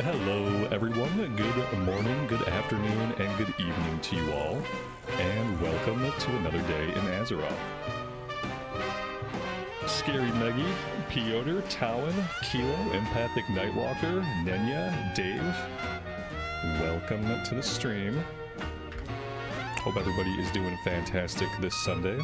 Hello everyone, good morning, good afternoon, and good evening to you all, and welcome to another day in Azeroth. Scary Meggy, Piotr, Towin, Kilo, Empathic Nightwalker, Nenya, Dave, welcome to the stream. Hope everybody is doing fantastic this Sunday.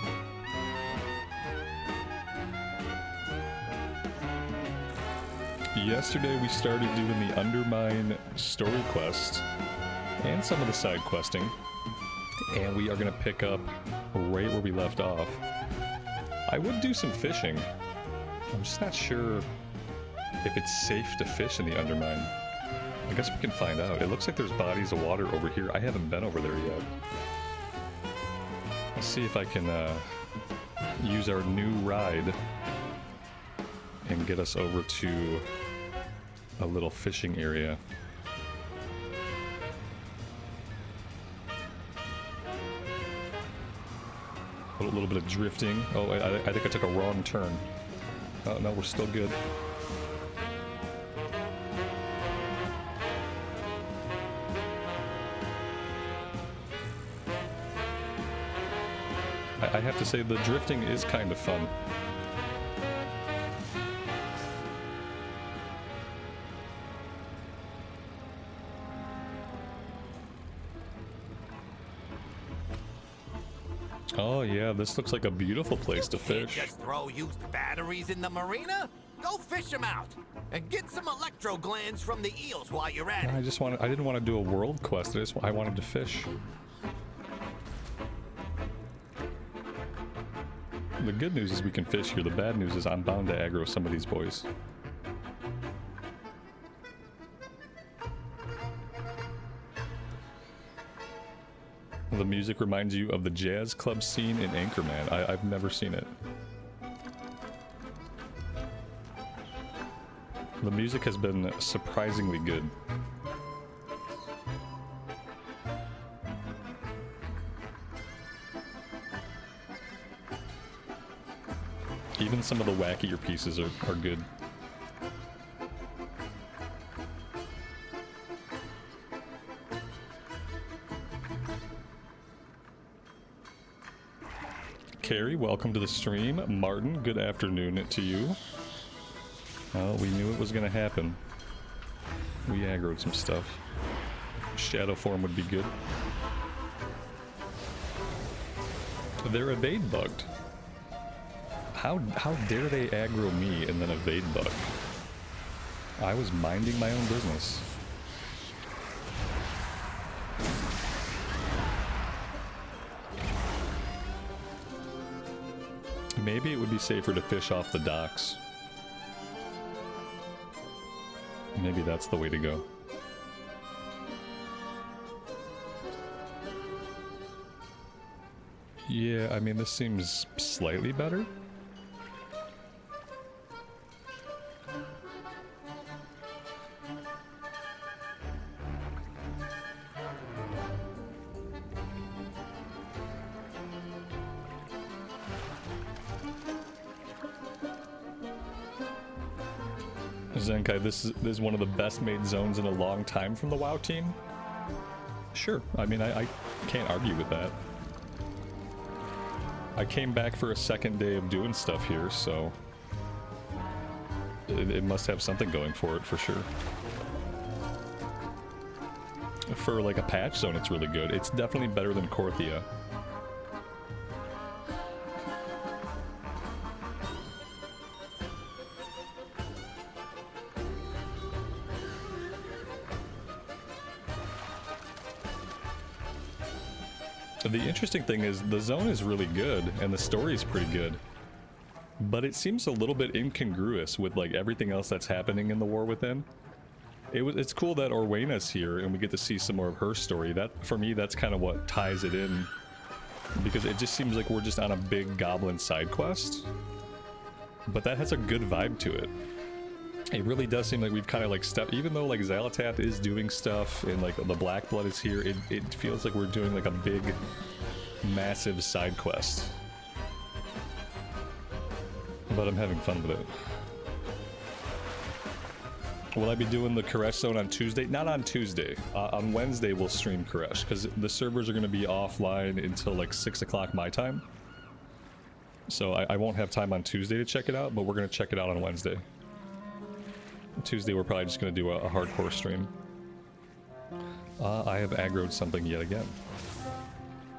Yesterday we started doing the Undermine story quest and some of the side questing, and we are going to pick up right where we left off. I would do some fishing. I'm just not sure if it's safe to fish in the Undermine. I guess we can find out. It looks like there's bodies of water over here. I haven't been over there yet. Let's see if I can use our new ride and get us over to a little fishing area. A little bit of drifting. Oh, I think I took a wrong turn. Oh, no, we're still good. I have to say, the drifting is kind of fun. Oh yeah, this looks like a beautiful place to fish. Just throw used batteries in the marina? Go fish them out and get some electro glands from the eels while you're at it. I didn't want to do a world quest. I wanted to fish. The good news is we can fish here. The bad news is I'm bound to aggro some of these boys. The music reminds you of the jazz club scene in Anchorman. I've never seen it. The music has been surprisingly good. Even some of the wackier pieces are good. Carrie, welcome to the stream. Martin, good afternoon to you. Well, we knew it was going to happen. We aggroed some stuff. Shadow form would be good. They're evade bugged. How dare they aggro me and then evade bug? I was minding my own business. Maybe it would be safer to fish off the docks. Maybe that's the way to go. Yeah, I mean, this seems slightly better. Zenkai, this is one of the best made zones in a long time from the WoW team. Sure, I mean, I can't argue with that. I came back for a second day of doing stuff here, so it must have something going for it, for sure. For like a patch zone, it's really good. It's definitely better than Korthia. The interesting thing is the zone is really good and the story is pretty good, but it seems a little bit incongruous with like everything else that's happening in the War Within. It's cool that Orwena's here and we get to see some more of her story. That, for me, that's kind of what ties it in, because it just seems like we're just on a big goblin side quest, but that has a good vibe to it. It really does seem like we've kind of like stepped, even though like Xalatath is doing stuff and like the Black Blood is here, it feels like we're doing like a big, massive side quest. But I'm having fun with it. Will I be doing the Koresh zone on Tuesday? Not on Tuesday. On Wednesday we'll stream Koresh, because the servers are going to be offline until like 6 o'clock my time. So I won't have time on Tuesday to check it out, but we're going to check it out on Wednesday. Tuesday we're probably just going to do a hardcore stream. I have aggroed something yet again.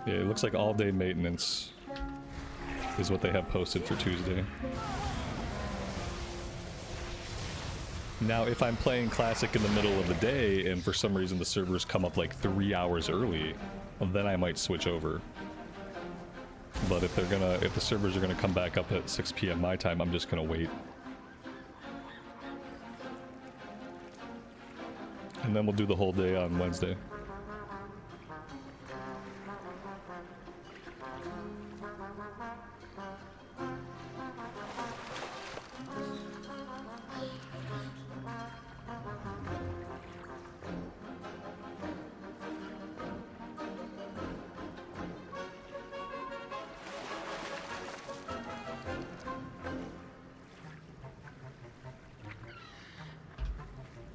Yeah, it looks like all-day maintenance is what they have posted for Tuesday. Now, if I'm playing Classic in the middle of the day, and for some reason the servers come up like 3 hours early, then I might switch over. But if the servers are gonna come back up at 6 PM my time, I'm just gonna wait. And then we'll do the whole day on Wednesday.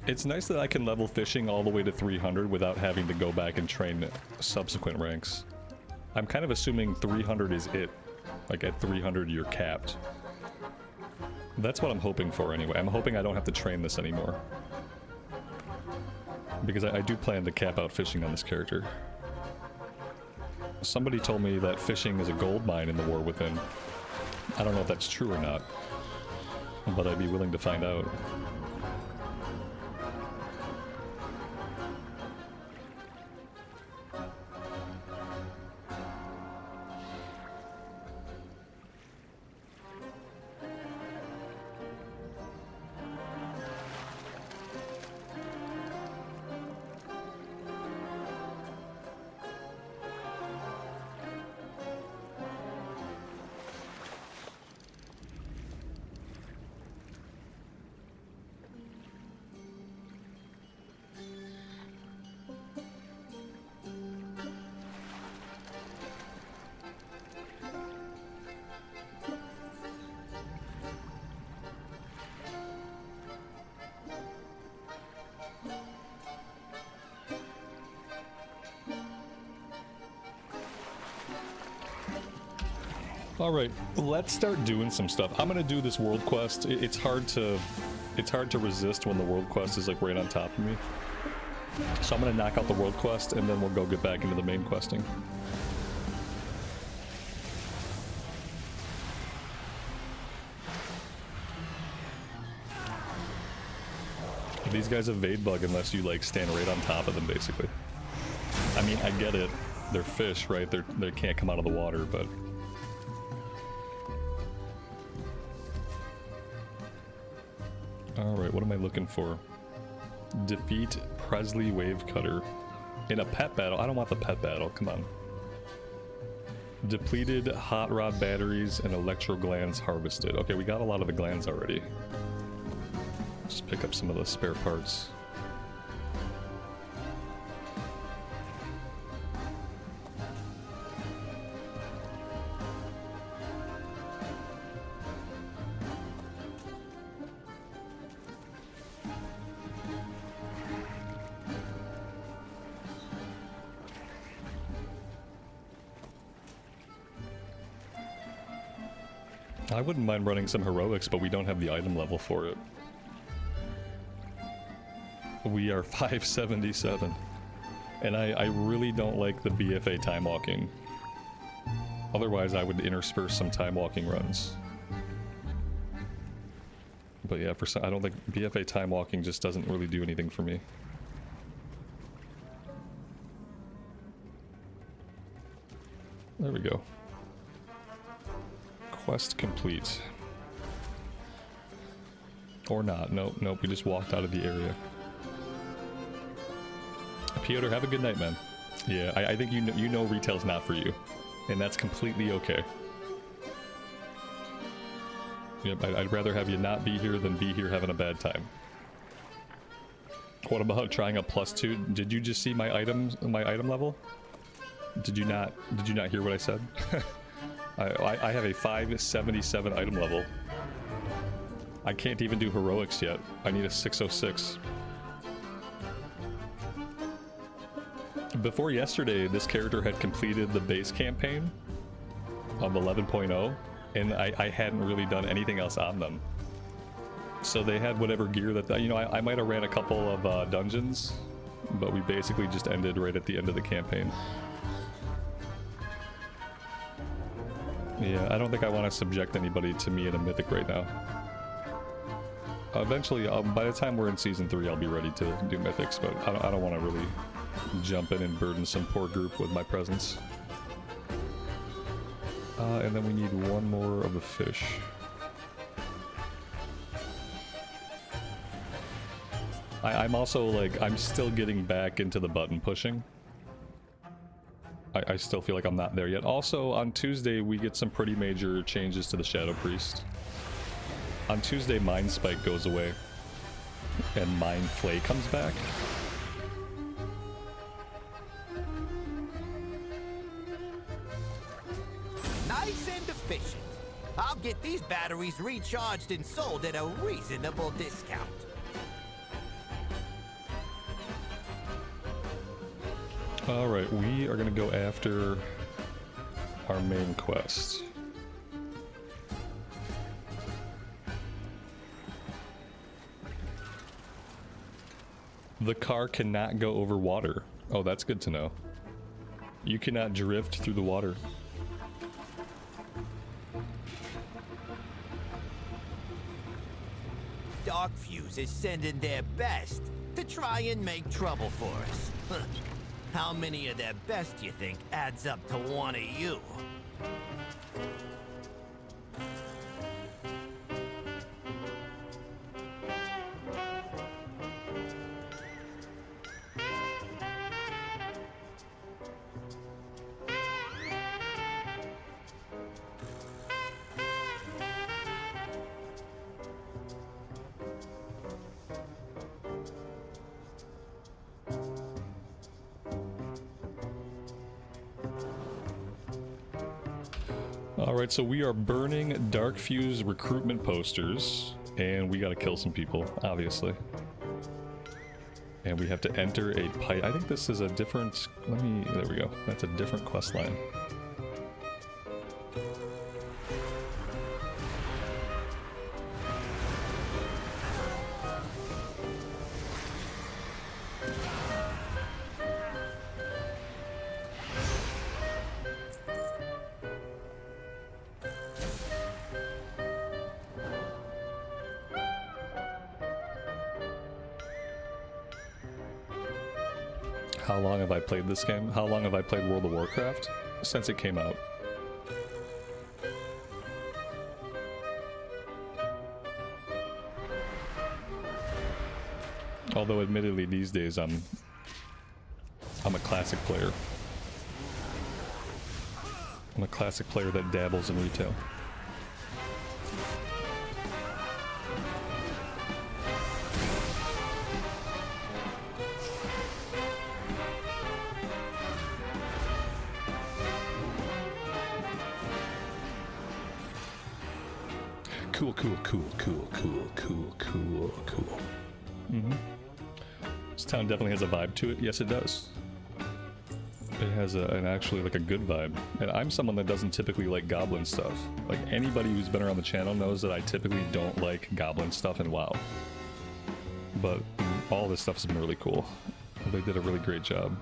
It's nice that I can level fishing all the way to 300 without having to go back and train subsequent ranks. I'm kind of assuming 300 is it. Like at 300 you're capped. That's what I'm hoping for anyway. I'm hoping I don't have to train this anymore. Because I do plan to cap out fishing on this character. Somebody told me that fishing is a gold mine in the War Within. I don't know if that's true or not. But I'd be willing to find out. Alright, let's start doing some stuff. I'm gonna do this world quest. It's hard to resist when the world quest is like right on top of me. So I'm gonna knock out the world quest and then we'll go get back into the main questing. These guys evade bug unless you like stand right on top of them basically. I mean, I get it. They're fish, right? They can't come out of the water, but alright, what am I looking for? Defeat Presley Wave Cutter. In a pet battle? I don't want the pet battle, come on. Depleted hot rod batteries and electro glands harvested. Okay, we got a lot of the glands already. Just pick up some of the spare parts. I wouldn't mind running some heroics, but we don't have the item level for it. We are 577. And I really don't like the BFA time walking. Otherwise I would intersperse some time walking runs. But yeah, I don't think BFA time walking just doesn't really do anything for me. There we go. Quest complete. Or not. Nope, we just walked out of the area. Piotr, have a good night, man. Yeah, I think you know retail's not for you. And that's completely okay. Yep, I'd rather have you not be here than be here having a bad time. What about trying a +2? Did you just see my item level? Did you not hear what I said? I have a 577 item level. I can't even do heroics yet. I need a 606. Before yesterday, this character had completed the base campaign of 11.0, and I hadn't really done anything else on them. So they had whatever gear that, you know, I might have ran a couple of dungeons, but we basically just ended right at the end of the campaign. Yeah, I don't think I want to subject anybody to me in a Mythic right now. Eventually, by the time we're in Season 3, I'll be ready to do Mythics, but I don't want to really jump in and burden some poor group with my presence. And then we need one more of the fish. I'm also, like, I'm still getting back into the button pushing. I still feel like I'm not there yet. Also, on Tuesday, we get some pretty major changes to the Shadow Priest. On Tuesday, Mind Spike goes away, and Mind Flay comes back. Nice and efficient. I'll get these batteries recharged and sold at a reasonable discount. Alright, we are gonna go after our main quest. The car cannot go over water. Oh, that's good to know. You cannot drift through the water. Dark Fuse is sending their best to try and make trouble for us. How many of their best, you think, adds up to one of you? Alright, so we are burning Dark Fuse recruitment posters, and we gotta kill some people, obviously. And we have to enter a pipe. I think this is a different... there we go. That's a different quest line. How long have I played this game? How long have I played World of Warcraft? Since it came out. Although admittedly these days I'm a classic player. I'm a classic player that dabbles in retail. Cool. This town definitely has a vibe to it. Yes, it does. It has an actually like a good vibe. And I'm someone that doesn't typically like goblin stuff. Like anybody who's been around the channel knows that I typically don't like goblin stuff in WoW. But all this stuff's been really cool. They did a really great job.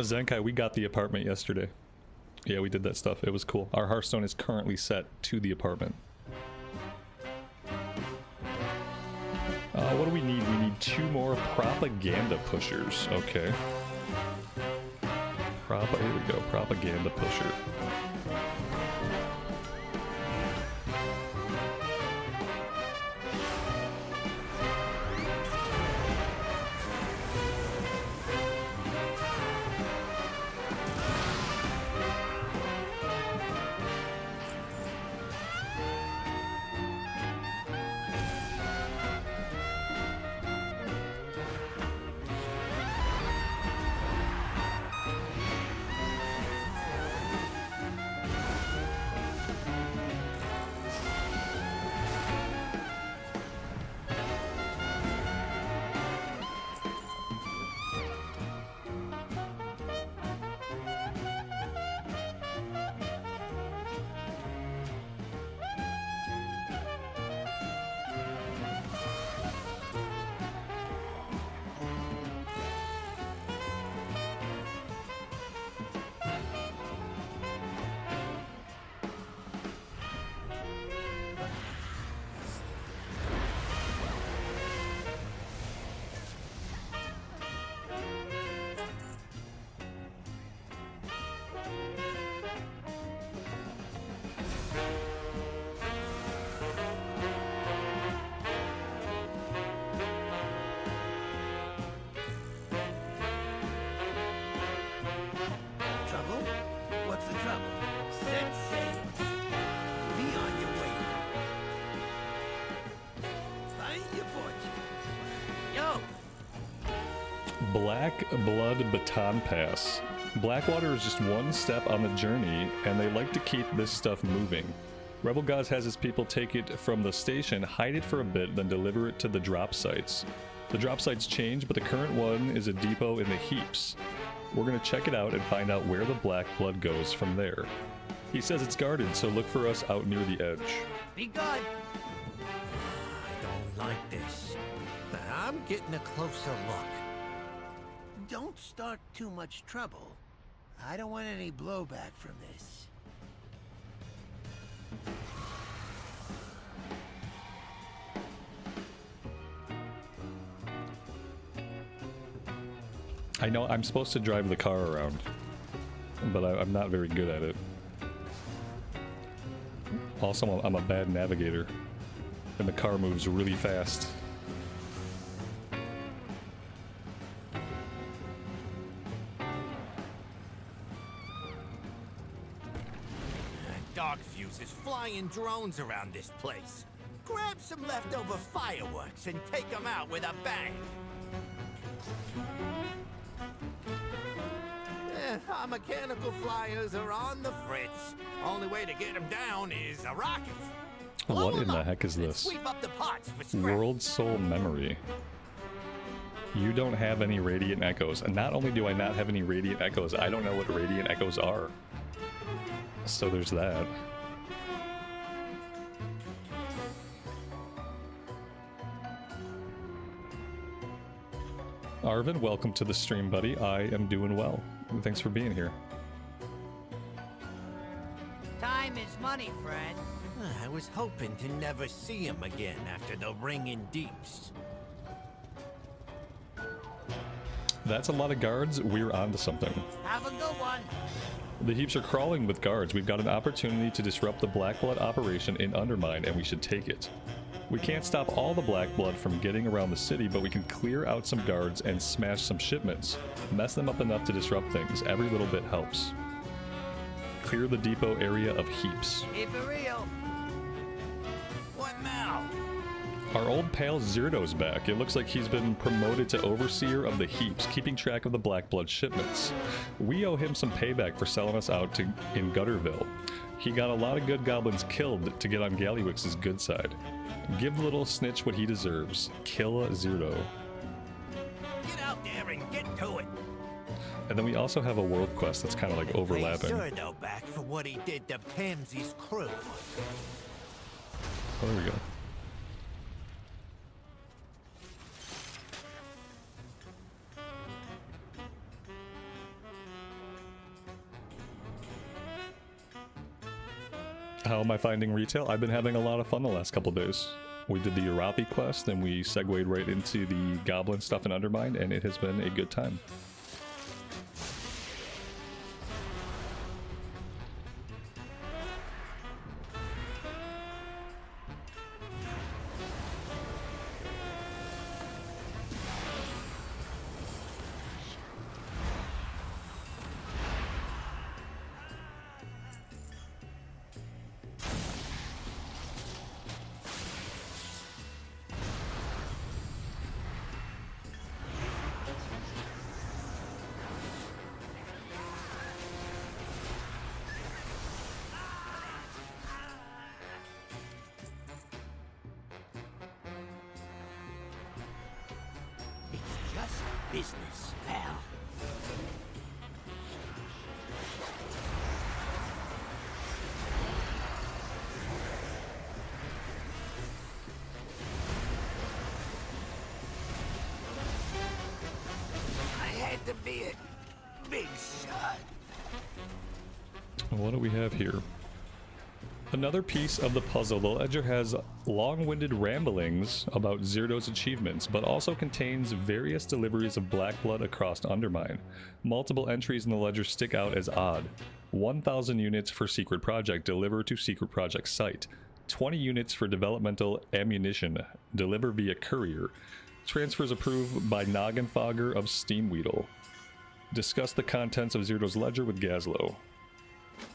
Zenkai, we got the apartment yesterday. Yeah, we did that stuff. It was cool. Our Hearthstone is currently set to the apartment. What do we need? We need 2 more propaganda pushers. Okay. Here we go. Propaganda pusher. Black Blood Baton Pass. Blackwater is just one step on the journey, and they like to keep this stuff moving. Rebel Gods has his people take it from the station, hide it for a bit, then deliver it to the drop sites. The drop sites change, but the current one is a depot in the heaps. We're gonna check it out and find out where the Black Blood goes from there. He says it's guarded, so look for us out near the edge. Be good. I don't like this, but I'm getting a closer look. Don't start too much trouble. I don't want any blowback from this. I know I'm supposed to drive the car around, but I'm not very good at it. Also, I'm a bad navigator, and the car moves really fast. Dog fuses flying drones around this place. Grab some leftover fireworks and take them out with a bang. Our mechanical flyers are on the fritz. Only way to get them down is a rocket. What in the heck is this? Sweep up the pots for scrap. World Soul Memory. You don't have any Radiant Echoes. And not only do I not have any Radiant Echoes, I don't know what Radiant Echoes are. So there's that. Arvin, welcome to the stream, buddy. I am doing well. Thanks for being here. Time is money, friend. I was hoping to never see him again after the ring in deeps. That's a lot of guards. We're onto something. Have a good one. The heaps are crawling with guards. We've got an opportunity to disrupt the Black Blood operation in Undermine, and we should take it. We can't stop all the Black Blood from getting around the city, but we can clear out some guards and smash some shipments. Mess them up enough to disrupt things. Every little bit helps. Clear the depot area of heaps. Keep it real. What now? Our old pal Zirdo's back. It looks like he's been promoted to Overseer of the Heaps, keeping track of the Black Blood shipments. We owe him some payback for selling us out in Gutterville. He got a lot of good goblins killed to get on Gallywix's good side. Give the little snitch what he deserves. Kill Zirdo. Get out there and get to it. And then we also have a world quest that's kind of like overlapping. Pay Zirdo back for what he did to Pamsy's crew. Oh, there we go. How am I finding retail? I've been having a lot of fun the last couple days. We did the Urathi quest, and we segued right into the goblin stuff in Undermine, and it has been a good time. Business, pal. I had to be a big shot. What do we have here? Another piece of the puzzle. The ledger has long-winded ramblings about Zirdo's achievements, but also contains various deliveries of black blood across Undermine. Multiple entries in the ledger stick out as odd. 1,000 units for secret project, deliver to secret project site. 20 units for developmental ammunition, deliver via courier. Transfers approved by Noggenfogger of Steamweedle. Discuss the contents of Zirdo's ledger with Gazlo.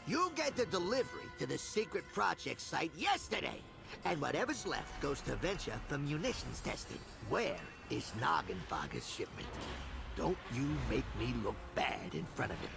You get the delivery to the secret project site yesterday, and whatever's left goes to venture for munitions testing. Where is Noggenfogger's shipment? Don't you make me look bad in front of him.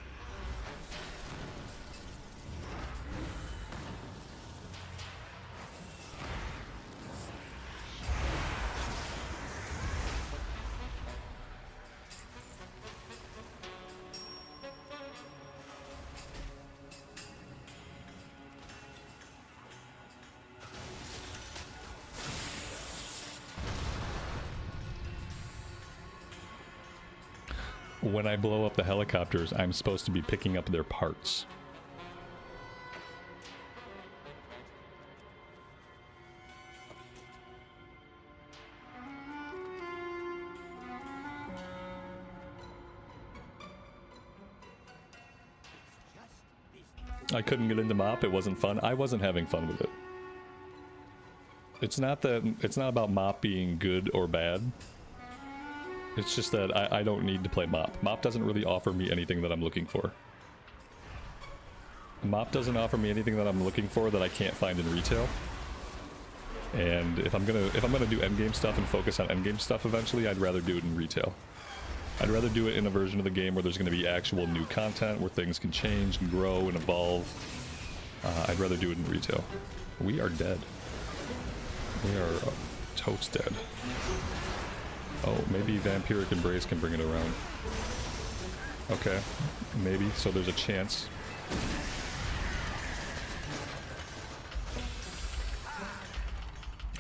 When I blow up the helicopters, I'm supposed to be picking up their parts. I couldn't get into MOP, it wasn't fun. I wasn't having fun with it. It's not about MOP being good or bad. It's just that I don't need to play MOP. MOP doesn't really offer me anything that I'm looking for. MOP doesn't offer me anything that I'm looking for that I can't find in retail. And if I'm gonna do endgame stuff and focus on endgame stuff eventually, I'd rather do it in retail. I'd rather do it in a version of the game where there's gonna be actual new content, where things can change and grow and evolve. I'd rather do it in retail. We are dead. We are toast dead. Oh, maybe Vampiric Embrace can bring it around. Okay, maybe. So there's a chance.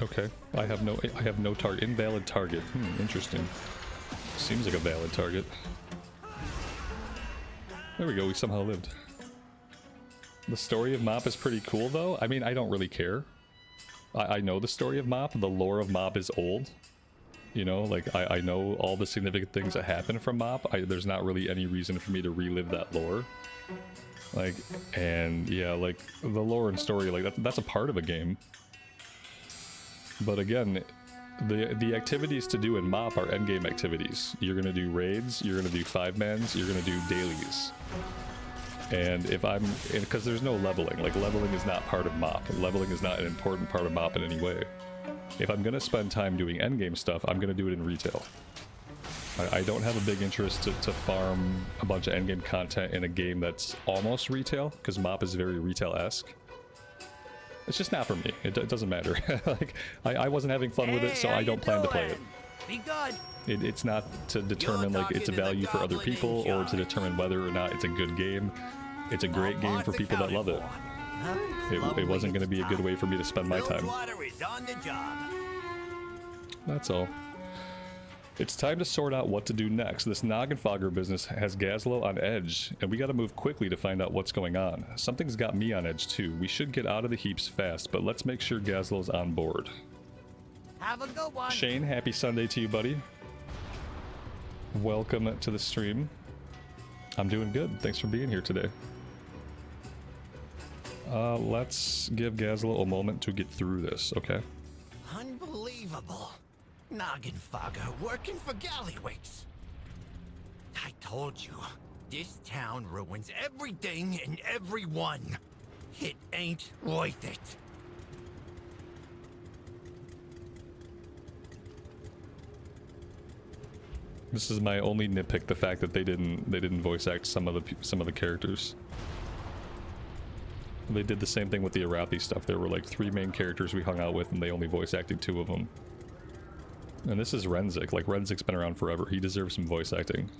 Okay, I have no target. Invalid target. Interesting. Seems like a valid target. There we go. We somehow lived. The story of MOP is pretty cool, though. I mean, I don't really care. I know the story of MOP. The lore of MOP is old. You know, like, I know all the significant things that happen from MOP. There's not really any reason for me to relive that lore. Like, and yeah, like, the lore and story, like, that's a part of a game. But again, the activities to do in MOP are endgame activities. You're gonna do raids, you're gonna do 5-mans, you're gonna do dailies. And because there's no leveling, like, leveling is not part of MOP. Leveling is not an important part of MOP in any way. If I'm going to spend time doing endgame stuff, I'm going to do it in retail. I don't have a big interest to farm a bunch of endgame content in a game that's almost retail, because MOP is very retail-esque. It's just not for me. It doesn't matter. Like, I wasn't having fun with it, so I don't plan to play it. Be good. It's not to determine, like, its value for other people, or to determine whether or not it's a good game. It's a great game for people that love it. It wasn't going to be a good way for me to spend my time. That's all. It's time to sort out what to do next. This Noggenfogger business has Gazlo on edge, and we gotta move quickly to find out what's going on. Something's got me on edge too. We should get out of the heaps fast, but let's make sure Gazlo's on board. Have a good one. Shane, happy Sunday to you, buddy. Welcome to the stream. I'm doing good. Thanks for being here today. Let's give Gazlo a moment to get through this, okay? Unbelievable. Noggenfogger working for Gallywix. I told you, this town ruins everything and everyone. It ain't worth it. This is my only nitpick: the fact that they didn't voice act some of the characters. They did the same thing with the Arathi stuff. There were like 3 main characters we hung out with, and they only voice acted 2 of them. And this is Renzik. Like, Renzik's been around forever. He deserves some voice acting.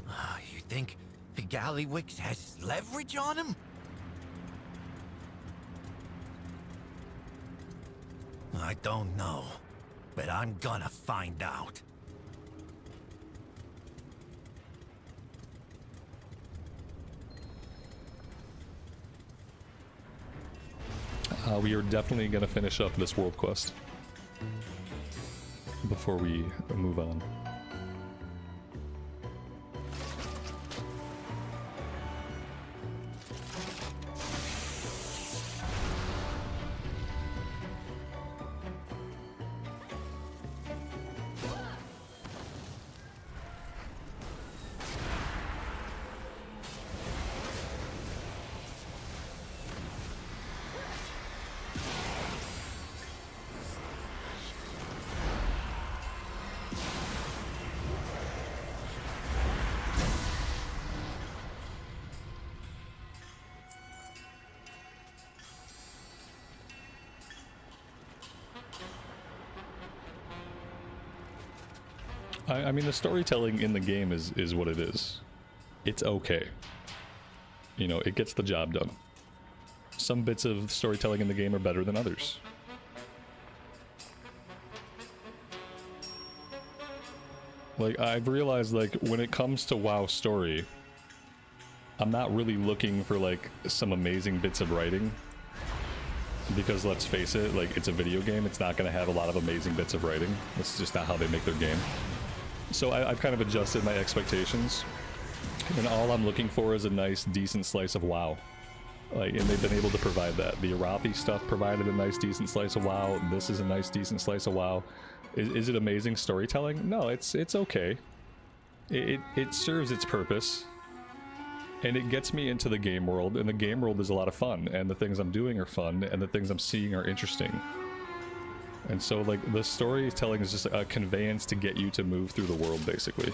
You think the Gallywix has leverage on him? I don't know, but I'm gonna find out. We are definitely going to finish up this world quest before we move on. I mean, the storytelling in the game is what it is. It's okay. You know, it gets the job done. Some bits of storytelling in the game are better than others. Like, I've realized, like, when it comes to WoW story, I'm not really looking for, like, some amazing bits of writing. Because, let's face it, like, it's a video game, it's not going to have a lot of amazing bits of writing. That's just not how they make their game. So I've kind of adjusted my expectations, and all I'm looking for is a nice, decent slice of WoW. Like, and they've been able to provide that. The Arathi stuff provided a nice, decent slice of WoW. This is a nice, decent slice of WoW. Is it amazing storytelling? No, it's okay. It serves its purpose, and it gets me into the game world, and the game world is a lot of fun, and the things I'm doing are fun, and the things I'm seeing are interesting. And so, like, the storytelling is just a conveyance to get you to move through the world, basically.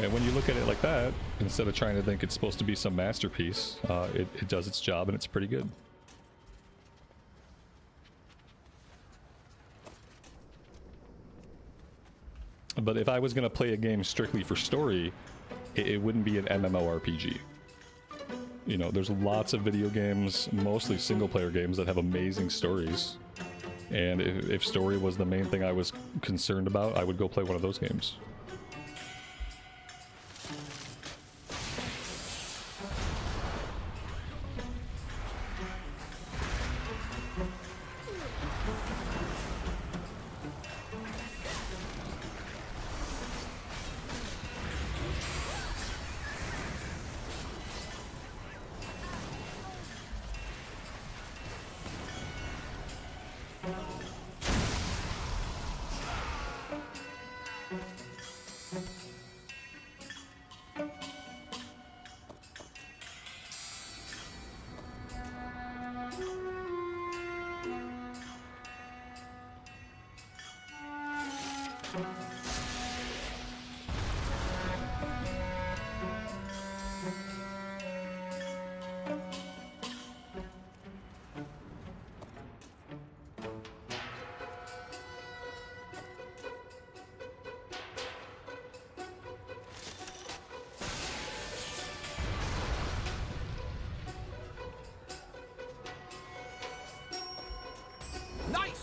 And when you look at it like that, instead of trying to think it's supposed to be some masterpiece, it does its job, and it's pretty good. But if I was going to play a game strictly for story, it wouldn't be an MMORPG. You know, there's lots of video games, mostly single-player games, that have amazing stories. And if story was the main thing I was concerned about, I would go play one of those games.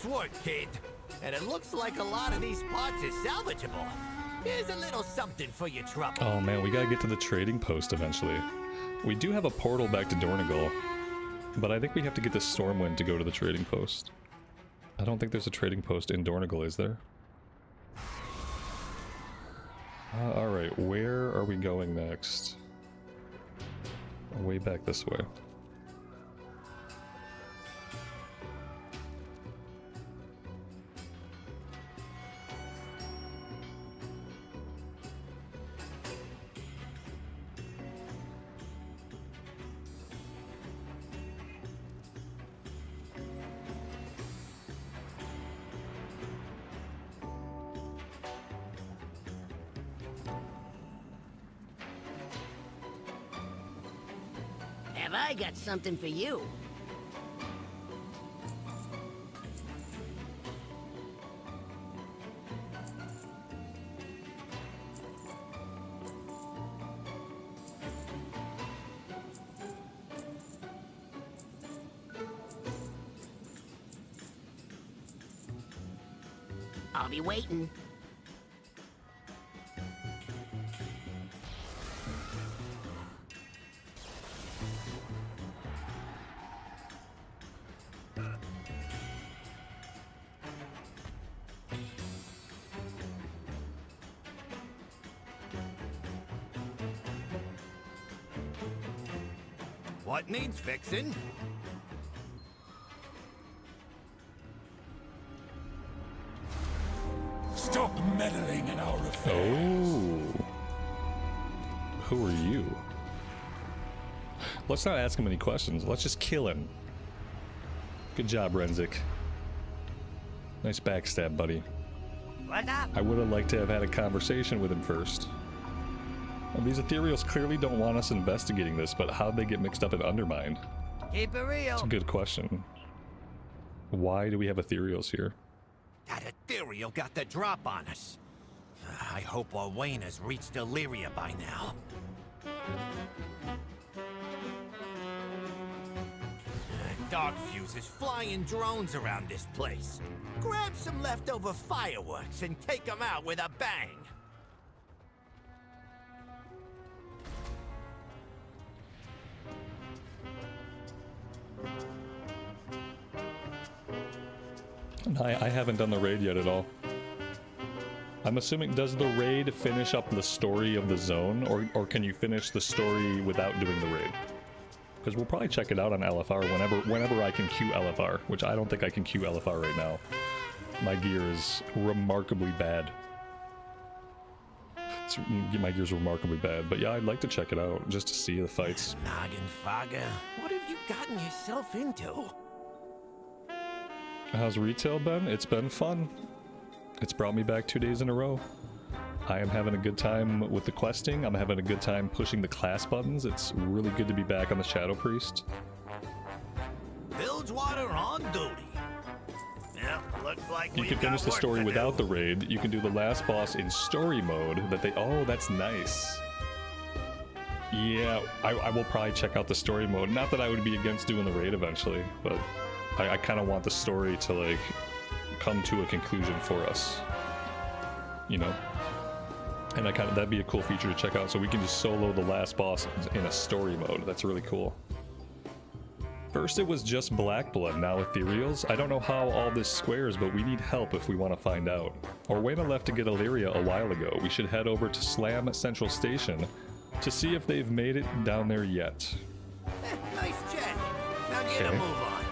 Nice work, kid. And it looks like a lot of these parts is salvageable. Here's a little something for your trouble. Oh man, we gotta get to the trading post eventually. We do have a portal back to Dornigal, but I think we have to get the Stormwind to go to the trading post. I don't think there's a trading post in Dornigal, is there? Alright, where are we going next? Way back this way. Have I got something for you? I'll be waiting. What needs fixing? Stop meddling in our affairs. Oh. Who are you? Let's not ask him any questions. Let's just kill him. Good job, Renzik. Nice backstab, buddy. What's up? I would have liked to have had a conversation with him first. Well, these Ethereals clearly don't want us investigating this, but how'd they get mixed up in Undermine? Keep it real. It's a good question. Why do we have Ethereals here? That Ethereal got the drop on us. I hope Owain has reached Illyria by now. Dogfuse is flying drones around this place. Grab some leftover fireworks and take them out with a bang. I haven't done the raid yet at all. I'm assuming, does the raid finish up the story of the zone, or can you finish the story without doing the raid? Because we'll probably check it out on LFR whenever I can queue LFR, which I don't think I can queue LFR right now. My gear is remarkably bad. My gear's remarkably bad, but yeah, I'd like to check it out just to see the fights. Noggenfogger, what have you gotten yourself into? How's retail been? It's been fun. It's brought me back 2 days in a row. I am having a good time with the questing. I'm having a good time pushing the class buttons. It's really good to be back on the Shadow Priest. Bilgewater on duty. Well, looks like You can finish the story without the raid. You can do the last boss in story mode that they... Oh, that's nice. Yeah, I will probably check out the story mode. Not that I would be against doing the raid eventually, but I kind of want the story to, like, come to a conclusion for us. You know? And that'd be a cool feature to check out, so we can just solo the last boss in a story mode. That's really cool. First it was just Blackblood, now Ethereals. I don't know how all this squares, but we need help if we want to find out. Orwena left to get Illyria a while ago. We should head over to Slam Central Station to see if they've made it down there yet. Nice chat. Now get a move on.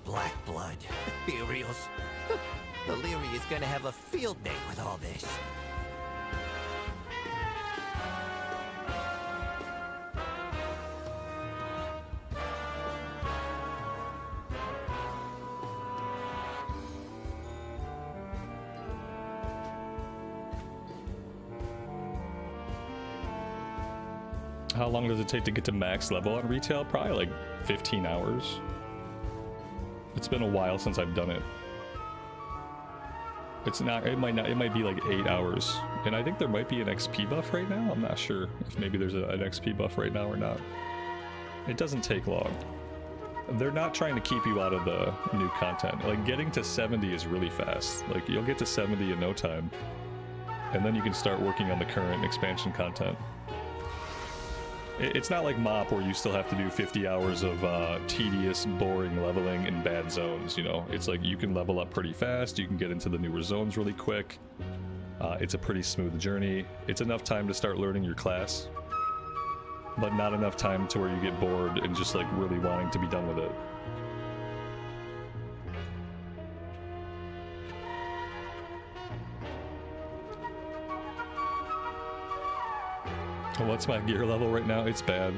Blackblood, Ethereals. Illyria's gonna have a field day with all this. How long does it take to get to max level on retail? Probably like 15 hours. It's been a while since I've done it. It might be like 8 hours. And I think there might be an XP buff right now. I'm not sure if maybe there's an XP buff right now or not. It doesn't take long. they're not trying to keep you out of the new content. Like, getting to 70 is really fast. Like, you'll get to 70 in no time. And then you can start working on the current expansion content. It's not like MoP where you still have to do 50 hours of tedious, boring leveling in bad zones, you know? It's like you can level up pretty fast, you can get into the newer zones really quick. It's a pretty smooth journey. It's enough time to start learning your class, but not enough time to where you get bored and just like really wanting to be done with it. What's my gear level right now? It's bad.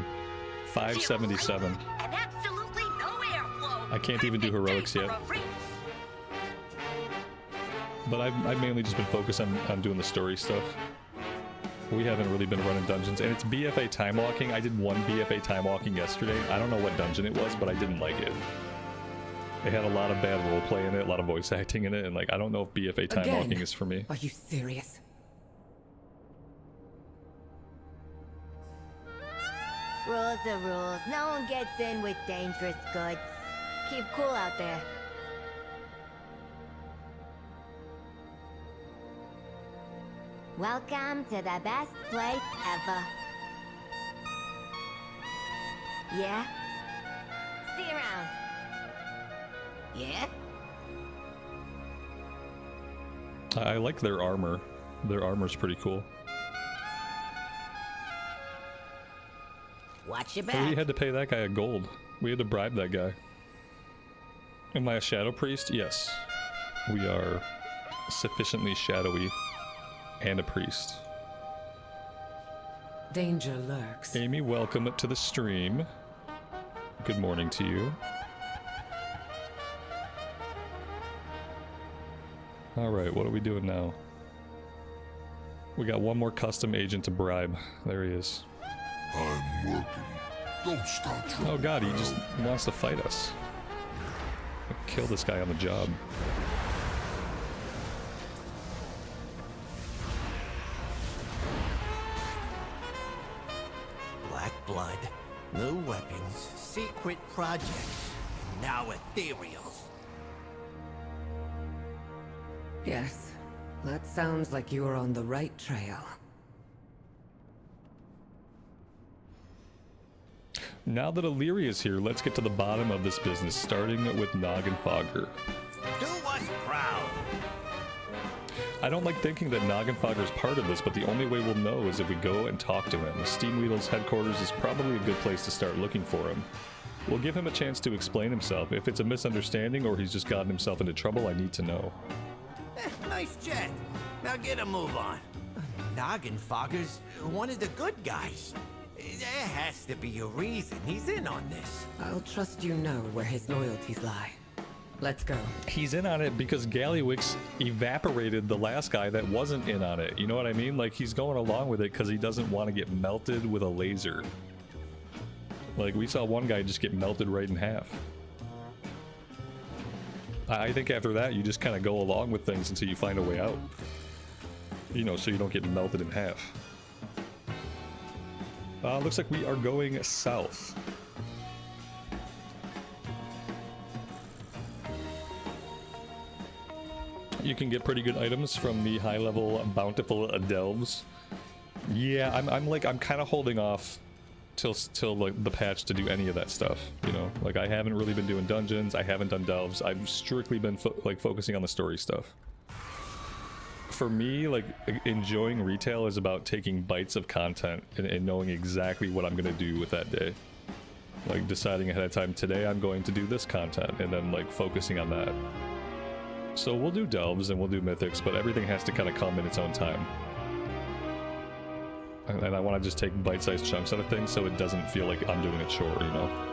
577. And absolutely no airflow. I can't even do heroics yet. But I've mainly just been focused on doing the story stuff. We haven't really been running dungeons, and it's BFA time walking. I did one BFA time walking yesterday. I don't know what dungeon it was, but I didn't like it. It had a lot of bad roleplay in it, a lot of voice acting in it, and like I don't know if BFA time walking is for me. Are you serious? Rules are rules. No one gets in with dangerous goods. Keep cool out there. Welcome to the best place ever. Yeah? See you around. Yeah? I like their armor. Their armor's pretty cool. Watch your But back. we had to pay that guy a gold. We had to bribe that guy. Am I a shadow priest? Yes. We are sufficiently shadowy and a priest. Danger lurks. Amy, welcome to the stream. Good morning to you. Alright, what are we doing now? We got one more custom agent to bribe. There he is. I'm working. Don't start trouble. Oh god, he just wants to fight us. Kill this guy on the job. Black blood, new weapons, secret projects, and now Ethereals. Yes, that sounds like you are on the right trail. Now that Illyria is here, let's get to the bottom of this business, starting with Noggenfogger. Do us proud. I don't like thinking that Noggenfogger is part of this, but the only way we'll know is if we go and talk to him. Steamweedle's headquarters is probably a good place to start looking for him. We'll give him a chance to explain himself. If it's a misunderstanding or he's just gotten himself into trouble, I need to know. Nice jet. Now get a move on. Noggenfogger's one of the good guys. There has to be a reason he's in on this. I'll trust you know where his loyalties lie. Let's go. He's in on it because Gallywix evaporated the last guy that wasn't in on it. You know what I mean? Like, he's going along with it because he doesn't want to get melted with a laser. Like, we saw one guy just get melted right in half. I think after that, you just kind of go along with things until you find a way out. You know, so you don't get melted in half. Looks like we are going south. You can get pretty good items from the high-level bountiful delves. Yeah, I'm kind of holding off till like the patch to do any of that stuff. You know, like I haven't really been doing dungeons. I haven't done delves. I've strictly been focusing on the story stuff. For me, like, enjoying retail is about taking bites of content and knowing exactly what I'm going to do with that day. Like, deciding ahead of time, today I'm going to do this content, and then, like, focusing on that. So we'll do delves and we'll do mythics, but everything has to kind of come in its own time. And I want to just take bite-sized chunks out of things so it doesn't feel like I'm doing a chore, you know?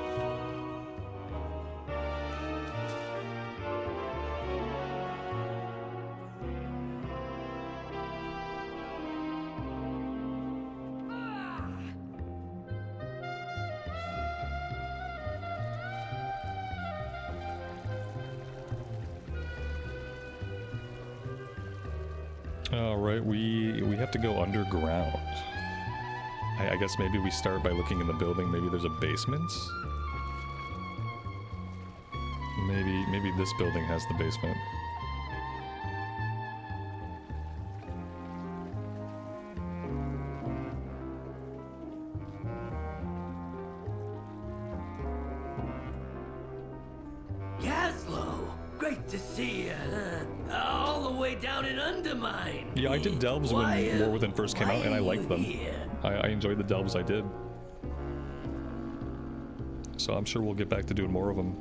Alright, we have to go underground. I guess maybe we start by looking in the building. Maybe there's a basement? Maybe this building has the basement. Great to see you. All the way down in Undermine. Yeah, I did delves when War Within first came out, and I liked them. I enjoyed the delves I did. So I'm sure we'll get back to doing more of them.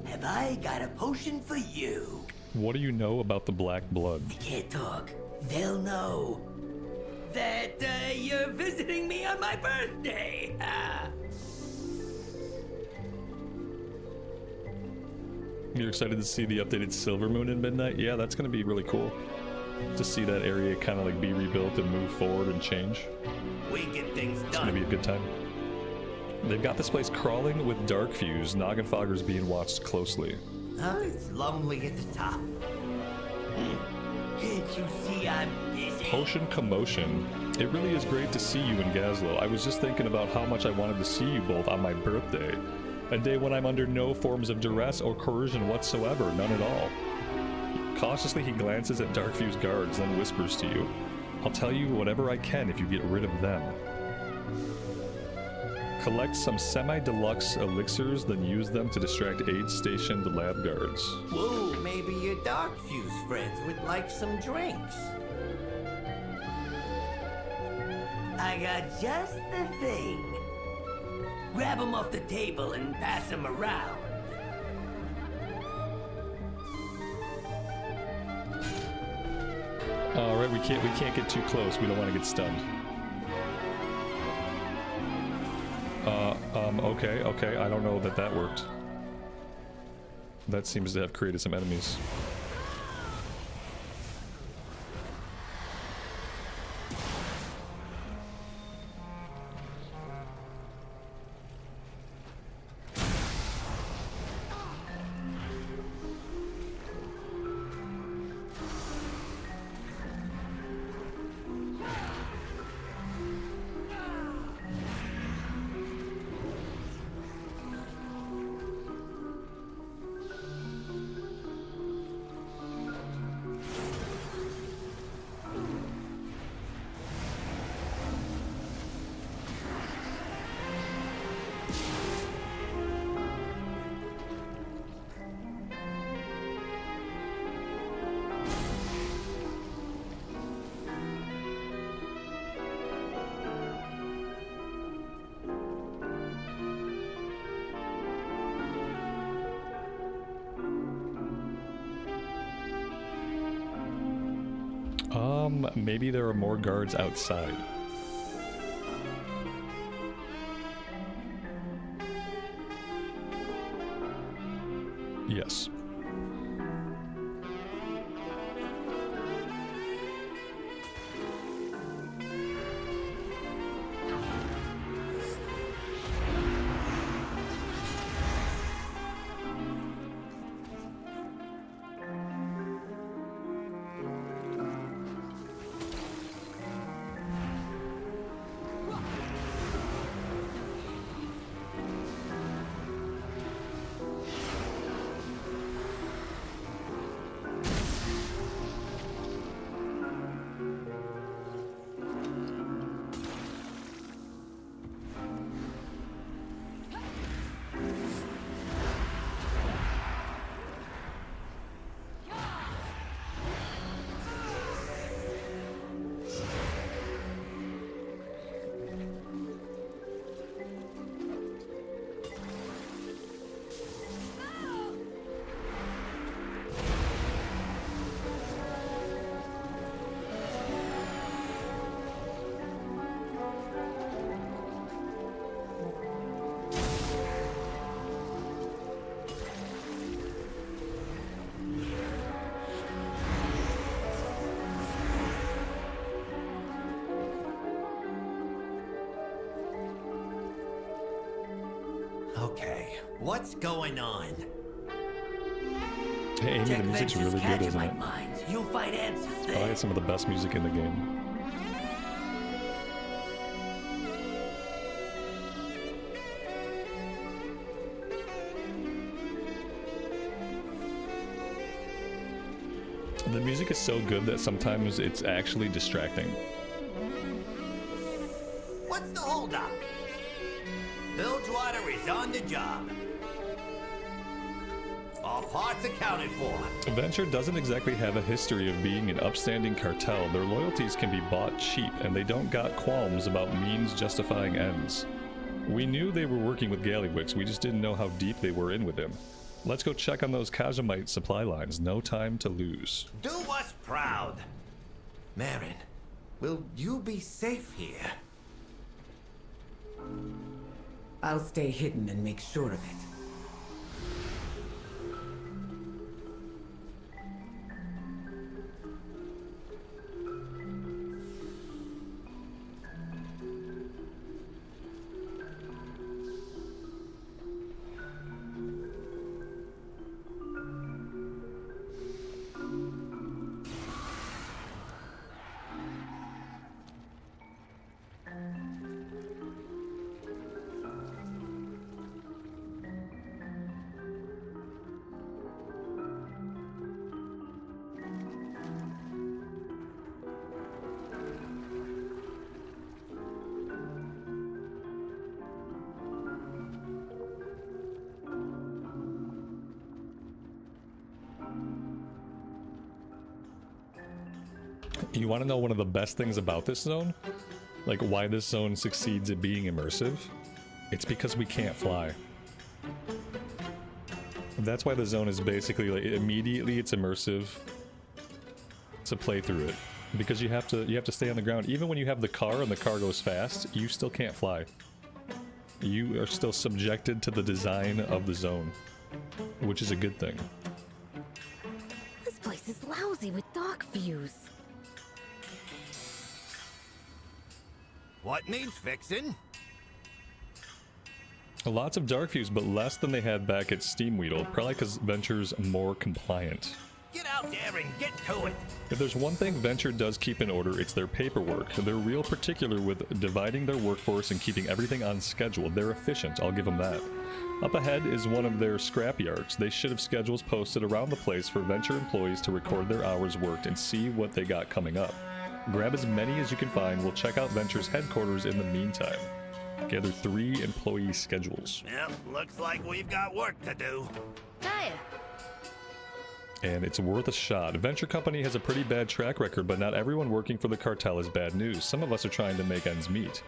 Have I got a potion for you? What do you know about the Black Blood? I can't talk. They'll know that you're visiting me on my birthday. You're excited to see the updated Silver Moon in Midnight? Yeah, that's going to be really cool. To see that area kind of like be rebuilt and move forward and change. We get things done. It's going to be a good time. They've got this place crawling with dark fuse. Noggenfogger's being watched closely. Oh, it's lonely at the top. Can't you see I'm busy? Potion Commotion. It really is great to see you in Gazlowe. I was just thinking about how much I wanted to see you both on my birthday. A day when I'm under no forms of duress or coercion whatsoever, none at all. Cautiously he glances at Darkfuse guards, then whispers to you, I'll tell you whatever I can if you get rid of them. Collect some semi-deluxe elixirs, then use them to distract aid-stationed lab guards. Whoa, maybe your Darkfuse friends would like some drinks. I got just the thing. Grab them off the table and pass them around. All right, we can't get too close. We don't want to get stunned. Okay. I don't know that worked. That seems to have created some enemies. Maybe there are more guards outside. Yes. Okay, what's going on? Hey, Amy, the Check music's Vengeance really good, Catch isn't my it? mind. You'll find answers I there. had some of the best music in the game. The music is so good that sometimes it's actually distracting. What's the holdup? Bilgewater is on the job. All parts accounted for. Venture doesn't exactly have a history of being an upstanding cartel. Their loyalties can be bought cheap, and they don't got qualms about means justifying ends. We knew they were working with Gallywix, we just didn't know how deep they were in with him. Let's go check on those Kaja supply lines. No time to lose. Do us proud. Marin, will you be safe here? I'll stay hidden and make sure of it. You want to know one of the best things about this zone? Like why this zone succeeds at being immersive? It's because we can't fly. That's why the zone is basically like immediately it's immersive to play through it. Because you have to stay on the ground. Even when you have the car and the car goes fast, you still can't fly. You are still subjected to the design of the zone, which is a good thing. This place is lousy with dark views. What needs fixing? Lots of dark views, but less than they had back at Steamweedle, probably because Venture's more compliant. Get out there and get to it. If there's one thing Venture does keep in order, it's their paperwork. They're real particular with dividing their workforce and keeping everything on schedule. They're efficient, I'll give them that. Up ahead is one of their scrap yards. They should have schedules posted around the place for Venture employees to record their hours worked and see what they got coming up. Grab as many as you can find. We'll check out Venture's headquarters in the meantime. Gather 3 employee schedules. Yep, looks like we've got work to do. Kaja. And it's worth a shot. Venture Company has a pretty bad track record, but not everyone working for the cartel is bad news. Some of us are trying to make ends meet.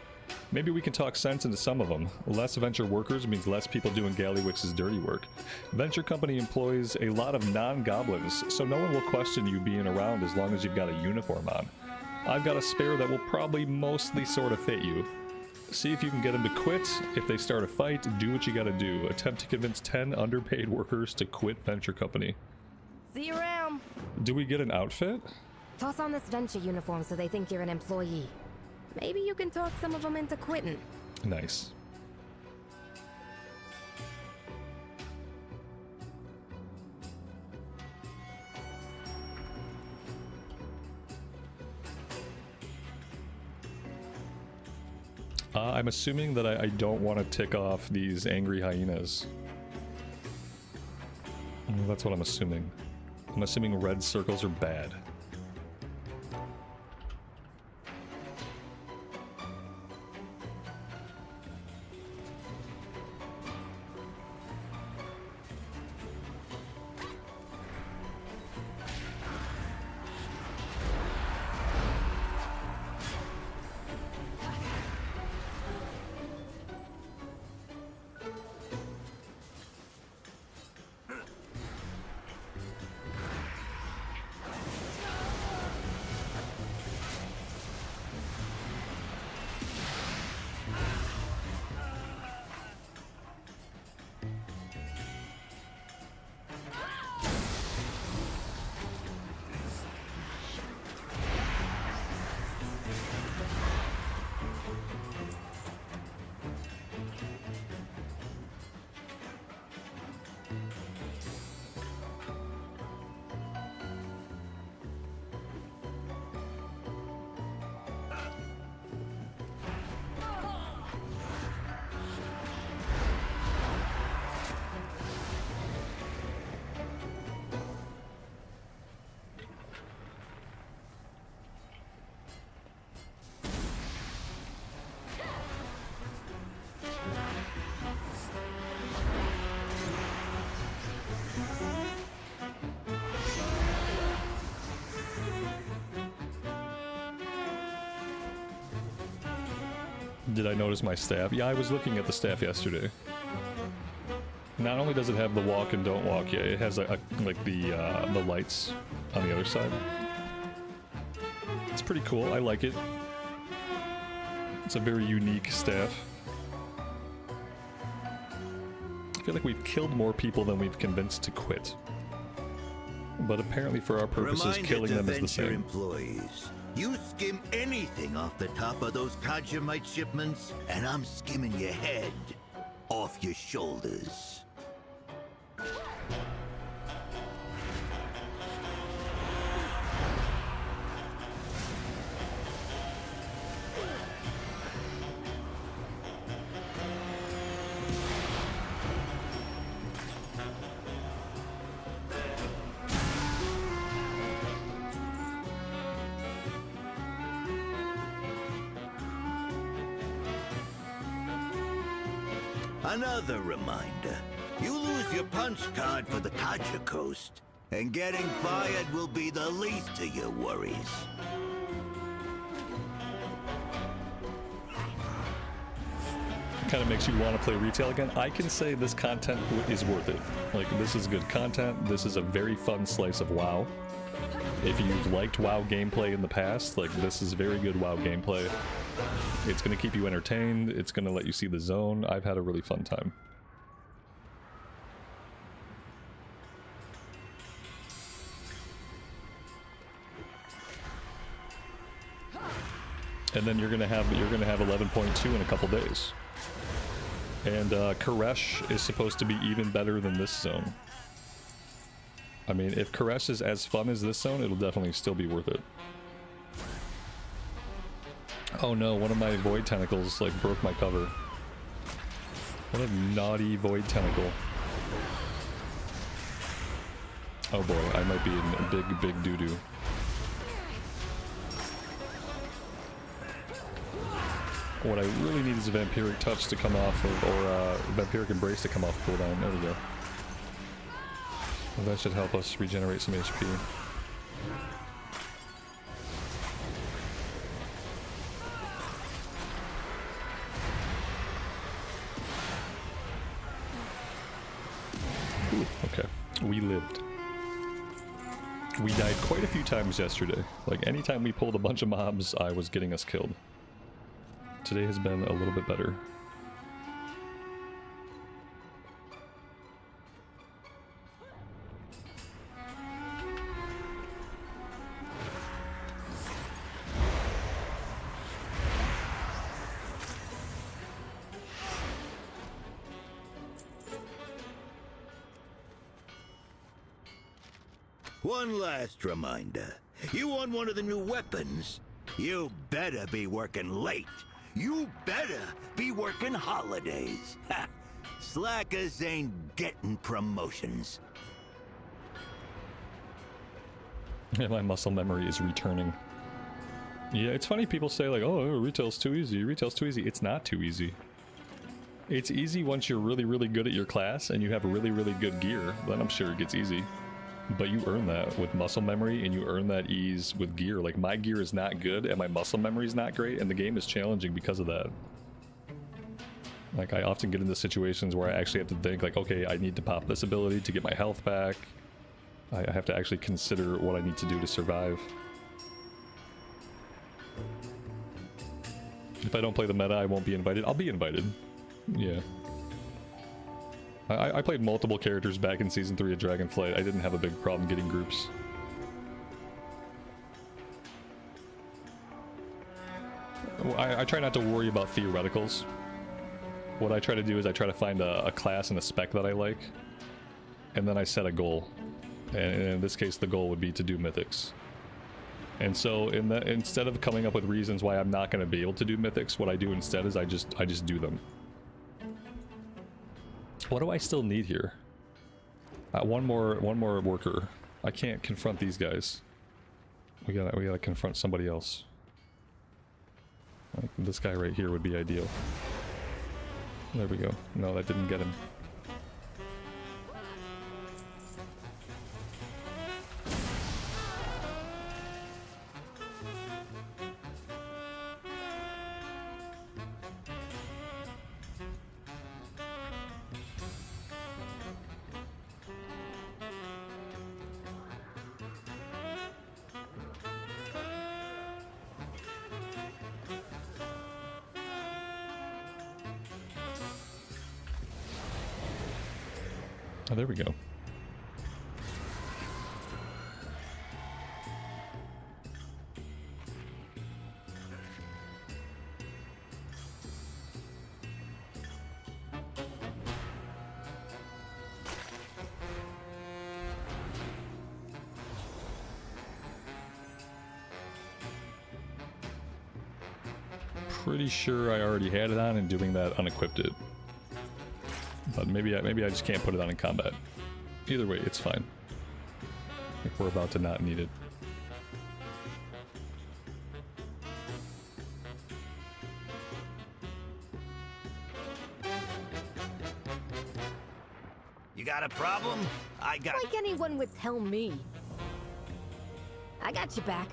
Maybe we can talk sense into some of them. Less Venture workers means less people doing Gallywix's dirty work. Venture Company employs a lot of non-goblins, so no one will question you being around as long as you've got a uniform on. I've got a spare that will probably mostly sort of fit you. See if you can get them to quit. If they start a fight, do what you gotta do. Attempt to convince 10 underpaid workers to quit Venture Company. See you around. Do we get an outfit? Toss on this Venture uniform so they think you're an employee. Maybe you can talk some of them into quitting. Nice. I'm assuming that I don't want to tick off these angry hyenas. That's what I'm assuming. I'm assuming red circles are bad. Did I notice my staff? Yeah, I was looking at the staff yesterday. Not only does it have the walk and don't walk, yeah, it has like the lights on the other side. It's pretty cool. I like it. It's a very unique staff. I feel like we've killed more people than we've convinced to quit. But apparently for our purposes, killing them is the same. Employees. You skim anything off the top of those Kaja shipments, and I'm skimming your head off your shoulders. Another reminder. You lose your punch card for the Kaja Coast, and getting fired will be the least of your worries. Kind of makes you want to play retail again. I can say this content is worth it. Like, this is good content. This is a very fun slice of WoW. If you've liked WoW gameplay in the past, like, this is very good WoW gameplay. It's going to keep you entertained. It's going to let you see the zone. I've had a really fun time. And then you're gonna have 11.2 in a couple days. And Koresh is supposed to be even better than this zone. I mean, if Koresh is as fun as this zone, it'll definitely still be worth it. Oh no, one of my void tentacles like broke my cover. What a naughty void tentacle. Oh boy, I might be in big doo-doo. What I really need is a Vampiric Touch to come off of, or Vampiric Embrace to come off cooldown. There we go. Well, that should help us regenerate some HP. Ooh, okay. We lived. We died quite a few times yesterday. Like, anytime we pulled a bunch of mobs, I was getting us killed. Today has been a little bit better. One last reminder. You want one of the new weapons? You better be working late. You better be working holidays. Ha! Slackers ain't getting promotions. Yeah, my muscle memory is returning. Yeah, it's funny people say like, oh, retail's too easy, retail's too easy. It's not too easy. It's easy once you're really good at your class and you have really good gear. Then I'm sure it gets easy. But you earn that with muscle memory, and you earn that ease with gear. Like, my gear is not good and my muscle memory is not great, and the game is challenging because of that. Like, I often get into situations where I actually have to think like, okay, I need to pop this ability to get my health back. I have to actually consider what I need to do to survive. If I don't play the meta, I won't be invited. I'll be invited. Yeah. I played multiple characters back in Season 3 of Dragonflight. I didn't have a big problem getting groups. I try not to worry about theoreticals. What I try to do is I try to find a class and a spec that I like, and then I set a goal. And in this case, the goal would be to do mythics. And so instead of coming up with reasons why I'm not going to be able to do mythics, what I do instead is I just do them. What do I still need here? One more worker. I can't confront these guys. We gotta confront somebody else. Like, this guy right here would be ideal. There we go. No, that didn't get him. Oh, there we go. Pretty sure I already had it on, and doing that unequipped it. But maybe I just can't put it on in combat. Either way, it's fine. I think we're about to not need it. You got a problem? I got... Like anyone would tell me. I got you back.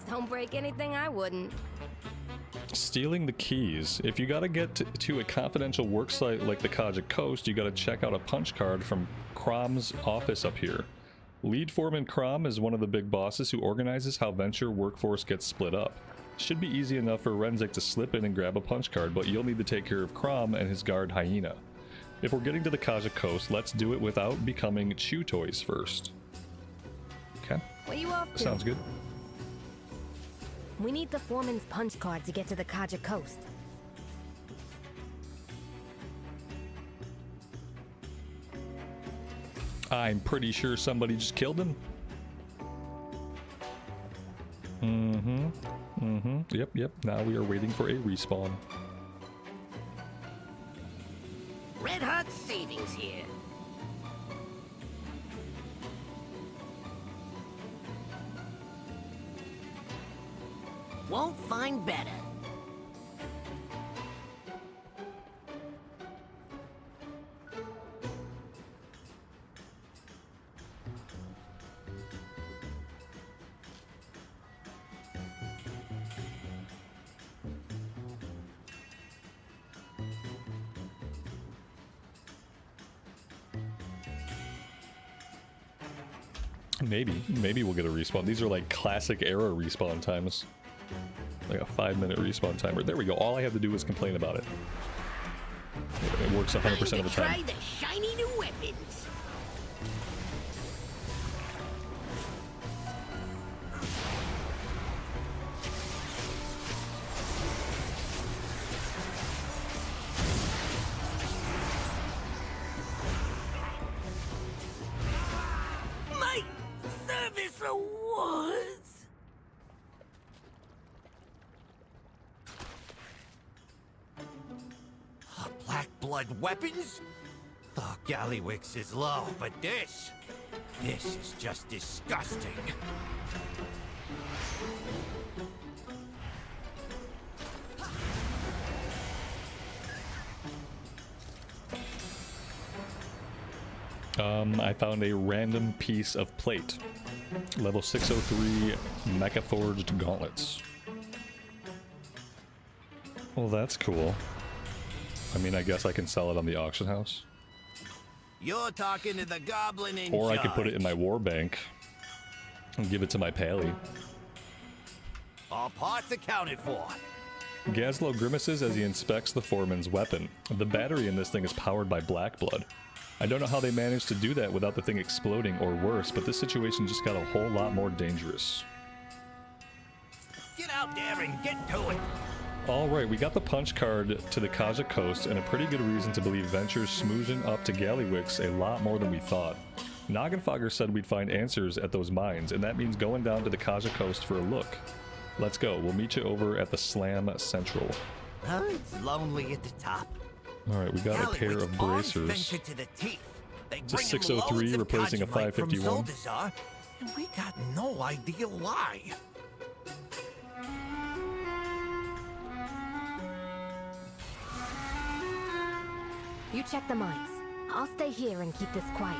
Don't break anything I wouldn't. Stealing the keys. If you gotta get to a confidential worksite like the Kaja Coast, you gotta check out a punch card from Crom's office up here. Lead Foreman Crom is one of the big bosses who organizes how Venture workforce gets split up. Should be easy enough for Renzik to slip in and grab a punch card, but you'll need to take care of Crom and his guard Hyena. If we're getting to the Kaja Coast, let's do it without becoming Chew Toys first. Okay. What you off to? Sounds good. We need the foreman's punch card to get to the Kaja Coast. I'm pretty sure somebody just killed him. Yep. Now we are waiting for a respawn. Red hot savings here. Won't find better. Maybe we'll get a respawn. These are like classic era respawn times. Like a 5-minute respawn timer. There we go. All I have to do is complain about it. It works 100% of the Try time. the shiny new weapons. My service awards! Black blood weapons? Oh, Gallywix is low, but this is just disgusting. I found a random piece of plate. Level 603 Mecha Forged Gauntlets. Well, that's cool. I mean, I guess I can sell it on the auction house. You're talking to the goblin in Or I charge. could put it in my war bank and give it to my pally. All parts accounted for. Gazlo grimaces as he inspects the foreman's weapon. The battery in this thing is powered by black blood. I don't know how they managed to do that without the thing exploding or worse, but this situation just got a whole lot more dangerous. Get out there and get to it. Alright, we got the punch card to the Kaja Coast, and a pretty good reason to believe Venture's smoozing up to Gallywix a lot more than we thought. Noggenfogger said we'd find answers at those mines, and that means going down to the Kaja Coast for a look. Let's go, we'll meet you over at the Slam Central. Huh? It's lonely at the top. Alright, we got a pair of bracers. Venture to the teeth. They It's a bring him 603 loads of replacing a Kajamite from 551. Zoldazar, and we got no idea why. You check the mines. I'll stay here and keep this quiet.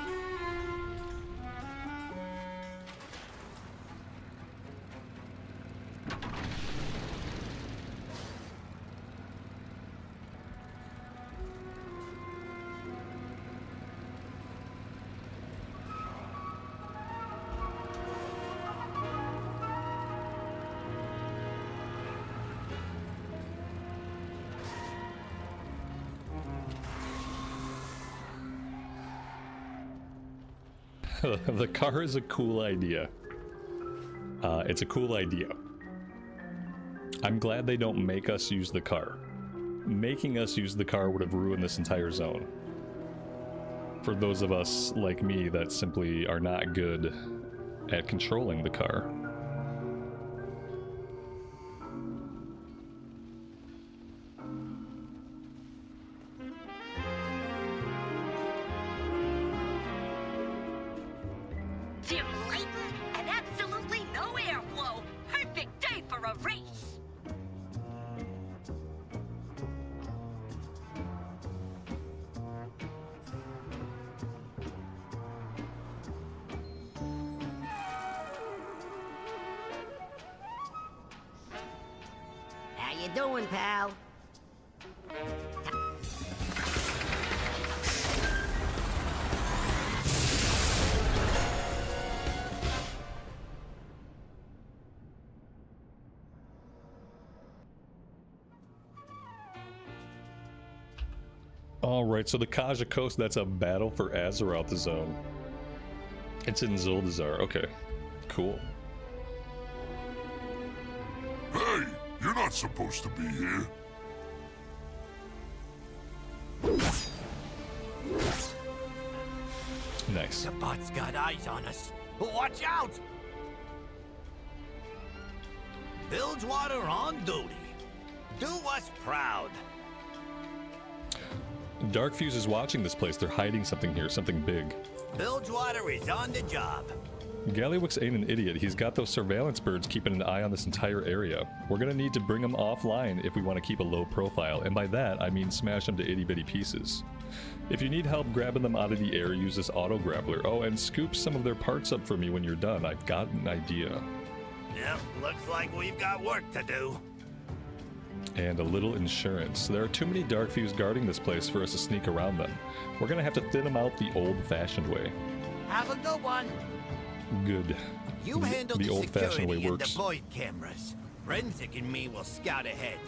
The car is a cool idea. It's a cool idea. I'm glad they don't make us use the car. Making us use the car would have ruined this entire zone. For those of us like me that simply are not good at controlling the car. Dim lighting and absolutely no airflow. Perfect day for a race. How you doing, pal? Alright, so the Kaja Coast, that's a battle for Azeroth zone. It's in Zuldazar. Okay, cool. Hey, you're not supposed to be here. Nice. The bot's got eyes on us. Watch out! Bilgewater on duty. Do us proud. Darkfuse is watching this place. They're hiding something here, something big. Bilgewater is on the job. Gallywix ain't an idiot. He's got those surveillance birds keeping an eye on this entire area. We're gonna need to bring them offline if we want to keep a low profile, and by that I mean smash them to itty bitty pieces. If you need help grabbing them out of the air, use this auto grappler. Oh, and scoop some of their parts up for me when you're done. I've got an idea. Yep, looks like we've got work to do. And a little insurance. There are too many Darkfuse guarding this place for us to sneak around them. We're gonna have to thin them out the old-fashioned way. Have a good one. Good. You handle The the old-fashioned way security and works. the void cameras. Renzik and me will scout ahead.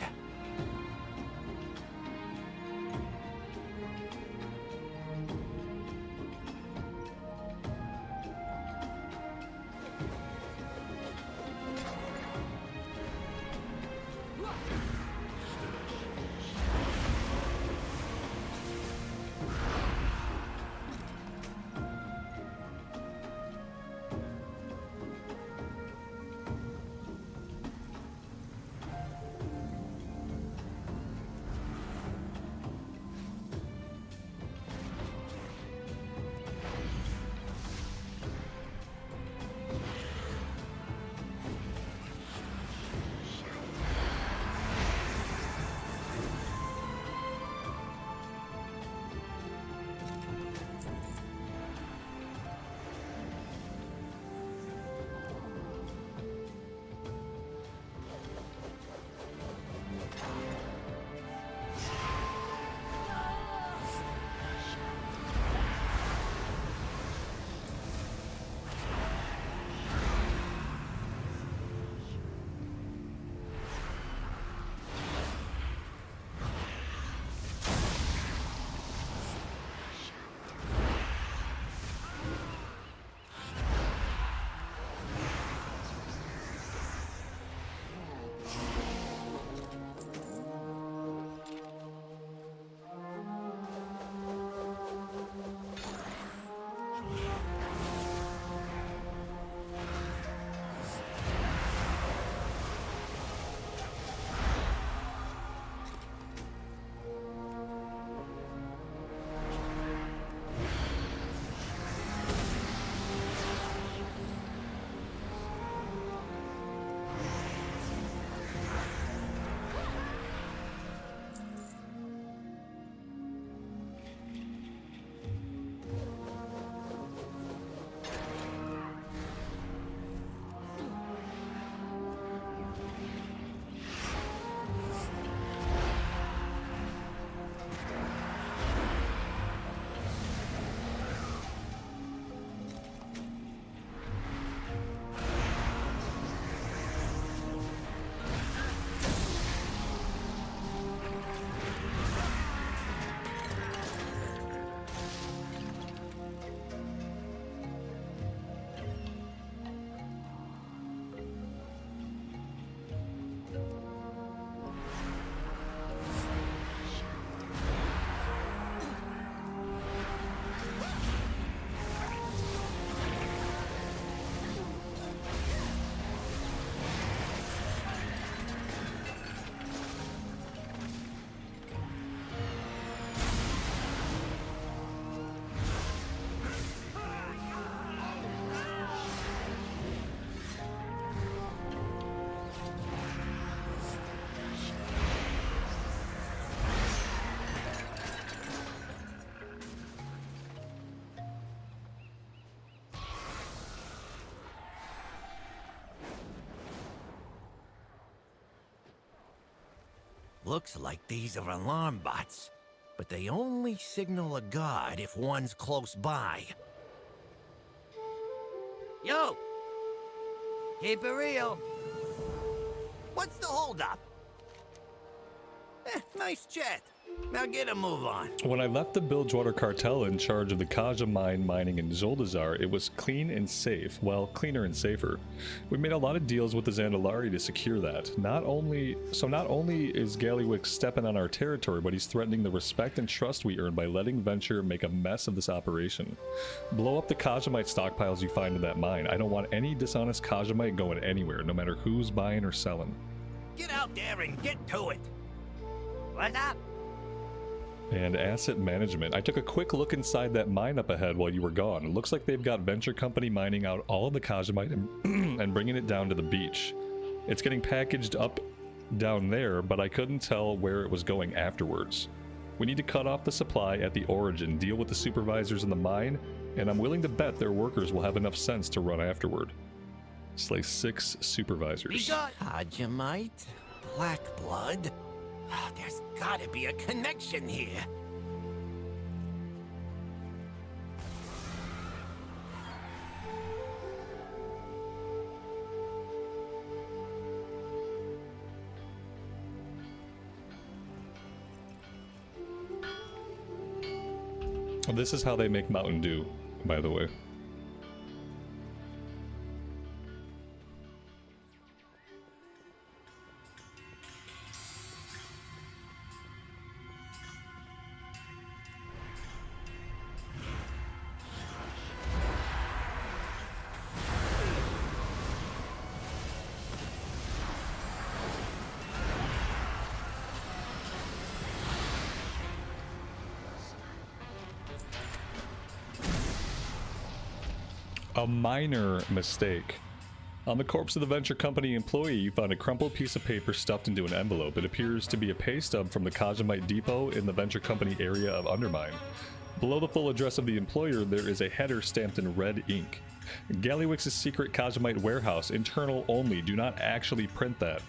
Looks like these are alarm bots, but they only signal a guard if one's close by. Yo! Keep it real. What's the holdup? Nice chat. Now get a move on. When I left the Bilgewater cartel in charge of the Kaja mine mining in Zoldazar, it was clean and safe. Well, cleaner and safer. We made a lot of deals with the Zandalari to secure that. Not only is Gallywix stepping on our territory, but he's threatening the respect and trust we earn by letting Venture make a mess of this operation. Blow up the Kajamite stockpiles you find in that mine. I don't want any dishonest Kajamite going anywhere, no matter who's buying or selling. Get out there and get to it. What's up? And asset management. I took a quick look inside that mine up ahead while you were gone. It looks like they've got Venture Company mining out all of the Kajamite and bringing it down to the beach. It's getting packaged up down there, but I couldn't tell where it was going afterwards. We need to cut off the supply at the origin, deal with the supervisors in the mine, and I'm willing to bet their workers will have enough sense to run afterward. Slay 6 supervisors. Kajamite? Black blood? Oh, there's gotta be a connection here. This is how they make Mountain Dew, by the way. A minor mistake. On the corpse of the Venture Company employee, you found a crumpled piece of paper stuffed into an envelope. It appears to be a pay stub from the Kajamite depot in the Venture Company area of Undermine. Below the full address of the employer, there is a header stamped in red ink. Gallywix's secret Kajamite warehouse, internal only. Do not actually print that.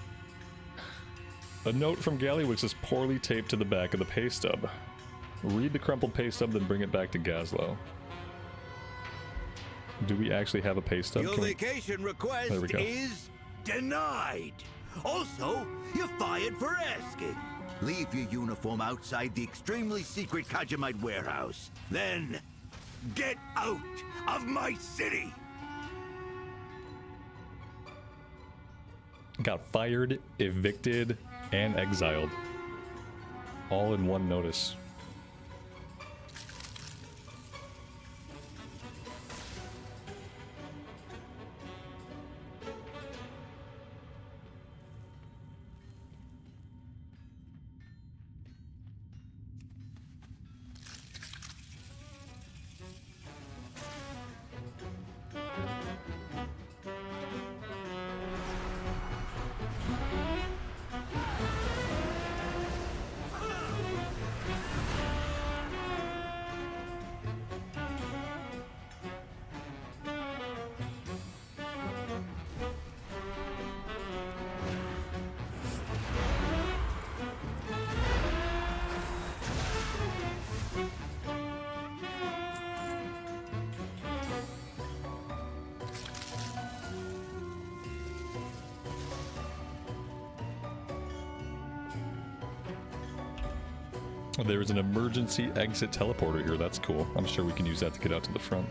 A note from Gallywix is poorly taped to the back of the pay stub. Read the crumpled pay stub, then bring it back to Gazlowe. Do we actually have a pay stub? Your vacation request is denied. Also, you're fired for asking. Leave your uniform outside the extremely secret Kajamite warehouse. Then, get out of my city. Got fired, evicted, and exiled. All in one notice. There's an emergency exit teleporter here. That's cool. I'm sure we can use that to get out to the front.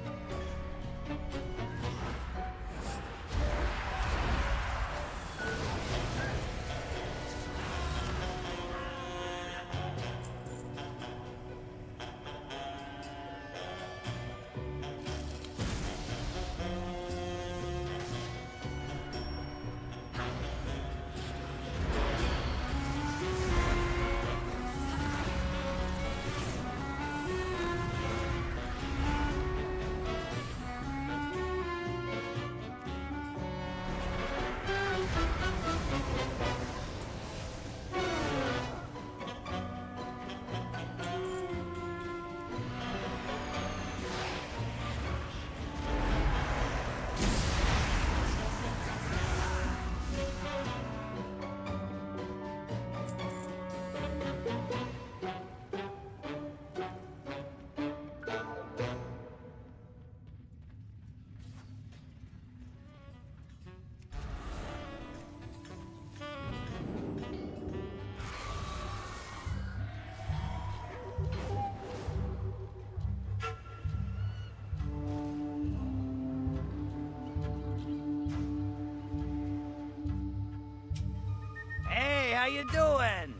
you doing?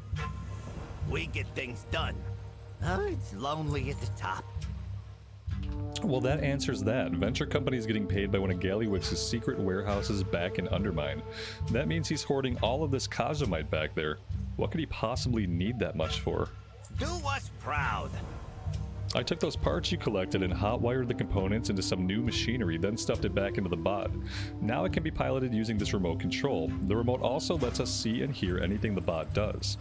We get things done. Oh, it's lonely at the top. Well, that answers that. Venture company is getting paid by one of Gallywix's secret warehouses back in Undermine. That means he's hoarding all of this Kajamite back there. What could he possibly need that much for? Do us proud. I took those parts you collected and hot-wired the components into some new machinery, then stuffed it back into the bot. Now it can be piloted using this remote control. The remote also lets us see and hear anything the bot does.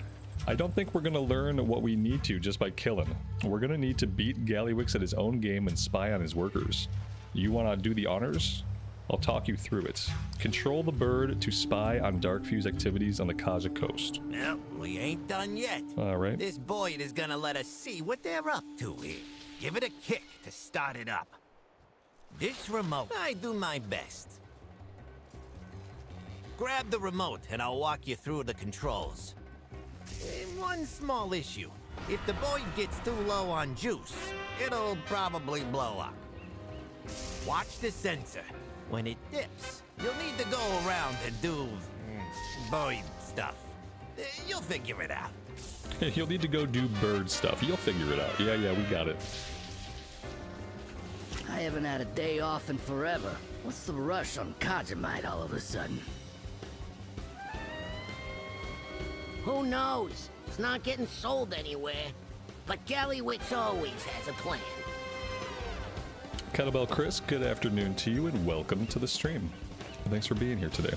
I don't think we're going to learn what we need to just by killing. We're going to need to beat Gallywix at his own game and spy on his workers. You want to do the honors? I'll talk you through it. Control the bird to spy on Darkfuse activities on the Kaja coast. Well, we ain't done yet. Alright. This Boyd is gonna let us see what they're up to here. Give it a kick to start it up. This remote, I do my best. Grab the remote and I'll walk you through the controls. One small issue. If the Boyd gets too low on juice, it'll probably blow up. Watch the sensor. When it dips, you'll need to go around and do Boyd stuff. You'll figure it out. You'll need to go do bird stuff. You'll figure it out. Yeah, we got it. I haven't had a day off in forever. What's the rush on Kajamite all of a sudden? Who knows? It's not getting sold anywhere. But Gallywix always has a plan. Kettlebell Chris, good afternoon to you and welcome to the stream. Thanks for being here today.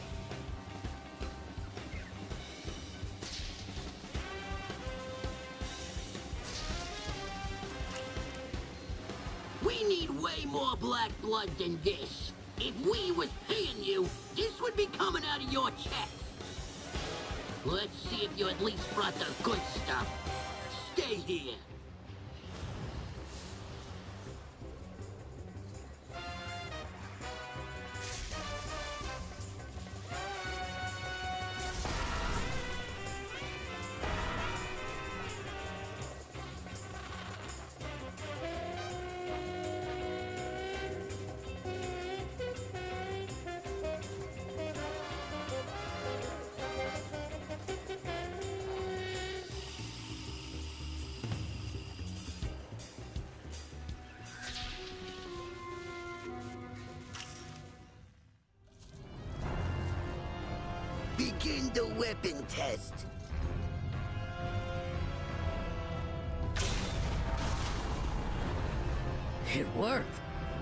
We need way more black blood than this. If we was paying you, this would be coming out of your chest. Let's see if you at least brought the good stuff. Stay here. Begin the weapon test. It worked.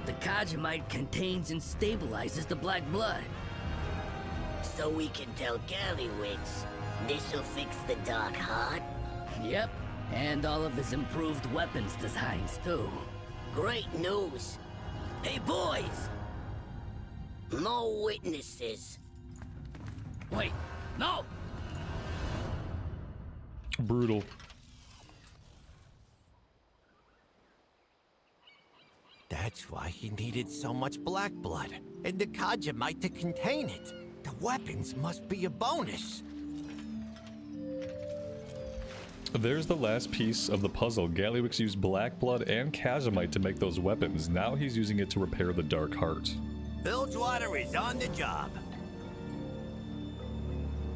The Kajamite contains and stabilizes the black blood. So we can tell Gallywix this'll fix the Dark Heart? Yep, and all of his improved weapons designs too. Great news. Hey boys! No witnesses. Wait, no! Brutal. That's why he needed so much black blood, and the Kajamite to contain it. The weapons must be a bonus. There's the last piece of the puzzle. Gallywix used black blood and Kajamite to make those weapons. Now he's using it to repair the Dark Heart. Bilgewater is on the job.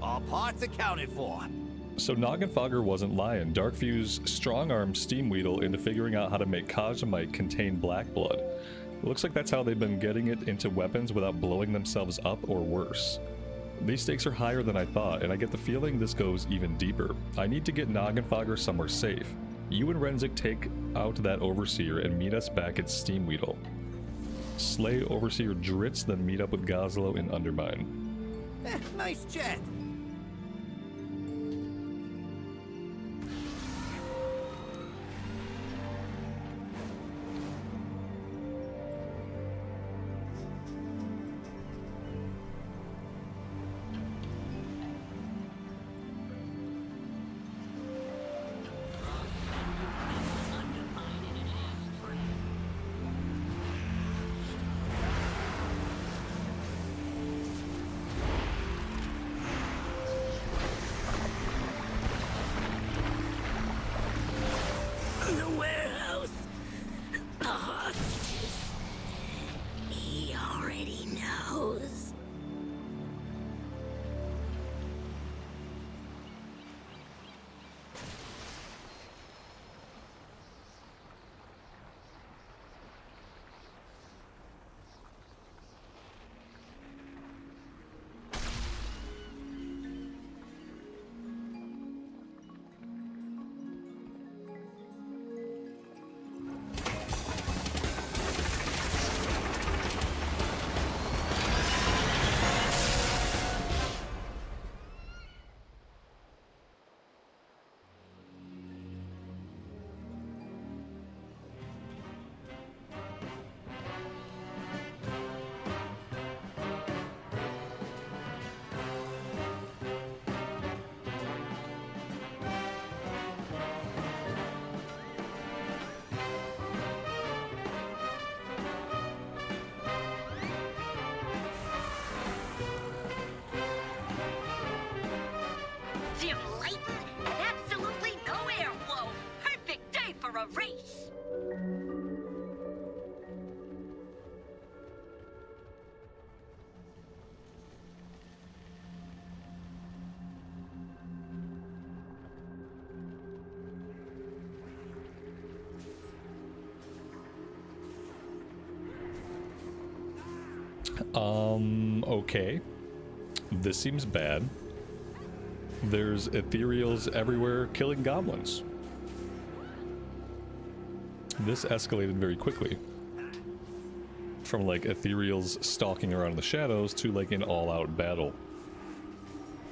All parts accounted for. So Noggenfogger wasn't lying. Darkfuse strong-armed Steamweedle into figuring out how to make Kajamite contain black blood. It looks like that's how they've been getting it into weapons without blowing themselves up or worse. These stakes are higher than I thought, and I get the feeling this goes even deeper. I need to get Noggenfogger somewhere safe. You and Renzik take out that Overseer and meet us back at Steamweedle. Slay Overseer Dritz, then meet up with Gazlo in Undermine. Nice chat. Okay. This seems bad. There's Ethereals everywhere killing goblins. This escalated very quickly. From like Ethereals stalking around in the shadows to like an all-out battle.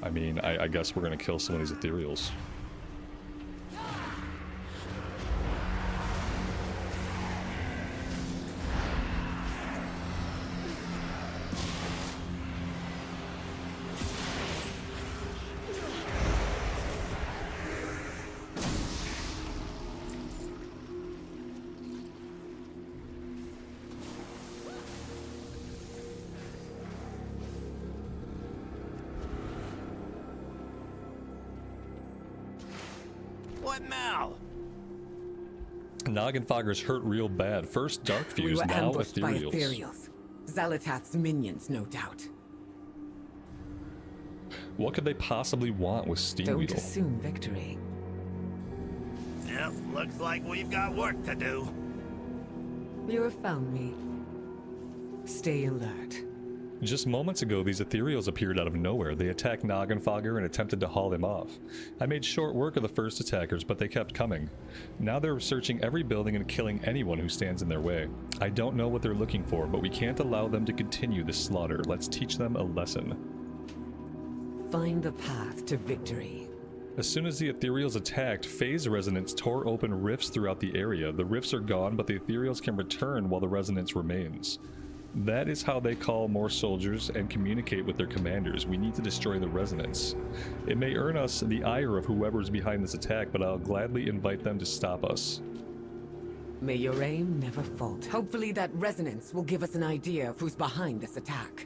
I mean, I guess we're gonna kill some of these Ethereals. What now? Noggenfogger's hurt real bad. First Dark We Fuse, were now ambushed by Ethereals. Ethereals. Xalatath's minions, no doubt. What could they possibly want with Steam Don't Weedle? assume victory. Yep, looks like we've got work to do. You have found me. Stay alert. Just moments ago, these Ethereals appeared out of nowhere. They attacked Noggenfogger and attempted to haul him off. I made short work of the first attackers, but they kept coming. Now they're searching every building and killing anyone who stands in their way. I don't know what they're looking for, but we can't allow them to continue this slaughter. Let's teach them a lesson. Find the path to victory. As soon as the Ethereals attacked, phase resonance tore open rifts throughout the area. The rifts are gone, but the Ethereals can return while the resonance remains. That is how they call more soldiers and communicate with their commanders. We need to destroy the resonance. It may earn us the ire of whoever's behind this attack, but I'll gladly invite them to stop us. May your aim never falter. Hopefully that resonance will give us an idea of who's behind this attack.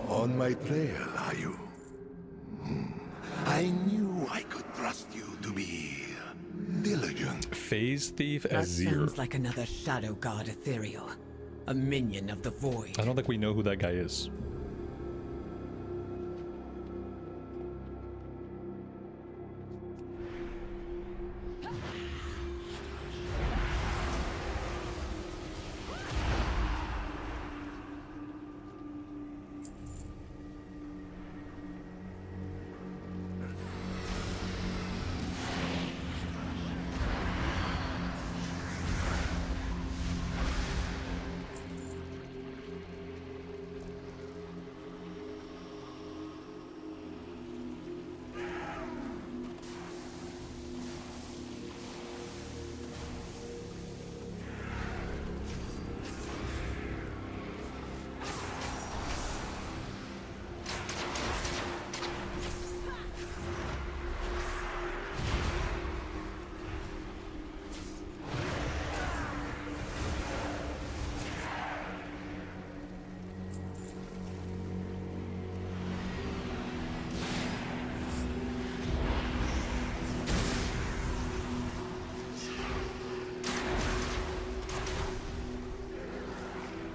On my trail, are you? I knew I could trust you to be diligent. Phase Thief That Azir. sounds like another Shadow God Ethereal. A minion of the Void. I don't think we know who that guy is.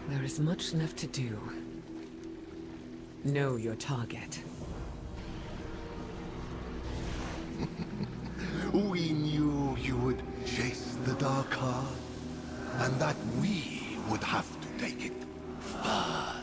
There is much left to do. Know your target. We knew you would chase the dark heart. and that we would have to take it first.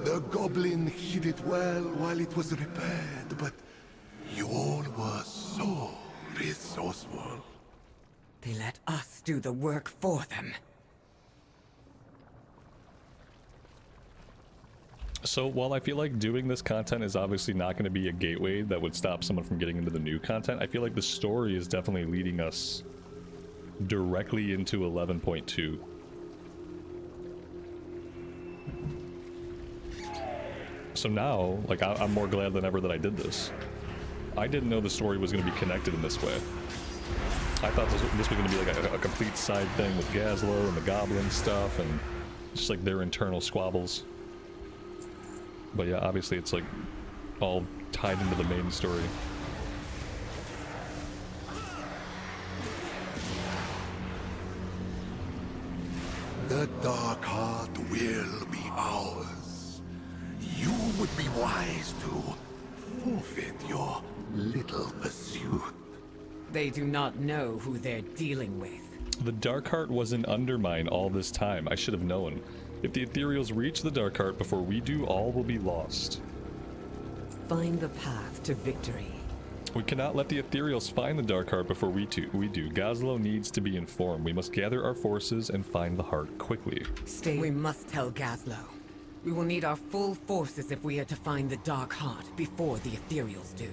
The goblin hid it well while it was repaired, but you all were so resourceful. They let us do the work for them. So while I feel like doing this content is obviously not going to be a gateway that would stop someone from getting into the new content, I feel like the story is definitely leading us directly into 11.2. So now, like, I'm more glad than ever that I did this. I didn't know the story was going to be connected in this way. I thought this was going to be like a complete side thing with Gazlowe and the goblin stuff and just like their internal squabbles. But yeah, obviously it's like all tied into the main story. The dark heart will be ours. You would be wise to forfeit your little pursuit. They do not know who they're dealing with. The Darkheart was in Undermine all this time. I should have known. If the Ethereals reach the Darkheart before we do, all will be lost. Find the path to victory. We cannot let the Ethereals find the Darkheart before we do. Gazlowe needs to be informed. We must gather our forces and find the heart quickly. We must tell Gazlowe. We will need our full forces if we are to find the Dark Heart before the Ethereals do.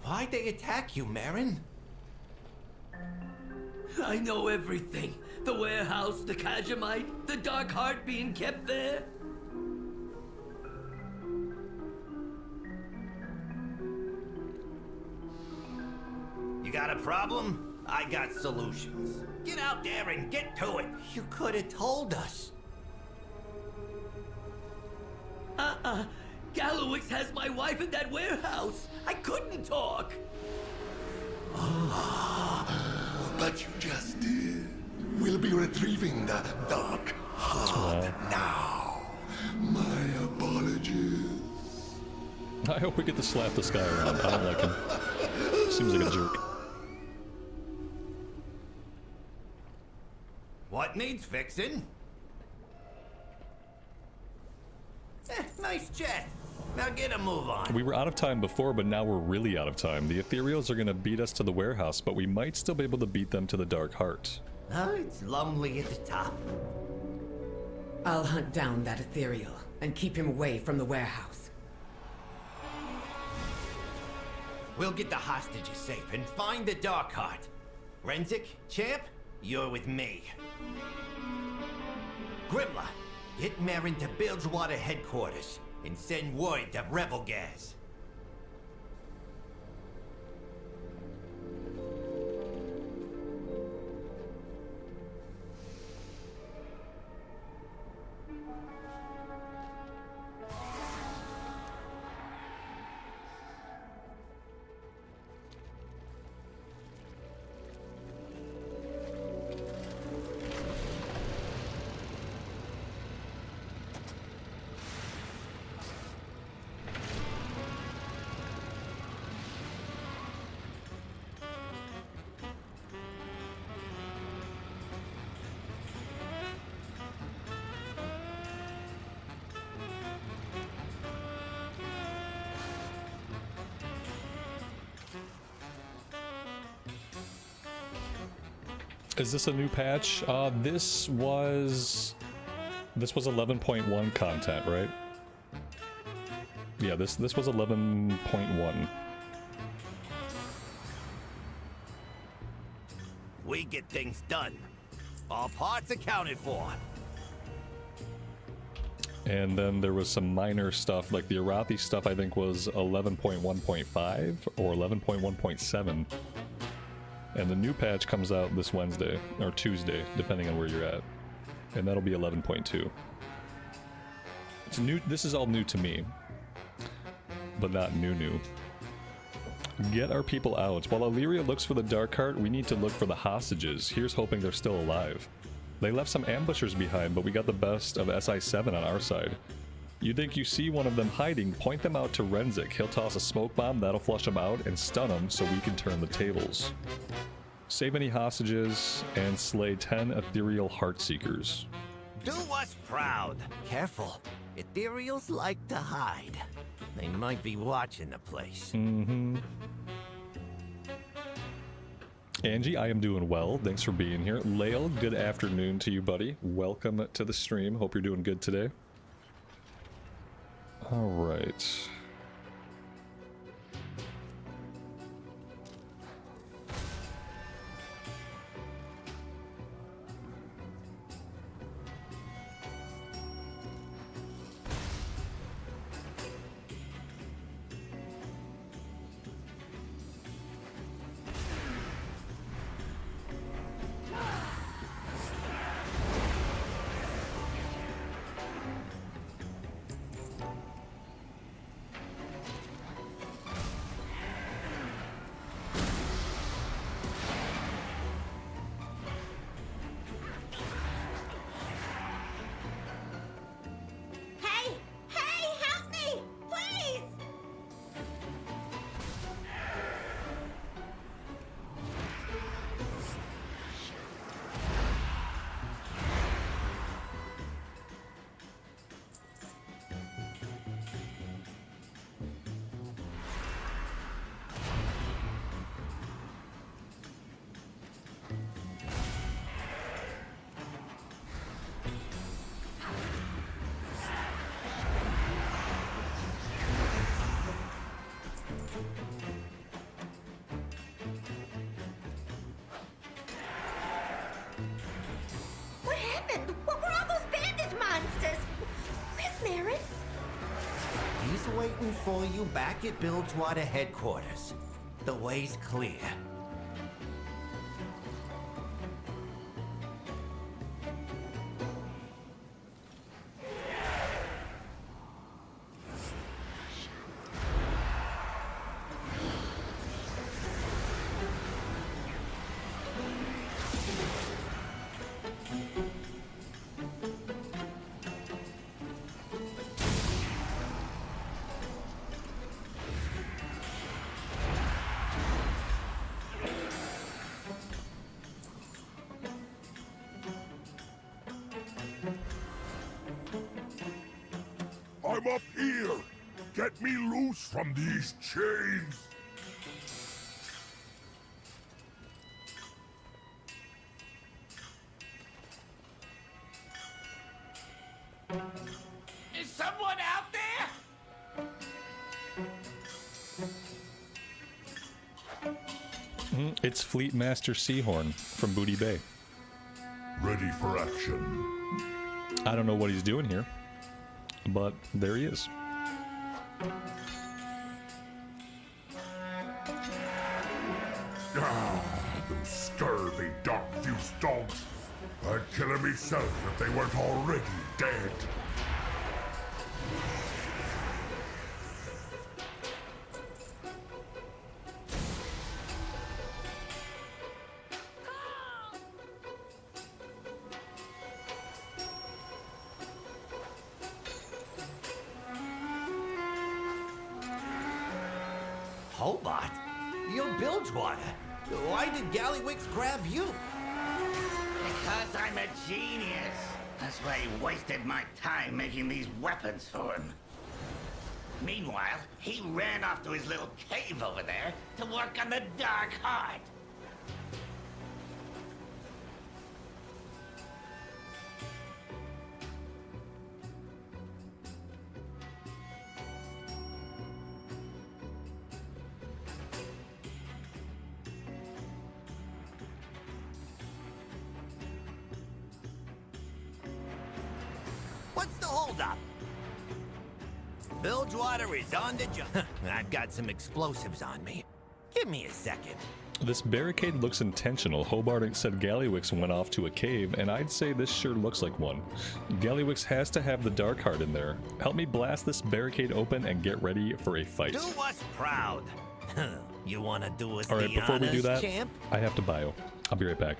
Why'd they attack you, Marin? I know everything. The warehouse, the Kaja mine, the Dark Heart being kept there. You got a problem? I got solutions. Get out there and get to it. You could have told us. Gallowix has my wife in that warehouse. I couldn't talk. But you just did. We'll be retrieving the Dark Heart now. My apologies. I hope we get to slap this guy around. I don't like him. Seems like a jerk. What needs fixing? Nice chat. Now get a move on. We were out of time before, but now we're really out of time. The Ethereals are going to beat us to the warehouse, but we might still be able to beat them to the Dark Heart. Oh, it's lonely at the top. I'll hunt down that Ethereal and keep him away from the warehouse. We'll get the hostages safe and find the Dark Heart. Renzik, champ, you're with me. Grimla, get Marin to Bilgewater headquarters and send word to Revelgaz. Is this a new patch? This was 11.1 content, right? Yeah, this was 11.1. We get things done. All parts accounted for. And then there was some minor stuff, like the Arathi stuff I think was 11.1.5 or 11.1.7. And the new patch comes out this Wednesday, or Tuesday, depending on where you're at. And that'll be 11.2. It's new. This is all new to me. But not new. Get our people out. While Illyria looks for the Dark Heart, we need to look for the hostages. Here's hoping they're still alive. They left some ambushers behind, but we got the best of SI7 on our side. You think you see one of them hiding, point them out to Renzik. He'll toss a smoke bomb, that'll flush them out and stun them so we can turn the tables. Save any hostages and slay 10 Ethereal Heartseekers. Do us proud. Careful. Ethereals like to hide. They might be watching the place. Angie, I am doing well. Thanks for being here. Lael, good afternoon to you, buddy. Welcome to the stream. Hope you're doing good today. All right. Waiting for you back at Bilgewater headquarters. The way's clear. I'm up here! Get me loose from these chains! Is someone out there? It's Fleet Master Seahorn from Booty Bay. Ready for action. I don't know what he's doing here, but there he is. Ah, those scurvy dog-fused dogs. I'd kill them myself if they weren't already dead. Hobart? You're Bilgewater. Why did Gallywix grab you? Because I'm a genius. That's why he wasted my time making these weapons for him. Meanwhile, he ran off to his little cave over there to work on the Dark Heart. What's the holdup? Bilgewater is on the job. I've got some explosives on me. Give me a second. This barricade looks intentional. Hobart said Gallywix went off to a cave, and I'd say this sure looks like one. Gallywix has to have the Dark Heart in there. Help me blast this barricade open and get ready for a fight. Do us proud. You wanna do us Alright, the before we do honors, that, champ? I have to bio. I'll be right back.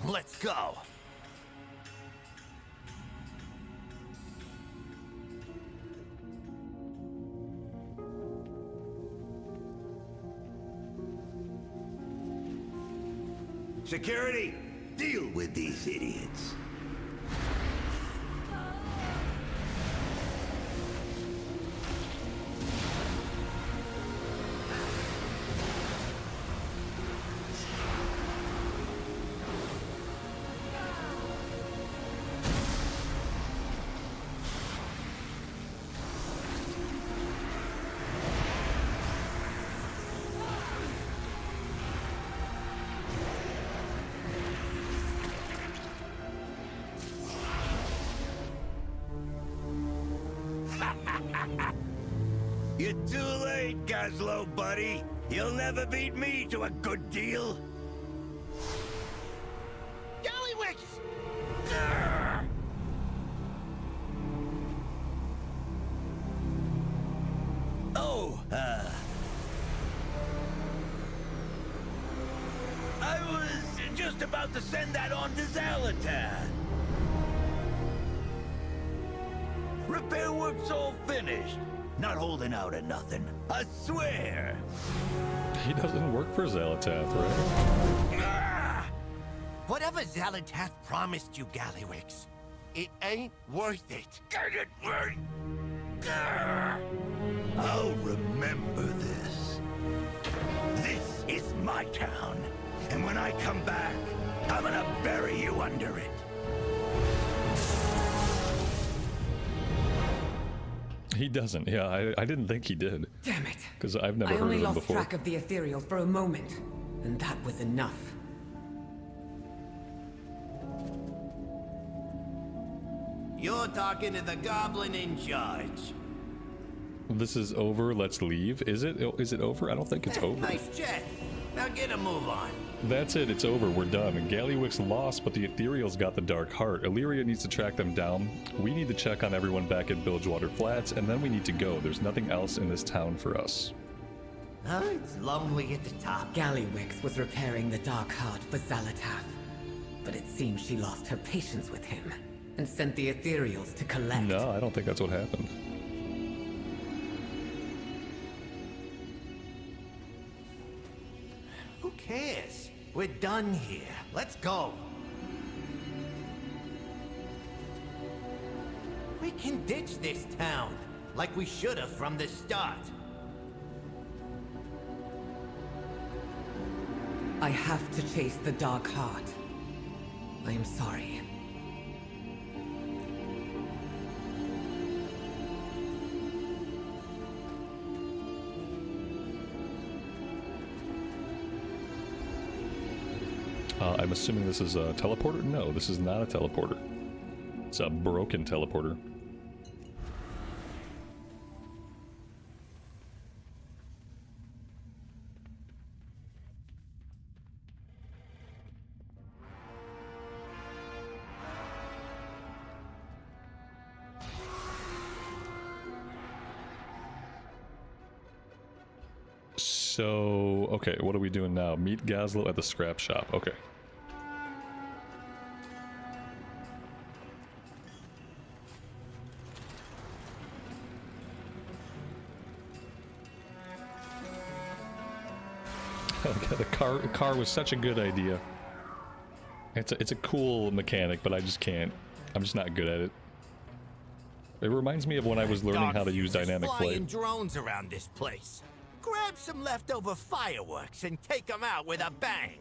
Let's go. Security, deal with these idiots. You're too late, Gazlo, buddy. You'll never beat me to a good deal. Gallywix! Oh, I was just about to send that on to Zalatan. Repair work's all finished. Not holding out or nothing. I swear. He doesn't work for Zalatath, right? Ah! Whatever Zalatath promised you, Gallywix, it ain't worth it. Get it right. Ah! I'll remember this. This is my town. And when I come back, I'm gonna bury you under it. He doesn't. Yeah, I didn't think he did. Damn it. Because I've never I heard only of him lost before. track of the Ethereal for a moment, and that was enough. You're talking to the goblin in charge. This is over. Let's leave. Is it? Is it over? I don't think it's over. Nice jet. Now get a move on. That's it. It's over. We're done. And Gallywix lost, but the Ethereal's got the Dark Heart. Illyria needs to track them down. We need to check on everyone back at Bilgewater Flats, and then we need to go. There's nothing else in this town for us. Huh? It's lonely at the top. Gallywix was repairing the Dark Heart for Zalatath, but it seems she lost her patience with him and sent the Ethereals to collect. No, I don't think that's what happened. Who cares? We're done here. Let's go. We can ditch this town, like we should have from the start. I have to chase the Dark Heart. I am sorry. I'm assuming this is a teleporter? No, this is not a teleporter. It's a broken teleporter. So, okay, what are we doing now? Meet Gazlo at the scrap shop. Okay. Okay, the car was such a good idea. It's a cool mechanic, but I just can't. I'm just not good at it. It reminds me of when I was learning how to use dynamic flying flight. drones around this place. Grab some leftover fireworks and take them out with a bang.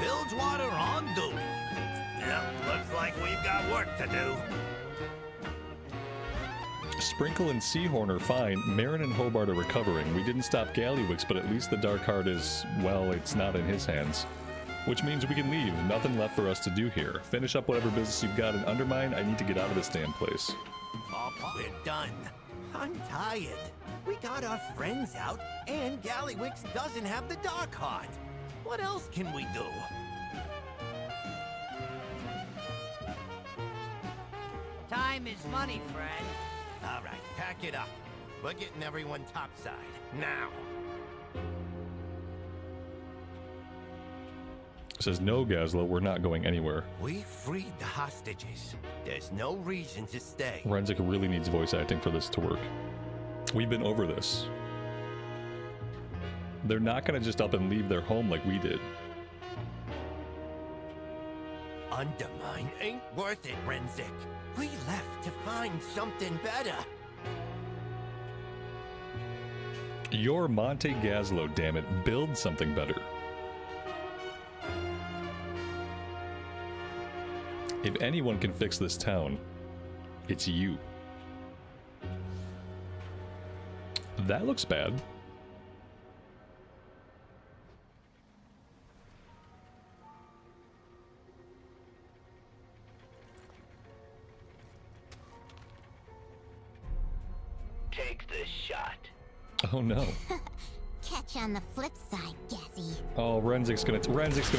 Bilgewater on duty. Yep, looks like we've got work to do. Sprinkle and Seahorn are fine. Marin and Hobart are recovering. We didn't stop Gallywix, but at least the Dark Heart is, well, it's not in his hands. Which means we can leave. Nothing left for us to do here. Finish up whatever business you've got and Undermine. I need to get out of this damn place. We're done. I'm tired. We got our friends out, and Gallywix doesn't have the Dark Heart. What else can we do? Time is money, friend. All right, pack it up. We're getting everyone topside. Now. Says, no, Gazlo, we're not going anywhere. We freed the hostages. There's no reason to stay. Renzik really needs voice acting for this to work. We've been over this. They're not gonna just up and leave their home like we did. Undermine ain't worth it, Renzik. We left to find something better. You're Monte Gazlo, damn it. Build something better. If anyone can fix this town, it's you. That looks bad. Take the shot. Oh no. Catch on the flip side, Gazzy. Oh, Renzik's gonna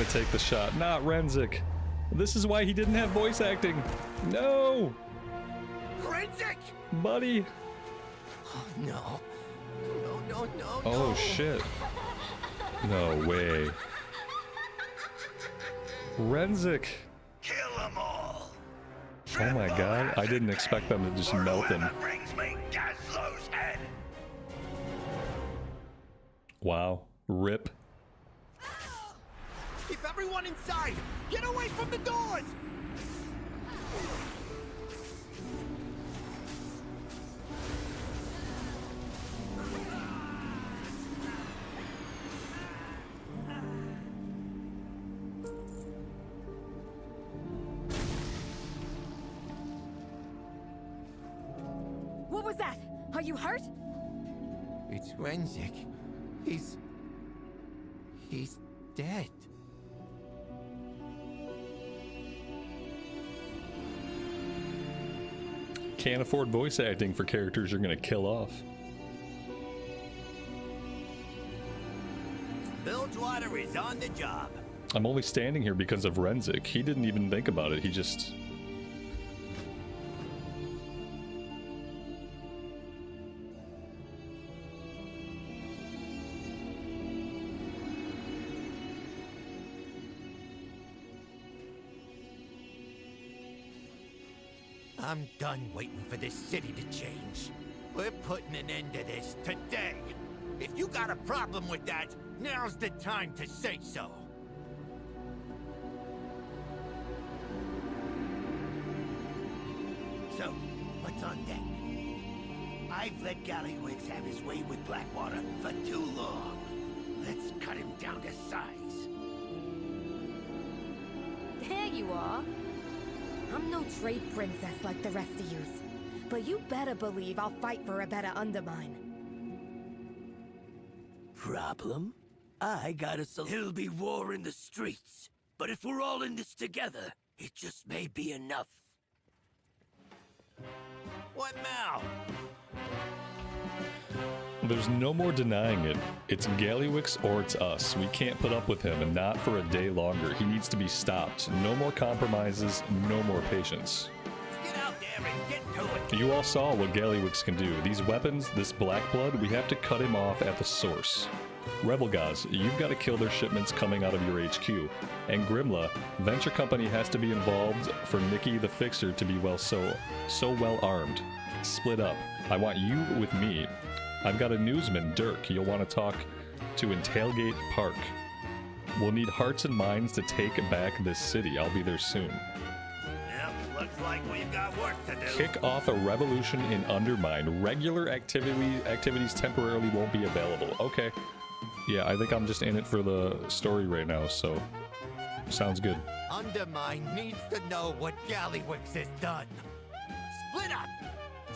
take the shot. Not Renzik. This is why he didn't have voice acting. No! Renzik! Buddy! Oh, no. No. Oh, shit. No way. Renzik! Kill them all. Oh my god, I didn't expect them to just melt him. Brings me Gazlo's head. Wow. Rip. Keep everyone inside! Get away from the doors! What was that? Are you hurt? It's Renzik. He's dead. Can't afford voice acting for characters you're gonna kill off. Bilgewater is on the job. I'm only standing here because of Renzik. He didn't even think about it. He just... I'm done waiting for this city to change. We're putting an end to this today. If you got a problem with that, now's the time to say so. So, what's on deck? I've let Gallywix have his way with Blackwater for too long. Let's cut him down to size. There you are. I'm no trade princess like the rest of yous. But you better believe I'll fight for a better Undermine. Problem? I got a solution. It'll be war in the streets. But if we're all in this together, it just may be enough. What now? There's no more denying it. It's Gallywix or it's us. We can't put up with him, and not for a day longer. He needs to be stopped. No more compromises, no more patience. Get out there and get to it. You all saw what Gallywix can do. These weapons, this black blood, we have to cut him off at the source. Rebel Gods, you've got to kill their shipments coming out of your HQ. And Grimla, Venture Company has to be involved for Nikki the Fixer to be so well armed. Split up. I want you with me. I've got a newsman, Dirk, you'll want to talk to in Tailgate Park. We'll need hearts and minds to take back this city. I'll be there soon. Yep, looks like we've got work to do. Kick off a revolution in Undermine. Regular activities temporarily won't be available. Okay. Yeah, I think I'm just in it for the story right now, so sounds good. Undermine needs to know what Gallywix has done. Split up!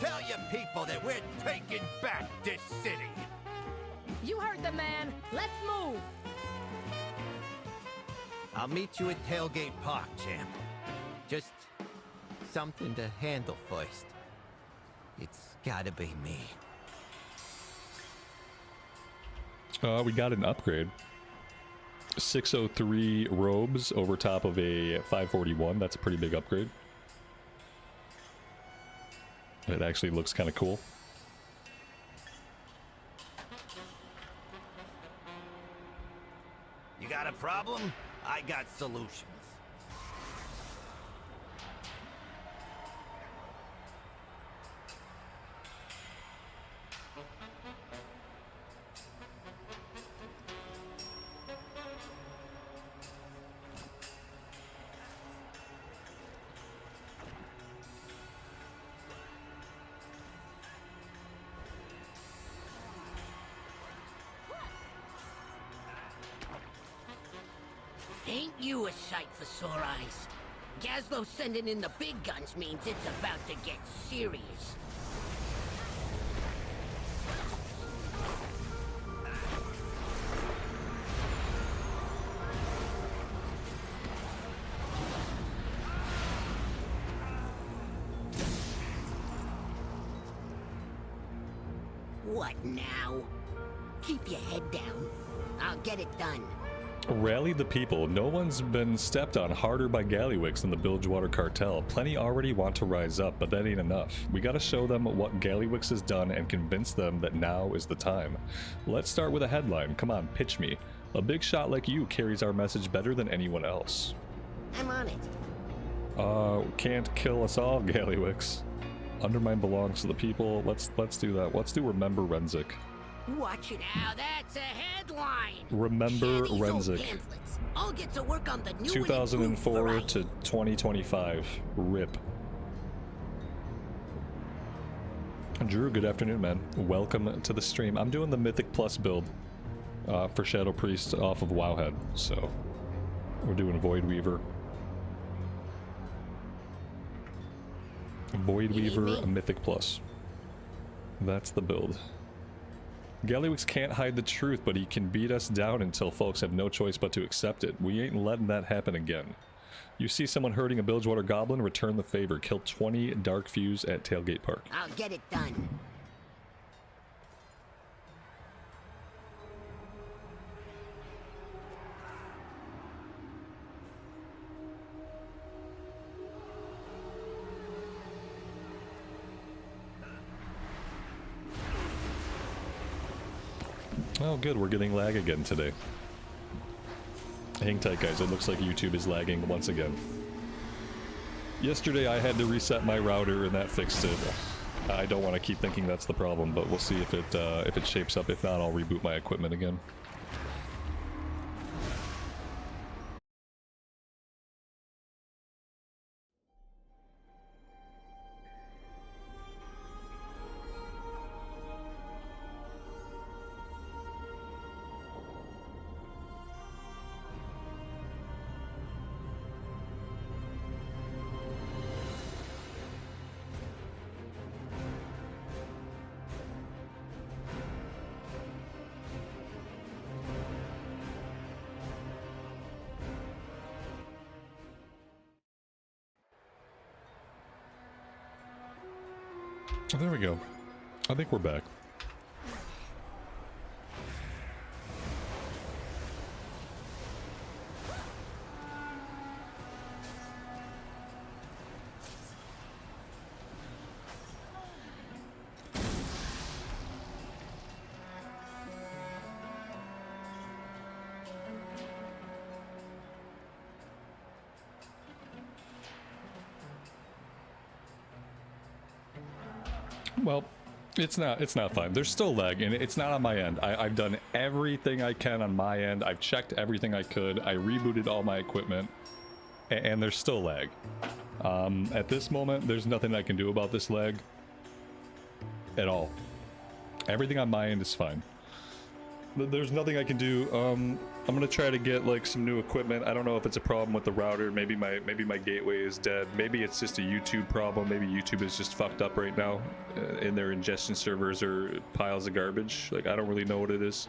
Tell your people that we're taking back this city. You heard the man. Let's move. I'll meet you at Tailgate Park, champ. Just something to handle first. It's gotta be me. We got an upgrade. 603 robes over top of a 541. That's a pretty big upgrade. It actually looks kind of cool. You got a problem? I got solutions. Ain't you a sight for sore eyes? Gazlo sending in the big guns means it's about to get serious. What now? Keep your head down. I'll get it done. Rally the people. No one's been stepped on harder by Gallywix than the Bilgewater Cartel. Plenty already want to rise up, but that ain't enough. We gotta show them what Gallywix has done and convince them that now is the time. Let's start with a headline. Come on, pitch me. A big shot like you carries our message better than anyone else. I'm on it. Can't kill us all, Gallywix. Undermine belongs to the people. Let's do that. Let's do Remember Renzik. Watch it out, that's a headline! Remember Renzik. I'll get to work on the new 2004 to 2025. RIP. Drew, good afternoon, man. Welcome to the stream. I'm doing the Mythic Plus build for Shadow Priest off of Wowhead, so we're doing Void Weaver. Void Weaver Mythic Plus. That's the build. Gallywix can't hide the truth, but he can beat us down until folks have no choice but to accept it. We ain't letting that happen again. You see someone hurting a Bilgewater Goblin, return the favor. Kill 20 Dark Fuse at Tailgate Park. I'll get it done. Oh good, we're getting lag again today. Hang tight guys, it looks like YouTube is lagging once again. Yesterday I had to reset my router and that fixed it. I don't want to keep thinking that's the problem, but we'll see if it shapes up. If not, I'll reboot my equipment again. Oh, there we go. I think we're back. Well, it's not fine. There's still lag, and it's not on my end. I've done everything I can on my end. I've checked everything I could. I rebooted all my equipment, and there's still lag. At this moment, there's nothing I can do about this lag at all. Everything on my end is fine. There's nothing I can do. I'm gonna try to get like some new equipment. I don't know if it's a problem with the router. Maybe my gateway is dead. Maybe it's just a YouTube problem. Maybe YouTube is just fucked up right now, and their ingestion servers are piles of garbage. Like, I don't really know what it is.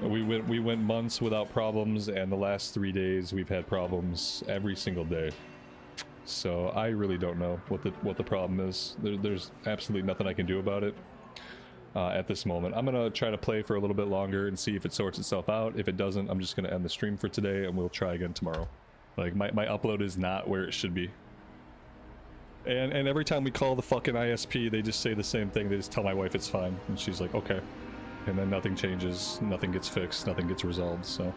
We went months without problems, and the last 3 days we've had problems every single day. So I really don't know what the problem is. There's absolutely nothing I can do about it. At this moment. I'm gonna try to play for a little bit longer and see if it sorts itself out. If it doesn't, I'm just gonna end the stream for today and we'll try again tomorrow. Like, my upload is not where it should be. And every time we call the fucking ISP, they just say the same thing. They just tell my wife it's fine, and she's like, okay. And then nothing changes, nothing gets fixed, nothing gets resolved, so.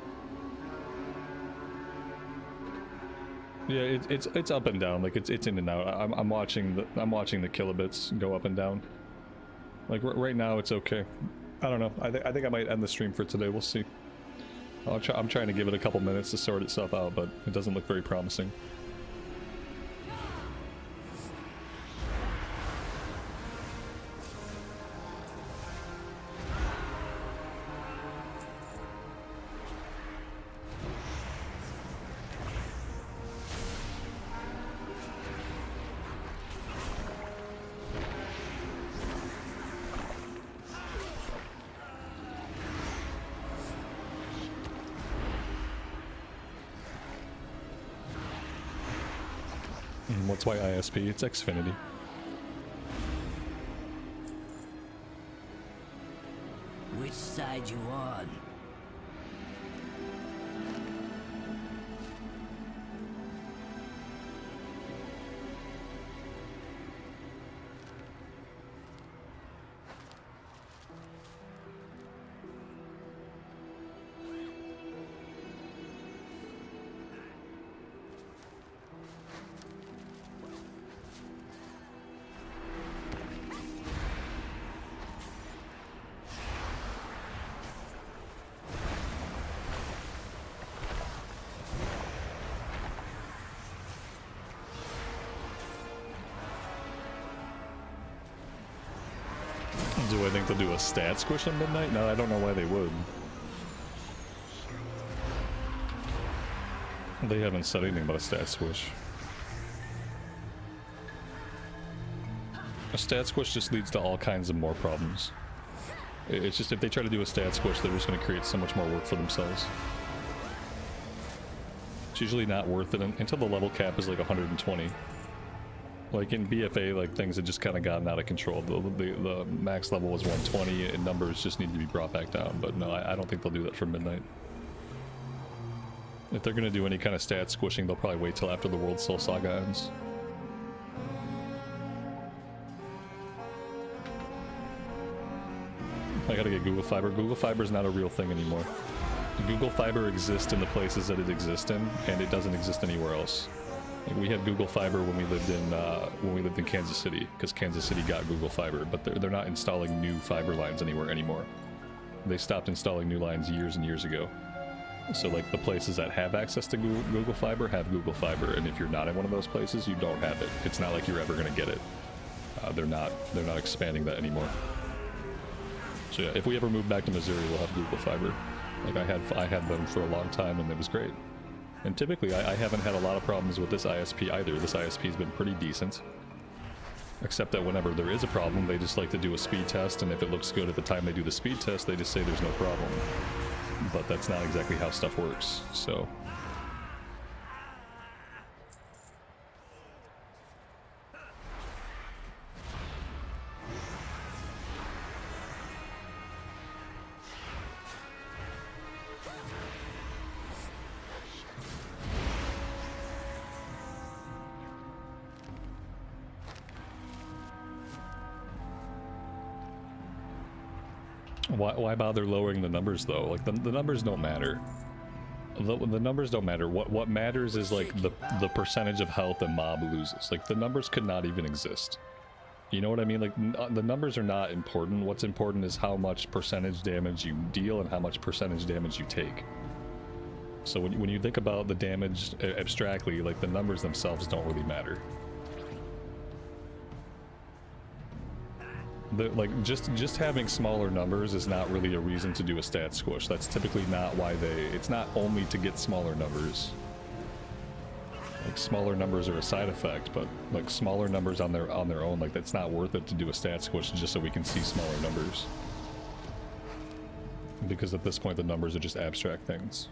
Yeah, it's up and down, like it's in and out. I'm watching the kilobits go up and down. Like, right now, it's okay. I don't know. I think I might end the stream for today. We'll see. I'm trying to give it a couple minutes to sort itself out, but it doesn't look very promising. What's why ISP? It's Xfinity. Which side you on? Do I think they'll do a stat squish on midnight? No, I don't know why they would. They haven't said anything about a stat squish. A stat squish just leads to all kinds of more problems. It's just, if they try to do a stat squish, they're just going to create so much more work for themselves. It's usually not worth it until the level cap is like 120. Like in BFA, like things had just kind of gotten out of control. The max level was 120 and numbers just need to be brought back down. But no, I don't think they'll do that for midnight. If they're going to do any kind of stat squishing, they'll probably wait till after the World Soul Saga ends. I gotta get Google Fiber. Google Fiber is not a real thing anymore. Google Fiber exists in the places that it exists in, and it doesn't exist anywhere else. Like we had Google Fiber when we lived in Kansas City, because Kansas City got Google Fiber, but they're not installing new fiber lines anywhere anymore. They stopped installing new lines years and years ago. So like the places that have access to Google Fiber have Google Fiber, and if you're not in one of those places, you don't have it. It's not like you're ever gonna get it. They're not expanding that anymore. So yeah, if we ever move back to Missouri, we'll have Google Fiber. Like I had them for a long time, and it was great. And typically, I haven't had a lot of problems with this ISP either. This ISP's been pretty decent. Except that whenever there is a problem, they just like to do a speed test, and if it looks good at the time they do the speed test, they just say there's no problem. But that's not exactly how stuff works, so... Why bother lowering the numbers though? Like the numbers don't matter. The numbers don't matter. What matters is like the percentage of health a mob loses. Like the numbers could not even exist. You know what I mean? Like the numbers are not important. What's important is how much percentage damage you deal and how much percentage damage you take. So when you think about the damage abstractly, like the numbers themselves don't really matter. Like just having smaller numbers is not really a reason to do a stat squish. That's typically not why it's not only to get smaller numbers. Like smaller numbers are a side effect, but like smaller numbers on their own, like that's not worth it to do a stat squish just so we can see smaller numbers. Because at this point the numbers are just abstract things.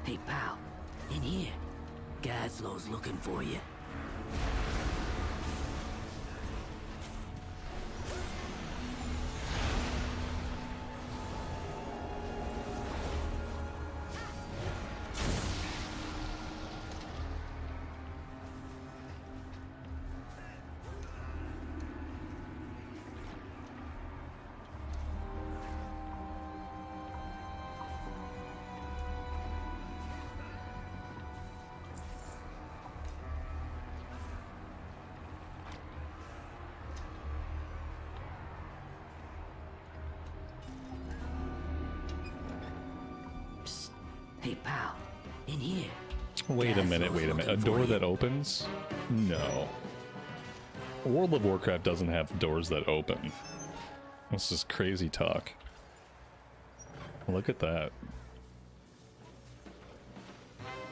Hey, pal. In here. Gaslow's looking for you. Hey, pal. In here. Wait a minute. A door that opens? No. World of Warcraft doesn't have doors that open. This is crazy talk. Look at that.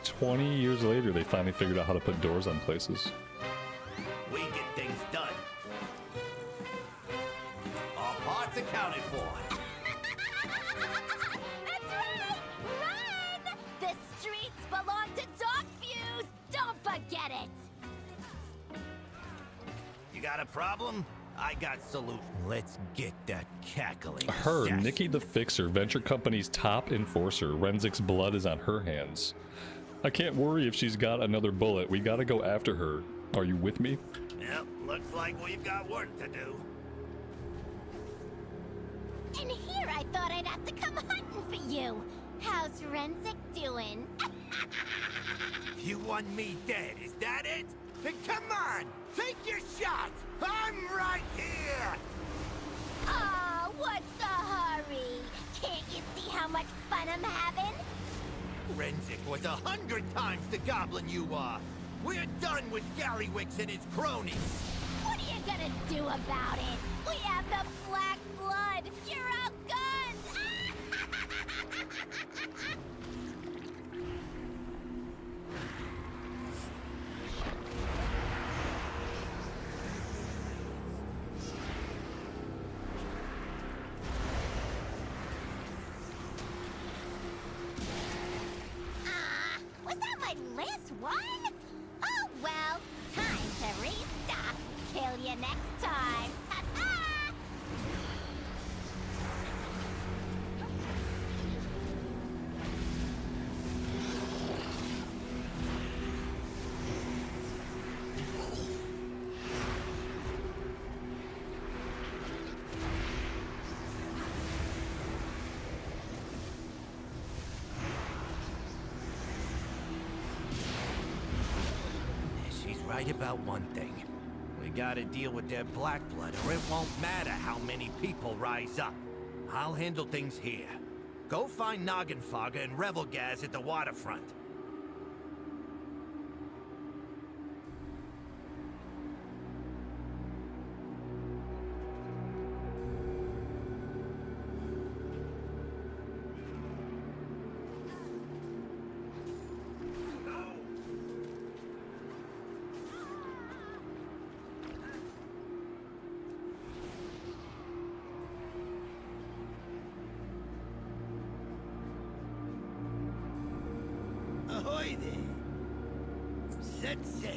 20 years later, they finally figured out how to put doors on places. We get things done. All parts accounted for. That's right! Run! The streets belong to Dogfuse! Don't forget it! You got a problem? I got solution. Let's get that cackling. Her, assassin. Nikki the Fixer, Venture Company's top enforcer. Renzic's blood is on her hands. I can't worry if she's got another bullet. We gotta go after her. Are you with me? Yep, looks like we've got work to do. And here I thought I'd have to come hunting for you. How's Renzic doing? You want me dead, is that it? Then come on, take your shot! I'm right here! Aw, what's the hurry? Can't you see how much fun I'm having? Renzic was 100 times the goblin you are. We're done with Gallywix and his cronies. What are you gonna do about it? We have the Black Blood. You're outgunned. Was that my last one? Oh well, time to restock. Kill you next time. Ta-ta! She's right about one thing. We gotta deal with their black blood, or it won't matter how many people rise up. I'll handle things here. Go find Noggenfogger and Revelgaz at the waterfront. Ahoy there! Set sail.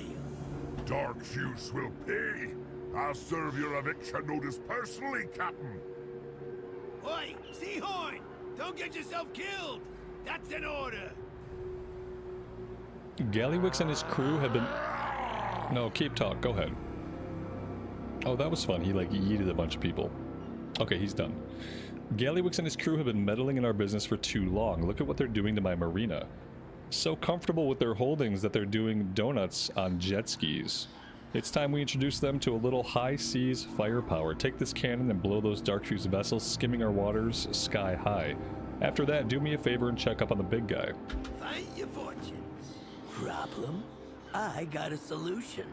Darkfuse will pay. I'll serve your eviction notice personally, Captain. Oi, Seahorn! Don't get yourself killed! That's an order! Gallywix and his crew have been... No, keep talk. Go ahead. Oh, that was fun. He, like, yeeted a bunch of people. Okay, he's done. Gallywix and his crew have been meddling in our business for too long. Look at what they're doing to my marina. So comfortable with their holdings that they're doing donuts on jet skis. It's time we introduce them to a little high seas firepower. Take this cannon and blow those Darkfuse vessels skimming our waters sky high. After that, do me a favor and check up on the big guy. Find your fortunes. Problem? I got a solution.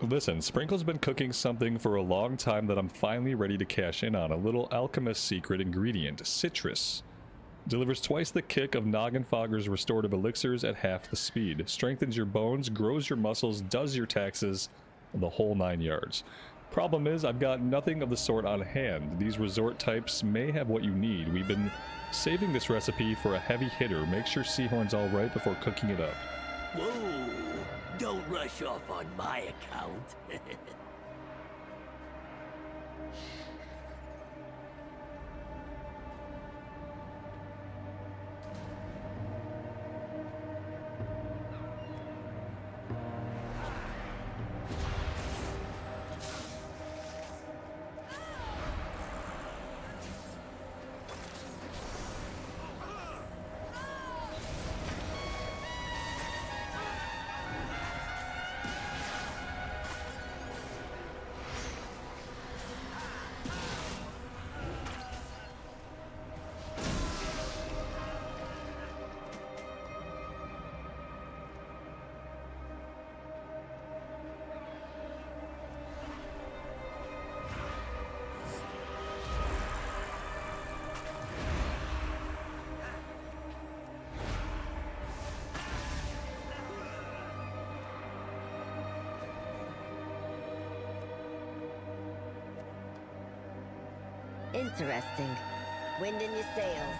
Listen, Sprinkle's been cooking something for a long time that I'm finally ready to cash in on. A little alchemist secret ingredient, citrus. Delivers twice the kick of Noggenfogger's restorative elixirs at half the speed. Strengthens your bones, grows your muscles, does your taxes, the whole 9 yards. Problem is, I've got nothing of the sort on hand. These resort types may have what you need. We've been saving this recipe for a heavy hitter. Make sure Seahorn's all right before cooking it up. Whoa! Don't rush off on my account. Interesting. Wind in your sails.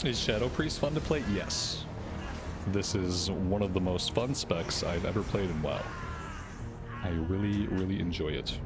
Is Shadow Priest fun to play? Yes. This is one of the most fun specs I've ever played in WoW. I really, really enjoy it.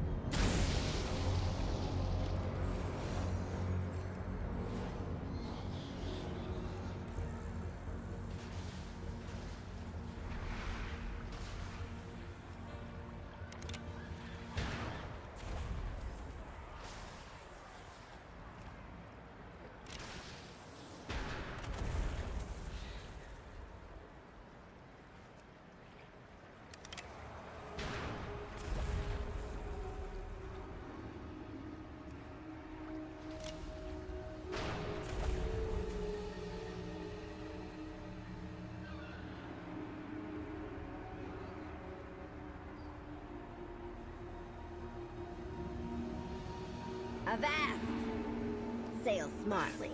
Avast! Sail smartly.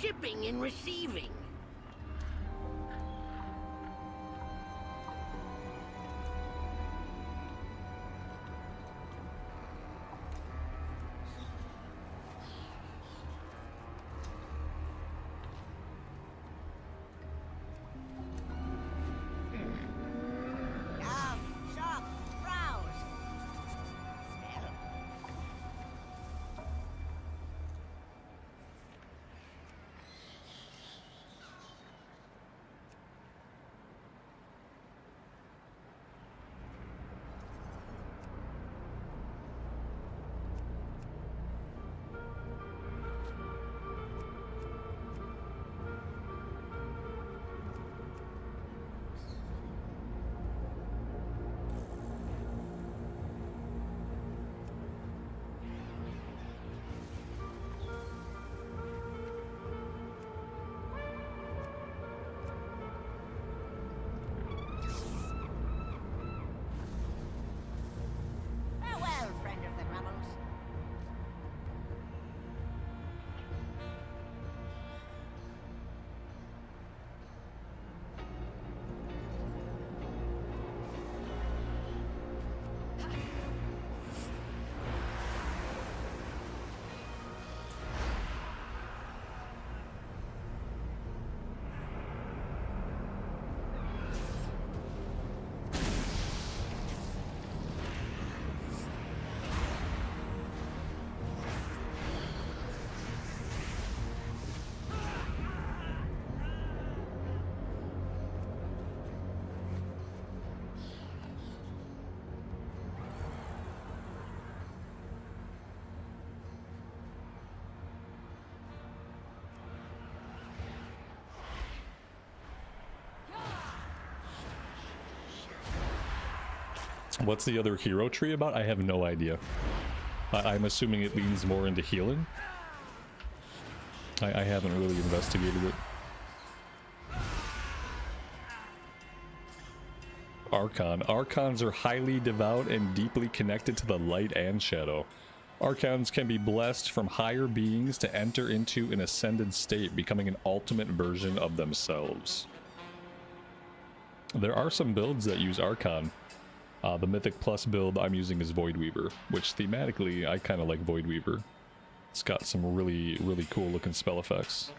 Shipping and receiving. Shop, browse. What's the other hero tree about? I have no idea. I'm assuming it leans more into healing. I haven't really investigated it. Archon. Archons are highly devout and deeply connected to the light and shadow. Archons can be blessed from higher beings to enter into an ascended state, becoming an ultimate version of themselves. There are some builds that use Archon. The Mythic Plus build I'm using is Voidweaver, which thematically I kind of like Voidweaver. It's got some really, really cool looking spell effects.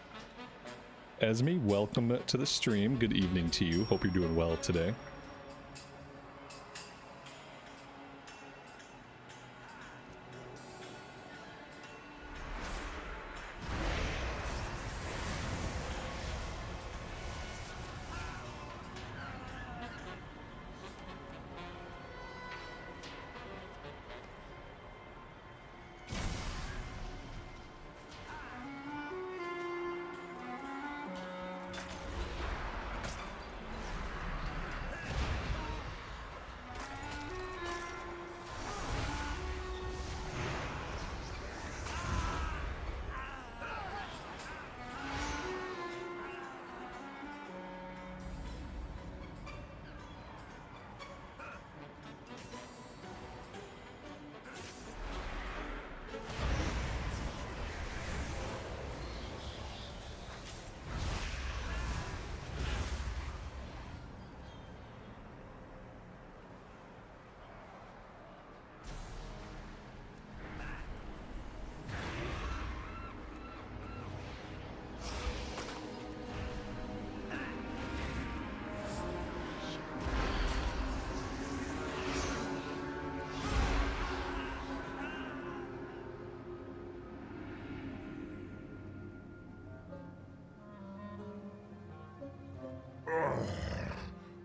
Esme, welcome to the stream. Good evening to you. Hope you're doing well today.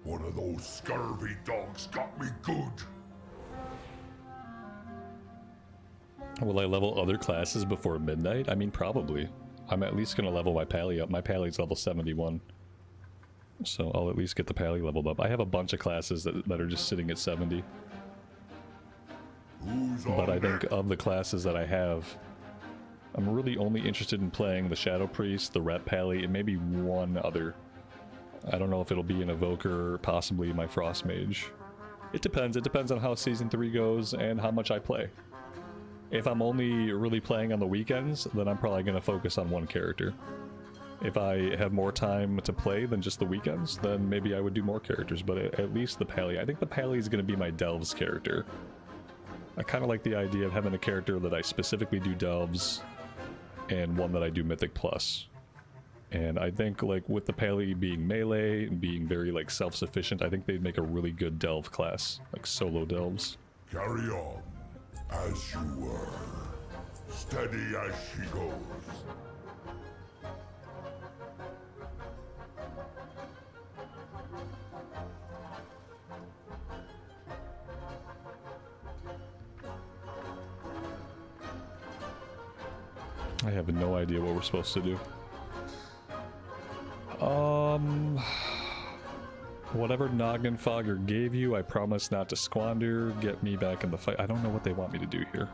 One of those scurvy dogs got me good. Will I level other classes before midnight? I mean, probably. I'm at least going to level my pally up. My pally's level 71. So I'll at least get the pally leveled up. I have a bunch of classes that are just sitting at 70. But I think of the classes that I have, I'm really only interested in playing the Shadow Priest, the Rep Pally, and maybe one other. I don't know if it'll be an Evoker, possibly my Frost Mage. It depends. It depends on how Season 3 goes and how much I play. If I'm only really playing on the weekends, then I'm probably going to focus on one character. If I have more time to play than just the weekends, then maybe I would do more characters, but at least the Pally. I think the Pally is going to be my Delves character. I kind of like the idea of having a character that I specifically do Delves, and one that I do Mythic Plus. And I think, like, with the Pally being melee and being very, like, self-sufficient, I think they'd make a really good Delve class, like solo Delves. Carry on, as you were. Steady as she goes. I have no idea what we're supposed to do. Whatever Noggenfogger gave you, I promise not to squander. Get me back in the fight. I don't know what they want me to do here.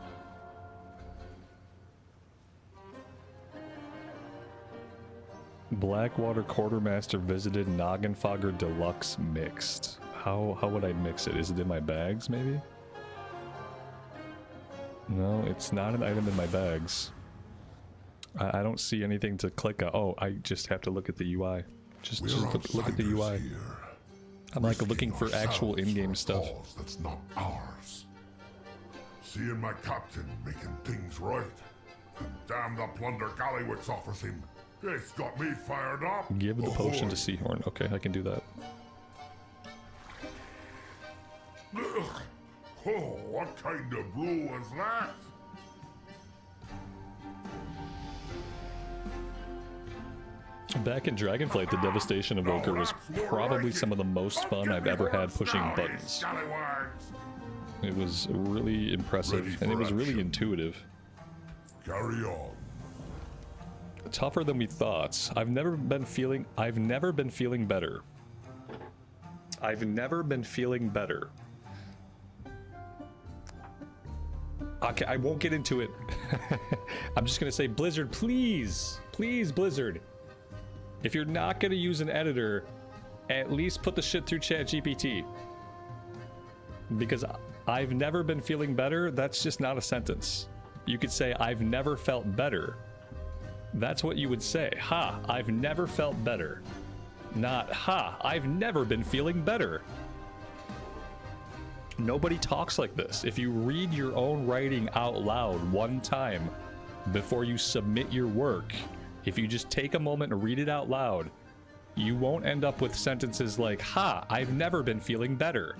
Blackwater Quartermaster visited Noggenfogger Deluxe mixed. How would I mix it? Is it in my bags, maybe? No, it's not an item in my bags. I don't see anything to click on. Oh, I just have to look at the UI. Just look at the UI. Here. I'm like looking for actual in-game stuff. That's not ours. Seeing my captain making things right, and damn the plunder Gallywix offers him, it's got me fired up. Give the potion to Seahorn. Okay, I can do that. Oh, what kind of brew was that? Back in Dragonflight, the Devastation Evoker was probably some of the most fun I've ever had pushing buttons. It was really impressive, and it was really intuitive. Carry on. Tougher than we thought. I've never been feeling better. I've never been feeling better. Okay, I won't get into it. I'm just gonna say, Blizzard, please, please, Blizzard. If you're not gonna use an editor, at least put the shit through ChatGPT. Because I've never been feeling better, that's just not a sentence. You could say, I've never felt better. That's what you would say. Ha, I've never felt better. Not, ha, I've never been feeling better. Nobody talks like this. If you read your own writing out loud one time before you submit your work, if you just take a moment and read it out loud, you won't end up with sentences like, ha, I've never been feeling better.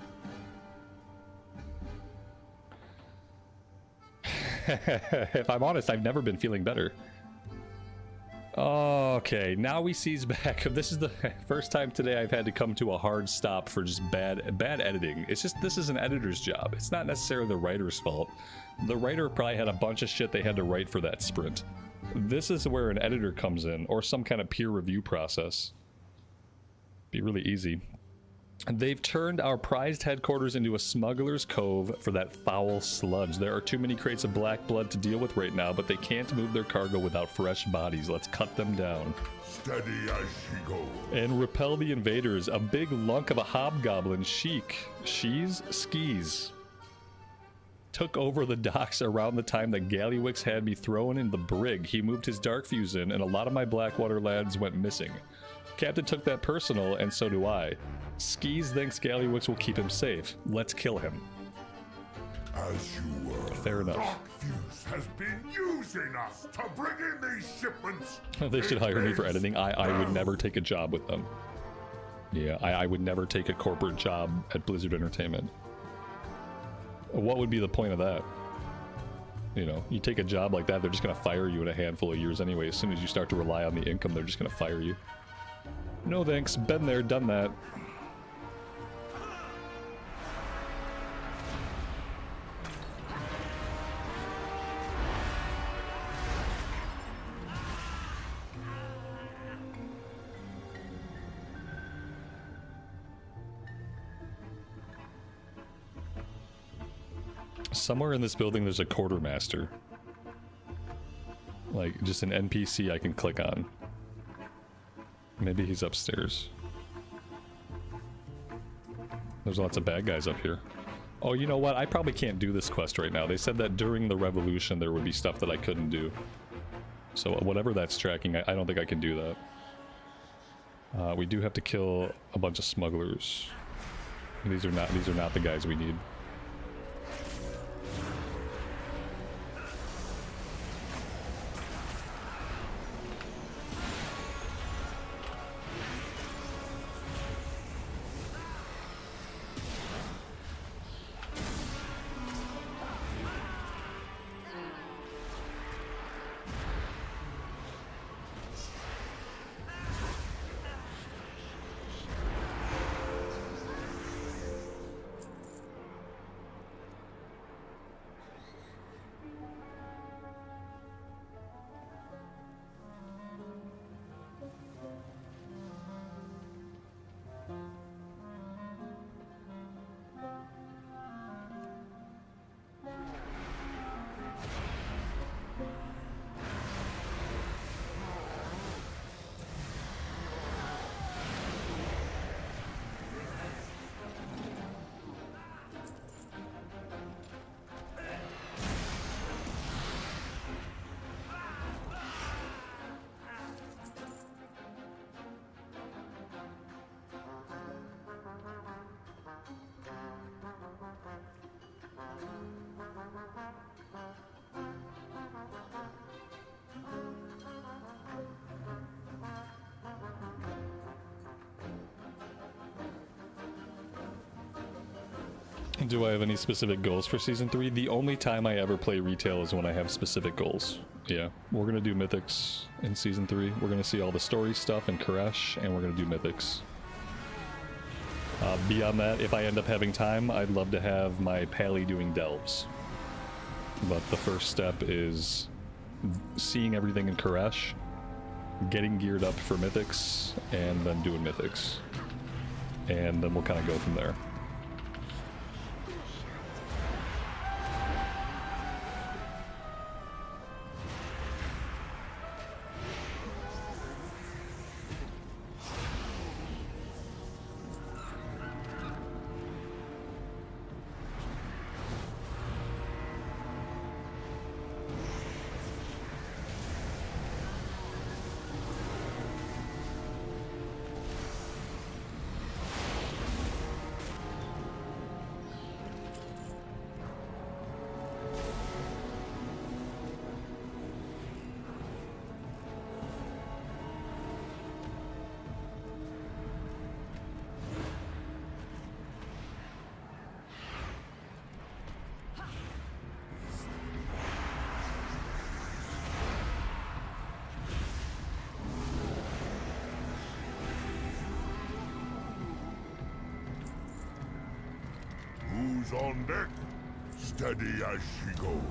If I'm honest, I've never been feeling better. Okay, now we seize back. This is the first time today I've had to come to a hard stop for just bad editing. It's just, this is an editor's job. It's not necessarily the writer's fault. The writer probably had a bunch of shit they had to write for that sprint. This is where an editor comes in, or some kind of peer review process. Be really easy. They've turned our prized headquarters into a smuggler's cove for that foul sludge. There are too many crates of black blood to deal with right now, but they can't move their cargo without fresh bodies. Let's cut them down. Steady as she goes. And repel the invaders. A big lunk of a hobgoblin, skis, took over the docks around the time that Gallywix had me thrown in the brig. He moved his dark fuse in, and a lot of my Blackwater lads went missing. Captain took that personal, and so do I. Skis thinks Gallywix will keep him safe. Let's kill him. As you were. Fair enough. Dark Fuse has been using us to bring in these shipments. They should hire me for editing. I would never take a job with them. Yeah, I would never take a corporate job at Blizzard Entertainment. What would be the point of that? You know, you take a job like that, they're just gonna fire you in a handful of years anyway. As soon as you start to rely on the income, they're just gonna fire you. No thanks, been there, done that. Somewhere in this building there's a quartermaster. Like, just an NPC I can click on. Maybe he's upstairs. There's lots of bad guys up here. Oh, you know what? I probably can't do this quest right now. They said that during the revolution there would be stuff that I couldn't do. So whatever that's tracking, I don't think I can do that. We do have to kill a bunch of smugglers. These are not the guys we need. Do I have any specific goals for Season 3? The only time I ever play retail is when I have specific goals. Yeah, we're gonna do Mythics in Season 3. We're gonna see all the story stuff in Koresh, and we're gonna do Mythics. Beyond that, if I end up having time, I'd love to have my Pally doing Delves. But the first step is seeing everything in Koresh, getting geared up for Mythics, and then doing Mythics. And then we'll kind of go from there. on deck, steady as she goes.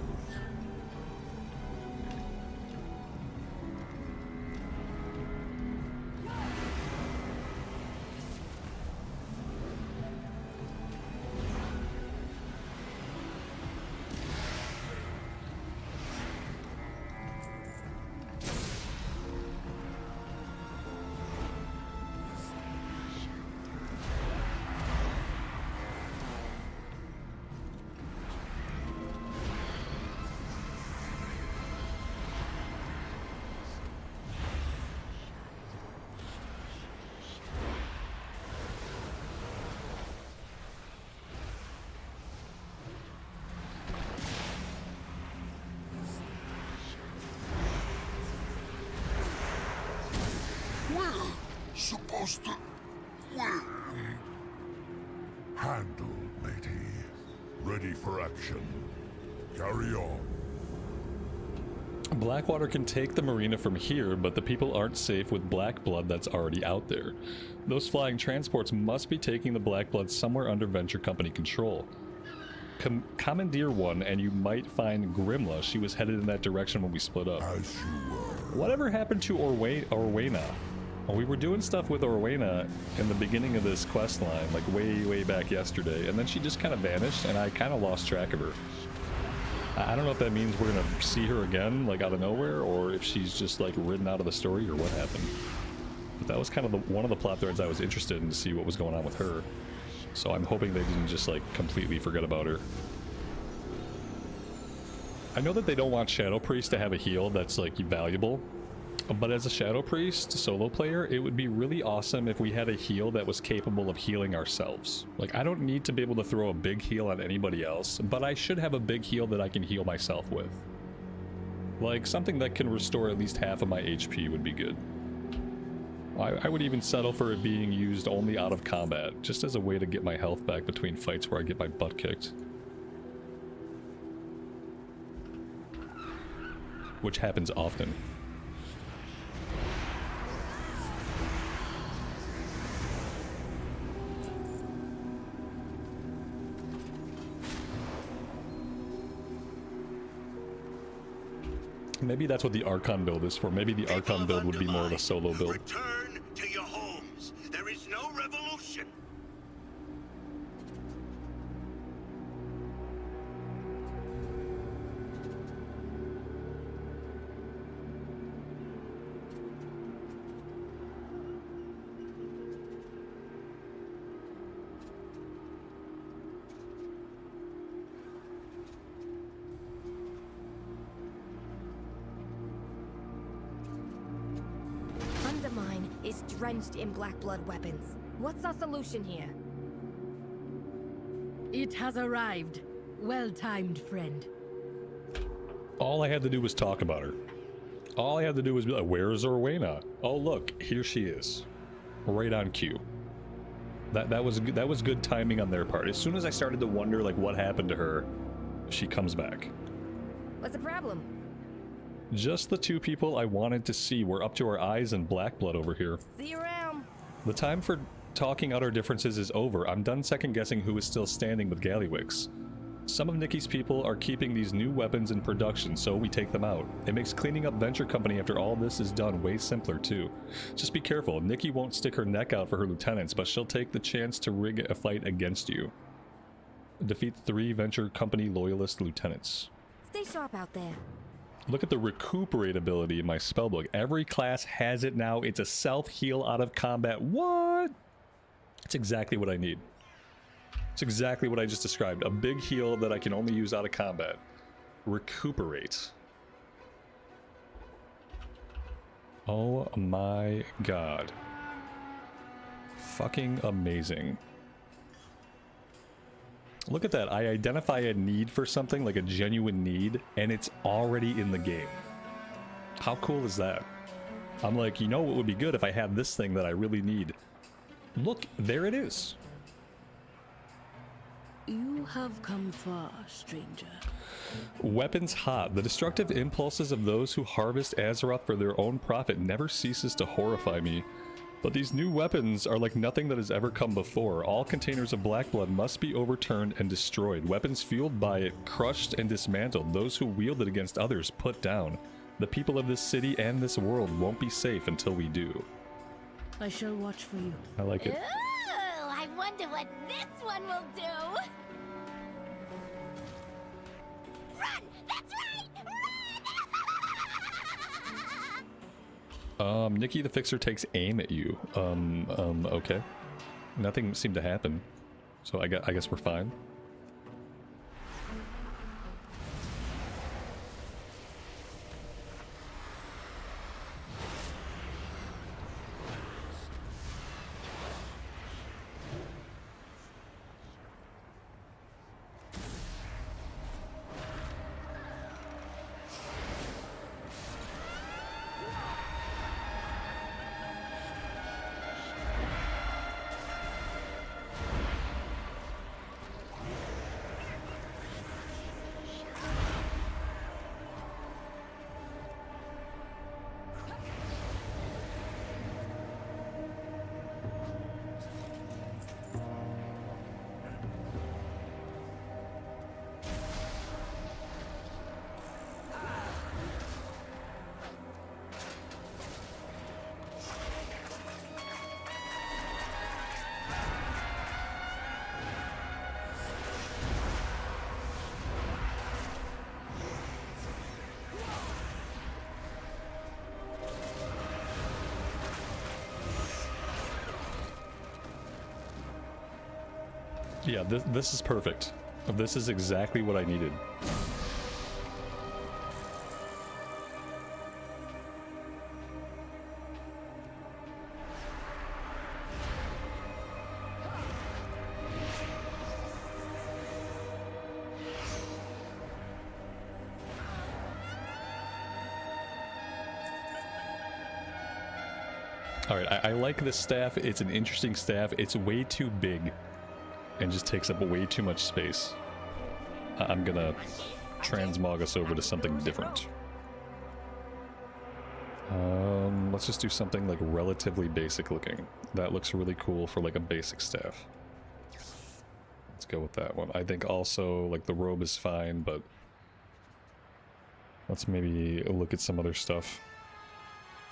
Supposed to win. Handled, matey. Ready for action. Carry on. Blackwater can take the marina from here, but the people aren't safe with black blood that's already out there. Those flying transports must be taking the black blood somewhere under Venture Company control. Commandeer one, and you might find Grimla. She was headed in that direction when we split up. As you were. Whatever happened to Orwena? We were doing stuff with Orwena in the beginning of this quest line, like way back yesterday, and then she just kind of vanished, and I kind of lost track of her. I don't know if that means we're gonna see her again, like out of nowhere, or if she's just like ridden out of the story, or what happened. But that was kind of one of the plot threads I was interested in to see what was going on with her. So I'm hoping they didn't just like completely forget about her. I know that they don't want Shadow Priest to have a heal that's like valuable. But as a Shadow Priest solo player, it would be really awesome if we had a heal that was capable of healing ourselves. Like, I don't need to be able to throw a big heal on anybody else, but I should have a big heal that I can heal myself with. Like, something that can restore at least half of my HP would be good. I would even settle for it being used only out of combat, just as a way to get my health back between fights where I get my butt kicked. Which happens often. Maybe that's what the Archon build is for. Maybe the Archon build would be more of a solo build. Return to your homes. There is no revolution. Undermine is drenched in black blood weapons. What's our solution here? It has arrived. Well-timed, friend. All I had to do was talk about her. All I had to do was be like, where's Orwena? Oh look, here she is. Right on cue. That was good timing on their part. As soon as I started to wonder like what happened to her, she comes back. What's the problem? Just the two people I wanted to see. We're up to our eyes in black blood over here. See you around. The time for talking out our differences is over. I'm done second guessing who is still standing with Gallywix. Some of Nikki's people are keeping these new weapons in production, so we take them out. It makes cleaning up Venture Company after all this is done way simpler too. Just be careful, Nikki won't stick her neck out for her lieutenants, but she'll take the chance to rig a fight against you. Defeat 3 Venture Company loyalist lieutenants. Stay sharp out there. Look at the recuperate ability in my spellbook. Every class has it now. It's a self-heal out of combat. What? That's exactly what I need. It's exactly what I just described. A big heal that I can only use out of combat. Recuperate. Oh my god. Fucking amazing. Look at that. I identify a need for something, like a genuine need, and it's already in the game. How cool is that? I'm like, you know what would be good if I had this thing that I really need? Look, there it is. You have come far, stranger. Weapons hot. The destructive impulses of those who harvest Azeroth for their own profit never ceases to horrify me. But these new weapons are like nothing that has ever come before. All containers of black blood must be overturned and destroyed. Weapons fueled by it crushed and dismantled. Those who wield it against others put down. The people of this city and this world won't be safe until we do. I shall watch for you. I like it. Ooh, I wonder what this one will do. Run! That's right! Run! Nikki the Fixer takes aim at you. Okay. Nothing seemed to happen. So I guess we're fine. Yeah, this is perfect. This is exactly what I needed. Alright, I like this staff. It's an interesting staff. It's way too big and just takes up way too much space. I'm gonna transmog us over to something different. Let's just do something like relatively basic looking. That looks really cool for like a basic staff. Let's go with that one. I think also like the robe is fine, but let's maybe look at some other stuff.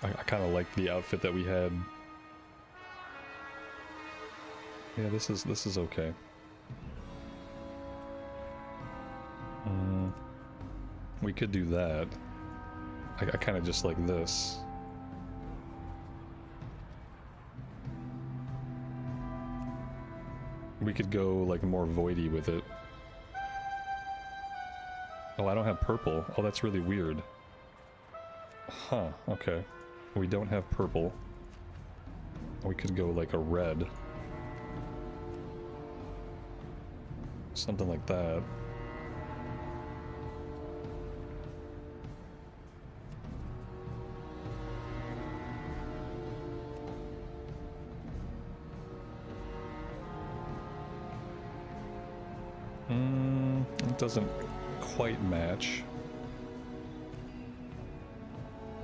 I kind of like the outfit that we had. Yeah, this is okay. We could do that. I kind of just like this. We could go like more voidy with it. Oh, I don't have purple. Oh, that's really weird. Huh, okay. We don't have purple. We could go like a red. Something like that. It doesn't quite match.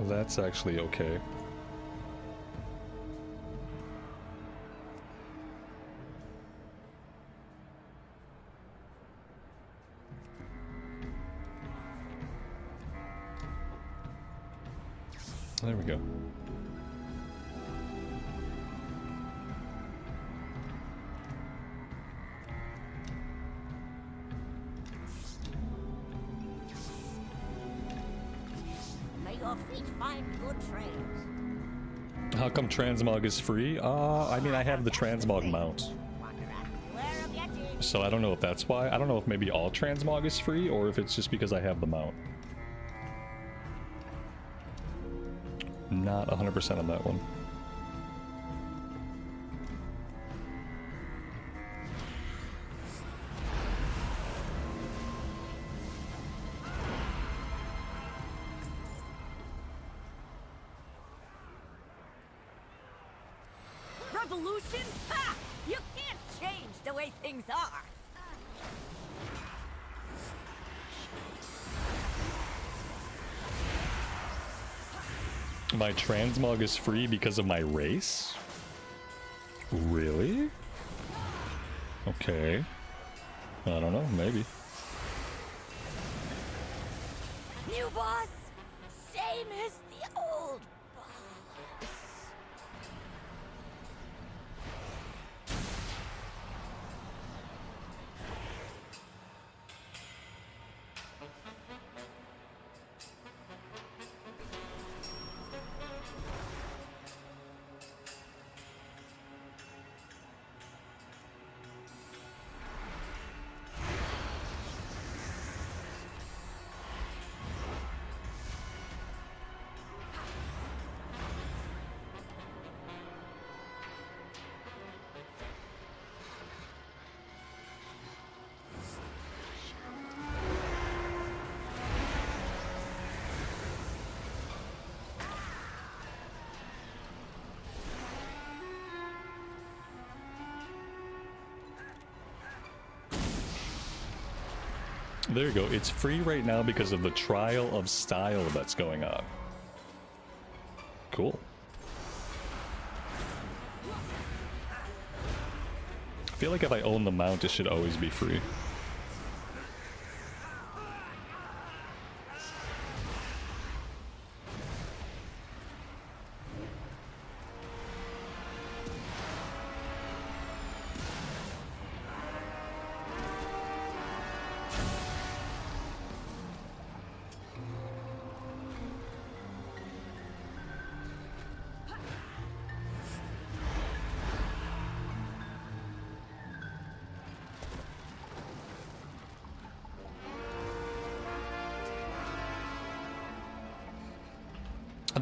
That's actually okay. There we go. May your feet find good trails. How come transmog is free? I mean, I have the transmog mount. So I don't know if that's why. I don't know if maybe all transmog is free or if it's just because I have the mount. Not 100% on that one. Revolution? Ha! You can't change the way things are. My transmog is free because of my race? Really? Okay. I don't know, maybe. New boss, same as the old boss. There you go. It's free right now because of the trial of style that's going on. Cool. I feel like if I own the mount, it should always be free.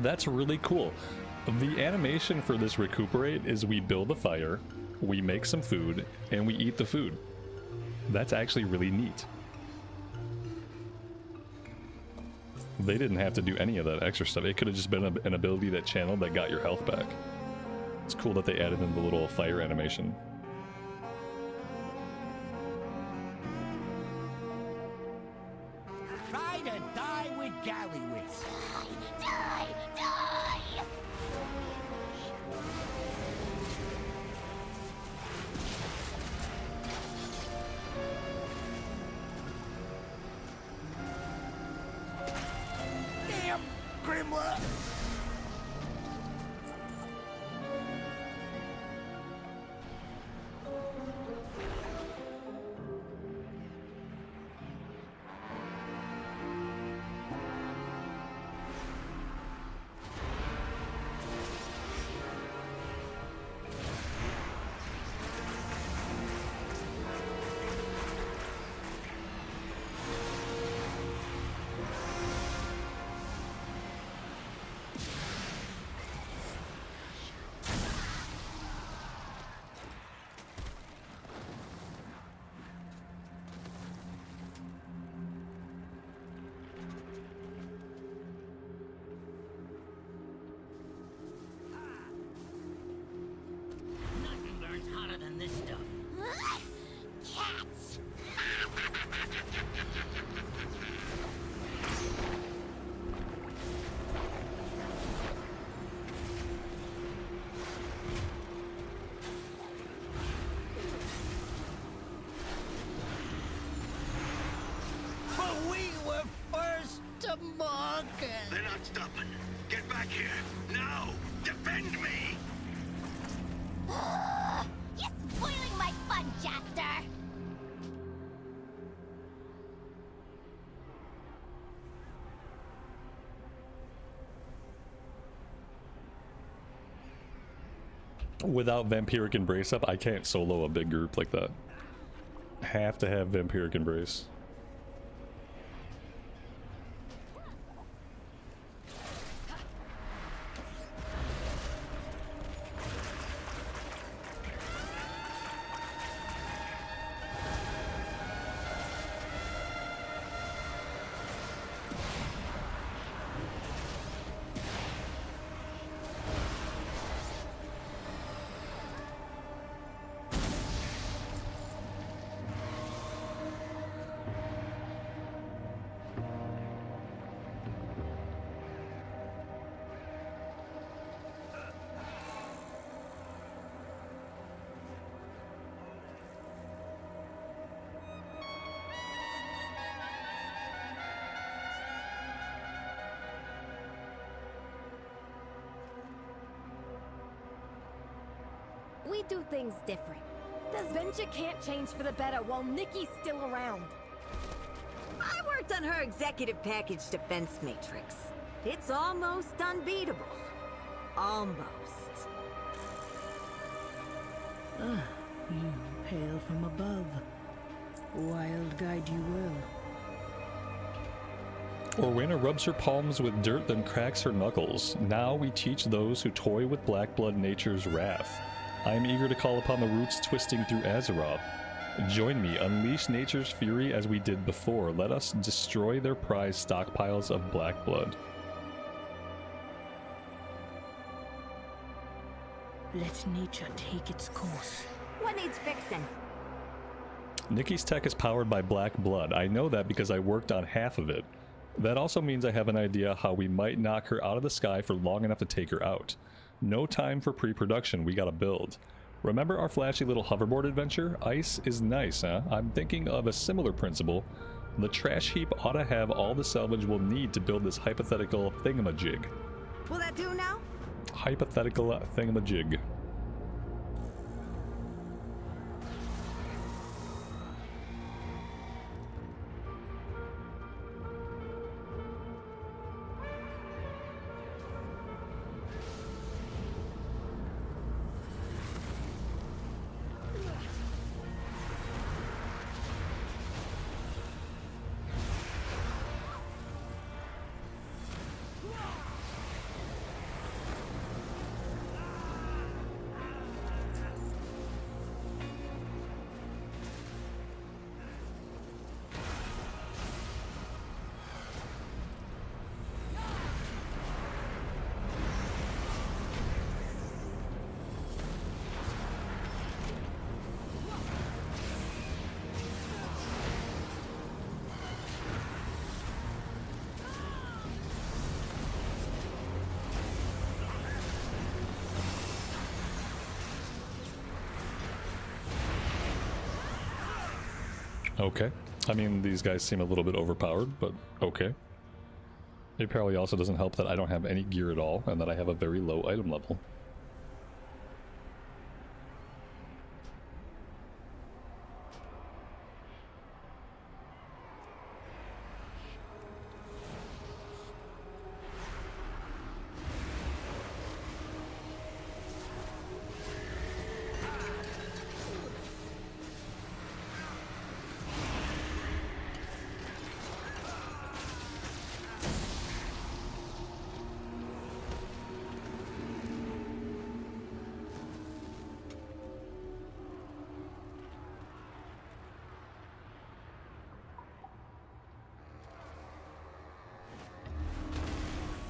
That's really cool. The animation for this recuperate is we build a fire, we make some food, and we eat the food. That's actually really neat. They didn't have to do any of that extra stuff. It could have just been an ability that channeled that got your health back. It's cool that they added in the little fire animation. Try to die with Gallywitz. Die! Die! Damn, Grimla! Nothing burns hotter than this stuff. Cats! But we were first to market. They're not stopping. Get back here. Now! Defend me! You're spoiling my fun, Jaster! Without Vampiric Embrace up, I can't solo a big group like that. Have to have Vampiric Embrace. we do things different? The Venture can't change for the better while Nikki's still around. I worked on her executive package defense matrix. It's almost unbeatable. Almost. Ah, you hail from above. Wild guide you will. Orwena rubs her palms with dirt, then cracks her knuckles. Now we teach those who toy with Blackblood nature's wrath. I am eager to call upon the roots twisting through Azeroth. Join me, unleash nature's fury as we did before. Let us destroy their prized stockpiles of Blackblood. Let nature take its course. What needs fixing? Nikki's tech is powered by black blood. I know that because I worked on half of it. That also means I have an idea how we might knock her out of the sky for long enough to take her out. No time for pre-production, we gotta build. Remember our flashy little hoverboard adventure? Ice is nice, huh? I'm thinking of a similar principle. The trash heap ought to have all the salvage we'll need to build this hypothetical thingamajig. Will that do now? Hypothetical thingamajig. Okay. I mean, these guys seem a little bit overpowered, but okay. It probably also doesn't help that I don't have any gear at all, and that I have a very low item level.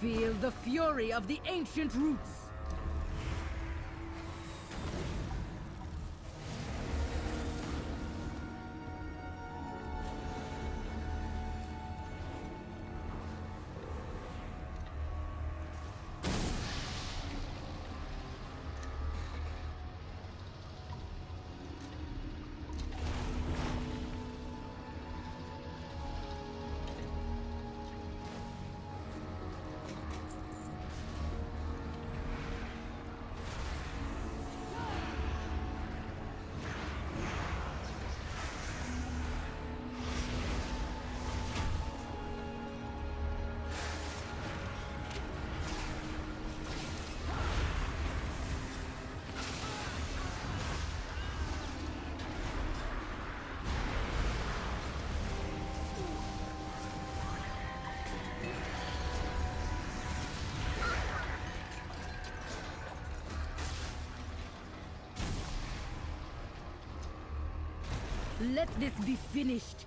Feel the fury of the ancient roots. Let this be finished.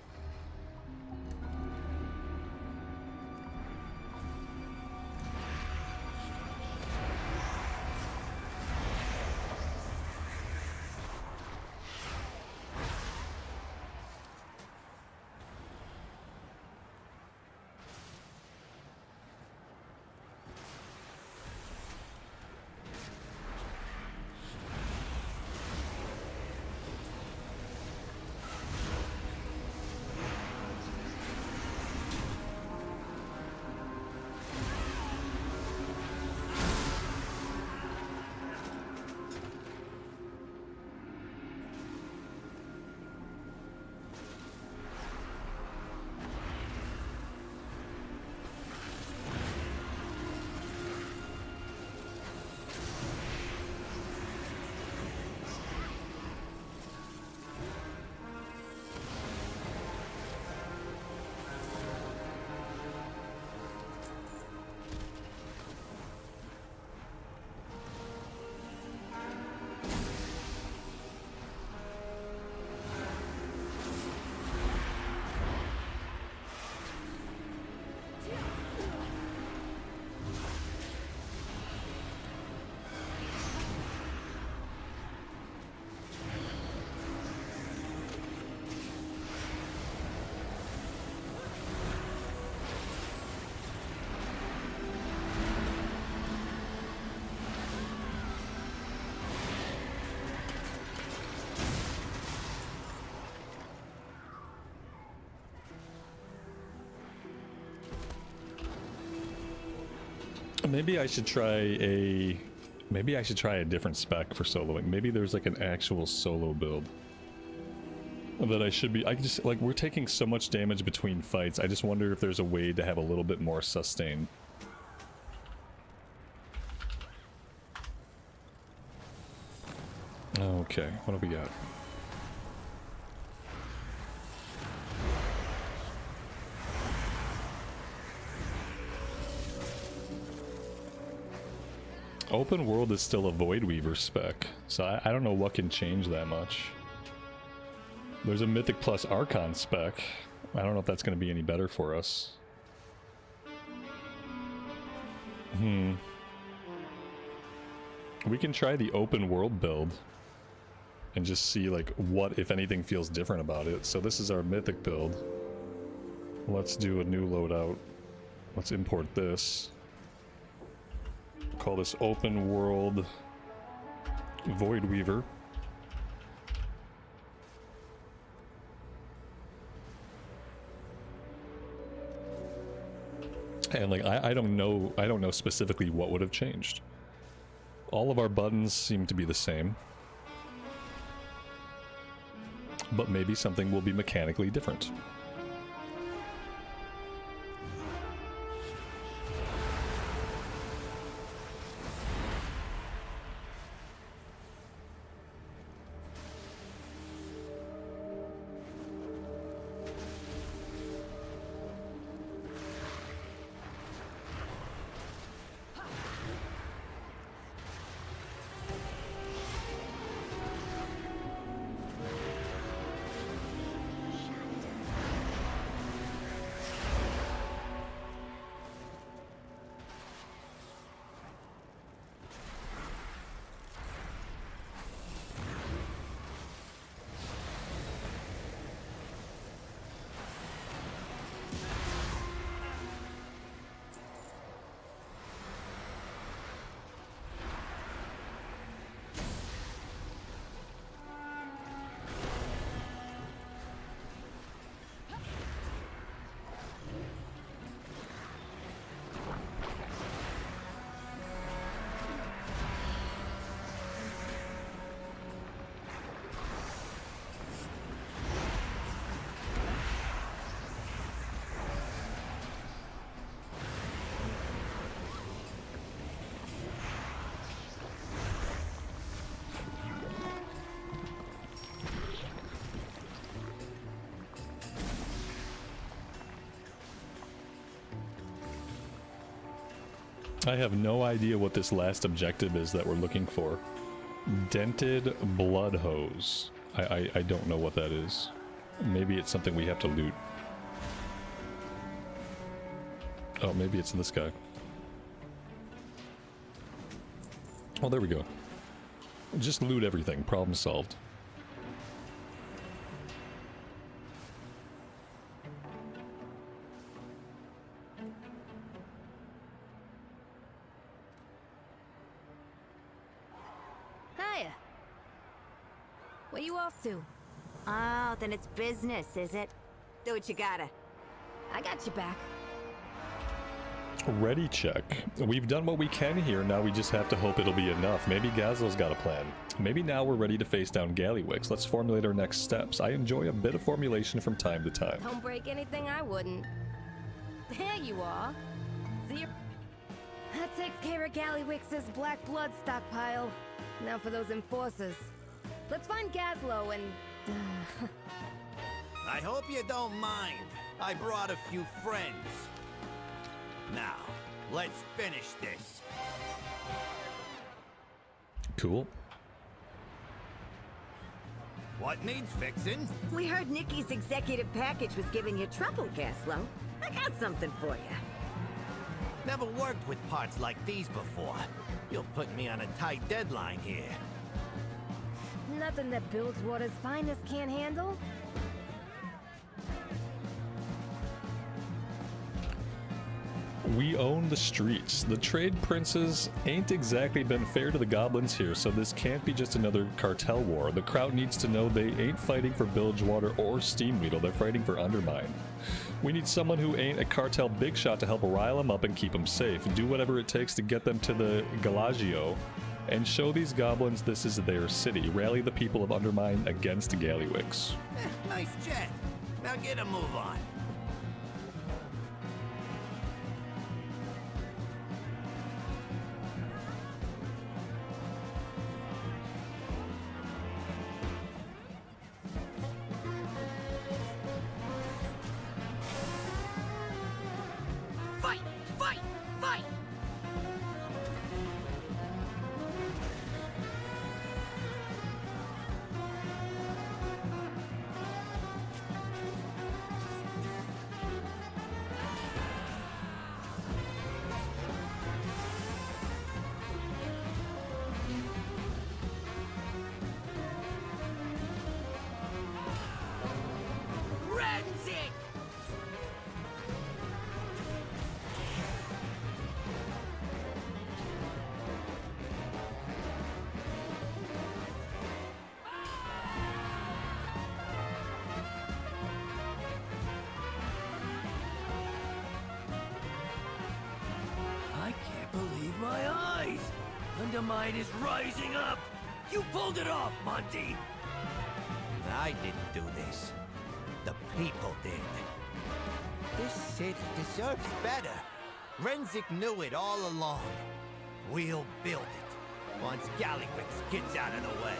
Maybe I should try a... Maybe I should try a different spec for soloing. Maybe there's like an actual solo build that I should be... I just, like, we're taking so much damage between fights. I just wonder if there's a way to have a little bit more sustain. Okay, what do we got? Open world is still a Void Weaver spec, so I don't know what can change that much. There's a Mythic plus Archon spec. I don't know if that's going to be any better for us. We can try the open world build and just see like what, if anything, feels different about it. So this is our Mythic build. Let's do a new loadout. Let's import this. Call this open world Void Weaver. And like I don't know specifically what would have changed. All of our buttons seem to be the same. But maybe something will be mechanically different. I have no idea what this last objective is that we're looking for. Dented blood hose. I don't know what that is. Maybe it's something we have to loot. Oh, maybe it's this guy. Oh, there we go. Just loot everything. Problem solved. Where you off to? Oh, then it's business, is it? Do what you gotta. I got you back. Ready check. We've done what we can here, now we just have to hope it'll be enough. Maybe Gazlo's got a plan. Maybe now we're ready to face down Gallywix. Let's formulate our next steps. I enjoy a bit of formulation from time to time. Don't break anything I wouldn't. There you are. That takes care of Gallywix's black blood stockpile. Now for those enforcers. Let's find Gazlo and... I hope you don't mind. I brought a few friends. Now, let's finish this. Cool. What needs fixing? We heard Nikki's executive package was giving you trouble, Gazlo. I got something for you. Never worked with parts like these before. You'll put me on a tight deadline here. Nothing that Bilgewater's finest can't handle. We own the streets. The trade princes ain't exactly been fair to the goblins here, so this can't be just another cartel war. The crowd needs to know they ain't fighting for Bilgewater or Steamweedle, they're fighting for Undermine. We need someone who ain't a cartel big shot to help rile them up and keep them safe. Do whatever it takes to get them to the Galagio and show these goblins this is their city. Rally the people of Undermine against Gallywix. Nice chat. Now get a move on. Fight! Fight! Fight! Renzik! I can't believe my eyes! Undermine is rising up! You pulled it off, Monty! I didn't do this. The people did. This city deserves better. Renzik knew it all along. We'll build it once Gallywix gets out of the way.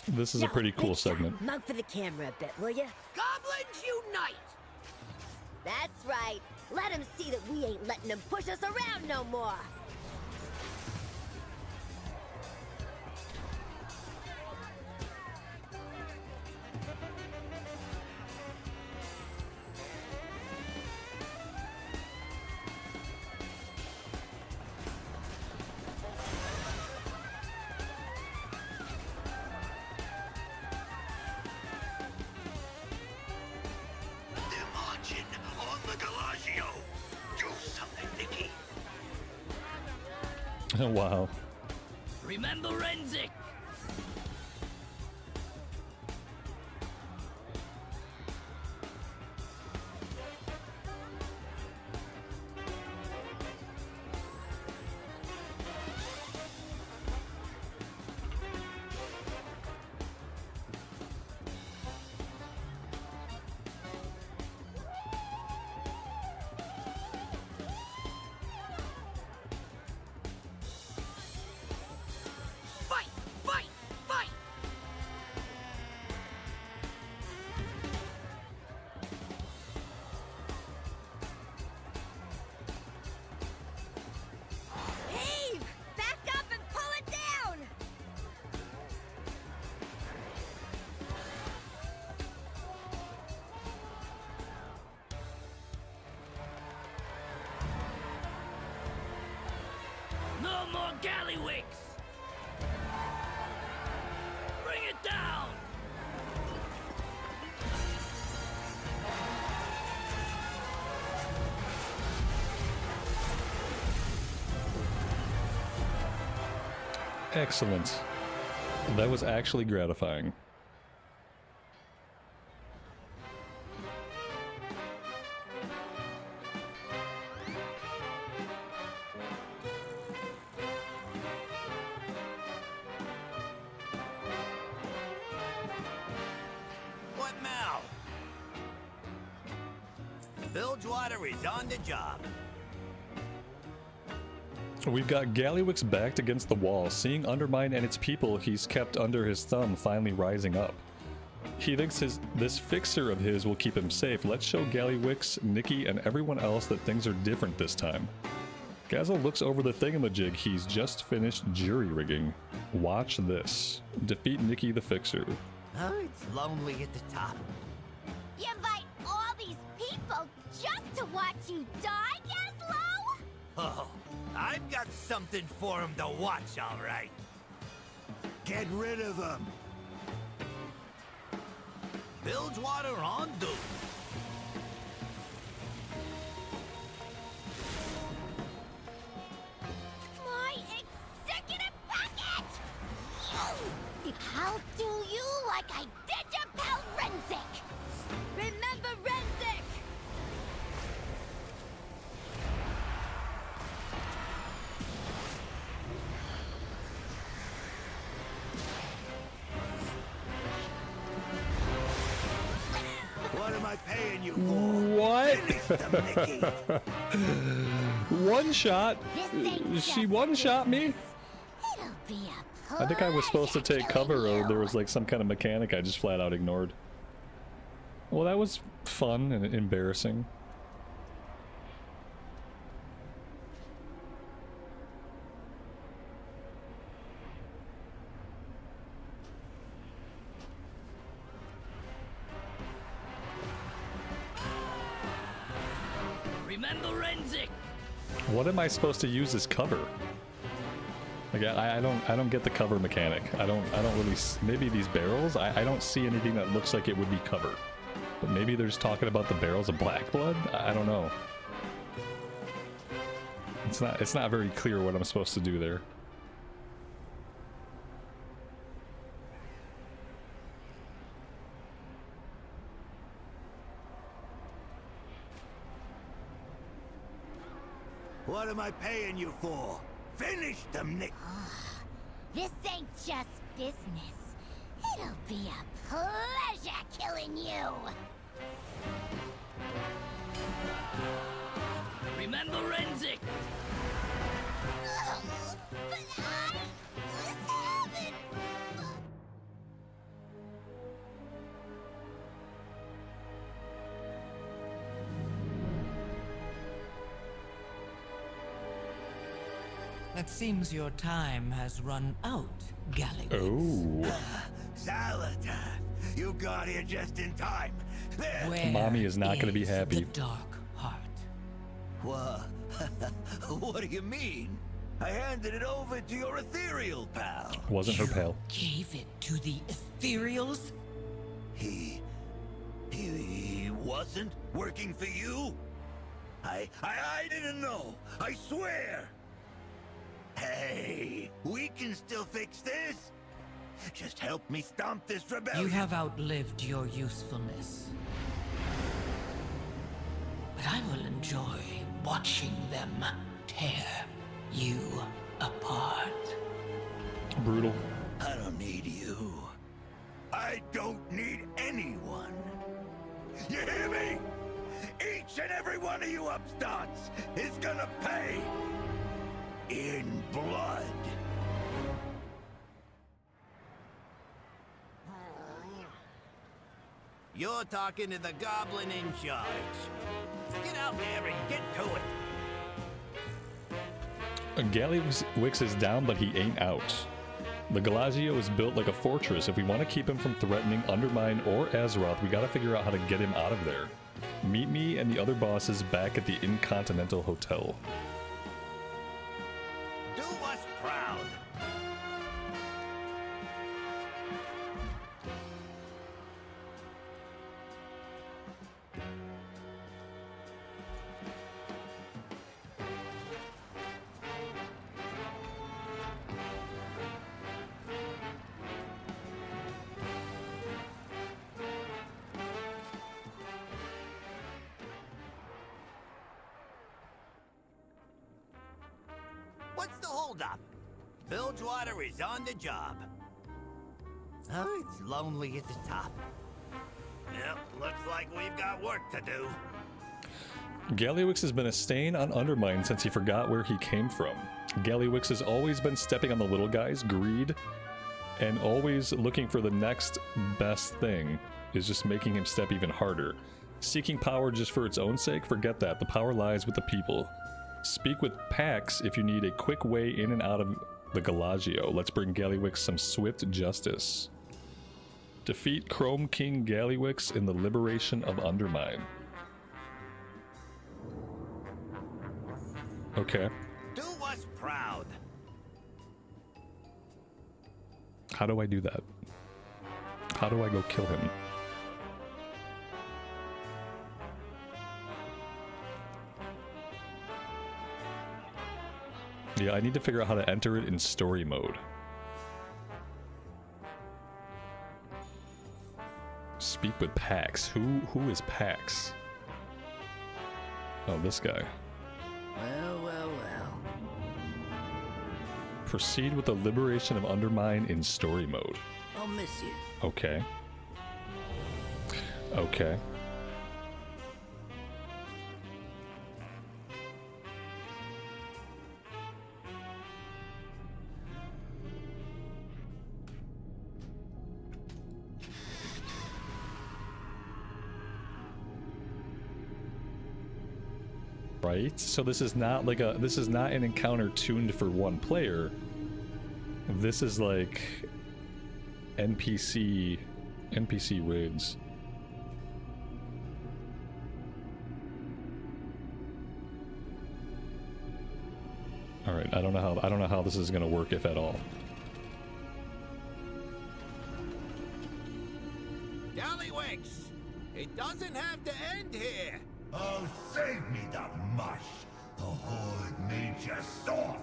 This is a pretty cool segment. Mug for the camera a bit, will ya? Goblins unite! That's right. Let him see that we ain't letting him push us around no more. They're marching on the Galagio. Do something, Nicky. Wow. Remember Renzik! Fight! Fight! Fight! Heave! Back up and pull it down! No more Gallywix! Bring it down! Excellent. That was actually gratifying. What now? Bilgewater is on the job. We've got Gallywix backed against the wall, seeing Undermine and its people he's kept under his thumb finally rising up. He thinks this fixer of his will keep him safe. Let's show Gallywix, Nicky, and everyone else that things are different this time. Gazel looks over the thingamajig he's just finished jury-rigging. Watch this. Defeat Nicky the Fixer. Oh, it's lonely at the top. You invite all these people just to watch you die, Gaslow? Oh, I've got something for him to watch, all right. Get rid of them. Bilgewater on duty. like I did your pal Renzik! Remember Renzik! What am I paying you for? What? Finish them, Nicky. One shot? She one shot me? It'll be a I think I was supposed to take cover, or there was like some kind of mechanic I just flat out ignored. Well, that was fun and embarrassing. Remember Renzik? What am I supposed to use as cover? Like I don't get the cover mechanic. I don't really maybe these barrels. I don't see anything that looks like it would be cover. But maybe they're just talking about the barrels of black blood. I don't know. It's not very clear what I'm supposed to do there. What am I paying you for? Finish them, Nick. This ain't just business. It'll be a pleasure killing you. Remember Renzik? But I was having... It seems your time has run out, Gallywix. Oh. Sabotage, you got here just in time. Where Mommy is not going to be is happy. The dark heart. What? What do you mean? I handed it over to your Ethereal pal. Wasn't her pal. Gave it to the Ethereals? He wasn't working for you? I didn't know. I swear. Hey, we can still fix this. Just help me stomp this rebellion. You have outlived your usefulness. But I will enjoy watching them tear you apart. Brutal. I don't need you. I don't need anyone. You hear me? Each and every one of you upstarts is gonna pay in blood. You're talking to the goblin in charge. Get out there and get to it. Gallywix is down, but he ain't out. The Galazio is built like a fortress. If we want to keep him from threatening Undermine or Azeroth, we gotta figure out how to get him out of there. Meet me and the other bosses back at the Incontinental Hotel. Do us proud. What's the holdup? Bilgewater is on the job. Oh, it's lonely at the top. Yep, looks like we've got work to do. Gallywix has been a stain on Undermine since he forgot where he came from. Gallywix has always been stepping on the little guys, greed, and always looking for the next best thing is just making him step even harder. Seeking power just for its own sake? Forget that. The power lies with the people. Speak with Pax if you need a quick way in and out of the Galazio. Let's bring Gallywix some swift justice. Defeat Chrome King Gallywix in the liberation of Undermine. Okay. Do us proud. How do I do that? How do I go kill him? Yeah, I need to figure out how to enter it in story mode. Speak with Pax. Who is Pax? Oh, this guy. Well, well, well. Proceed with the liberation of Undermine in story mode. I'll miss you. Okay. Okay. Right? So this is not like this is not an encounter tuned for one player. This is like NPC raids. All right, I don't know how this is going to work, if at all. Gallywix! It doesn't have to end here! Oh, save me the mush! The Horde made you soft!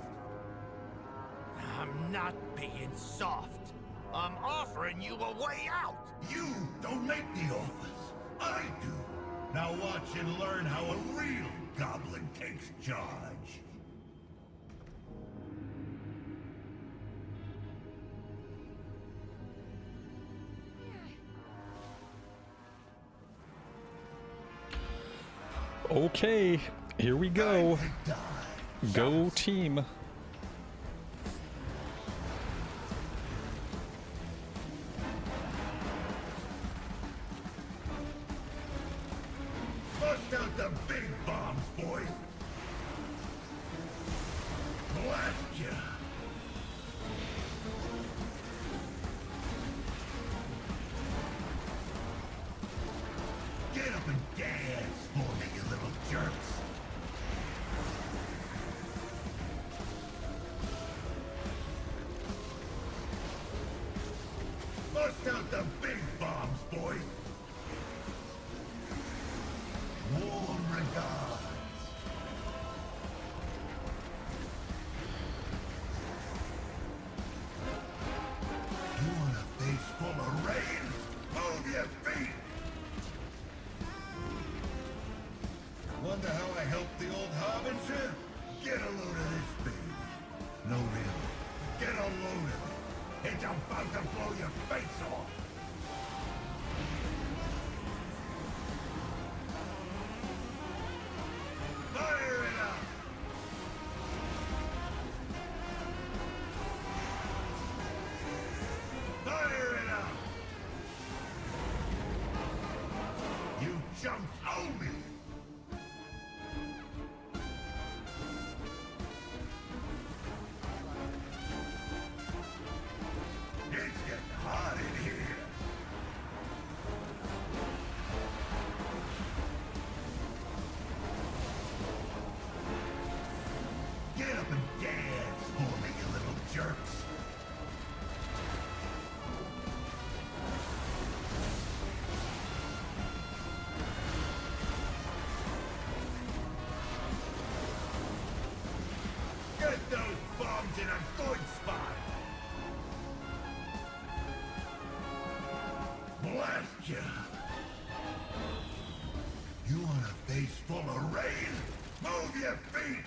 I'm not being soft. I'm offering you a way out! You don't make the offers. I do. Now watch and learn how a real goblin takes charge. Okay, here we go. Go team. Bust out the big bombs, boys. Blast ya. Get up and dance for me, you little jerks. Bust out the big bombs, boys. Warm regards. You want a face full of rain? Move your feet! Wonder how I helped the old Harbinger? Get a load of this thing. No, really. Get a load of it. It's about to blow your face off. Fire it up! Fire it up! You jumped on me! It's getting hot in here. Get up and dance for me, you little jerks. Get those bombs in a good spot. Blast ya. You want a face full of rain? Move your feet.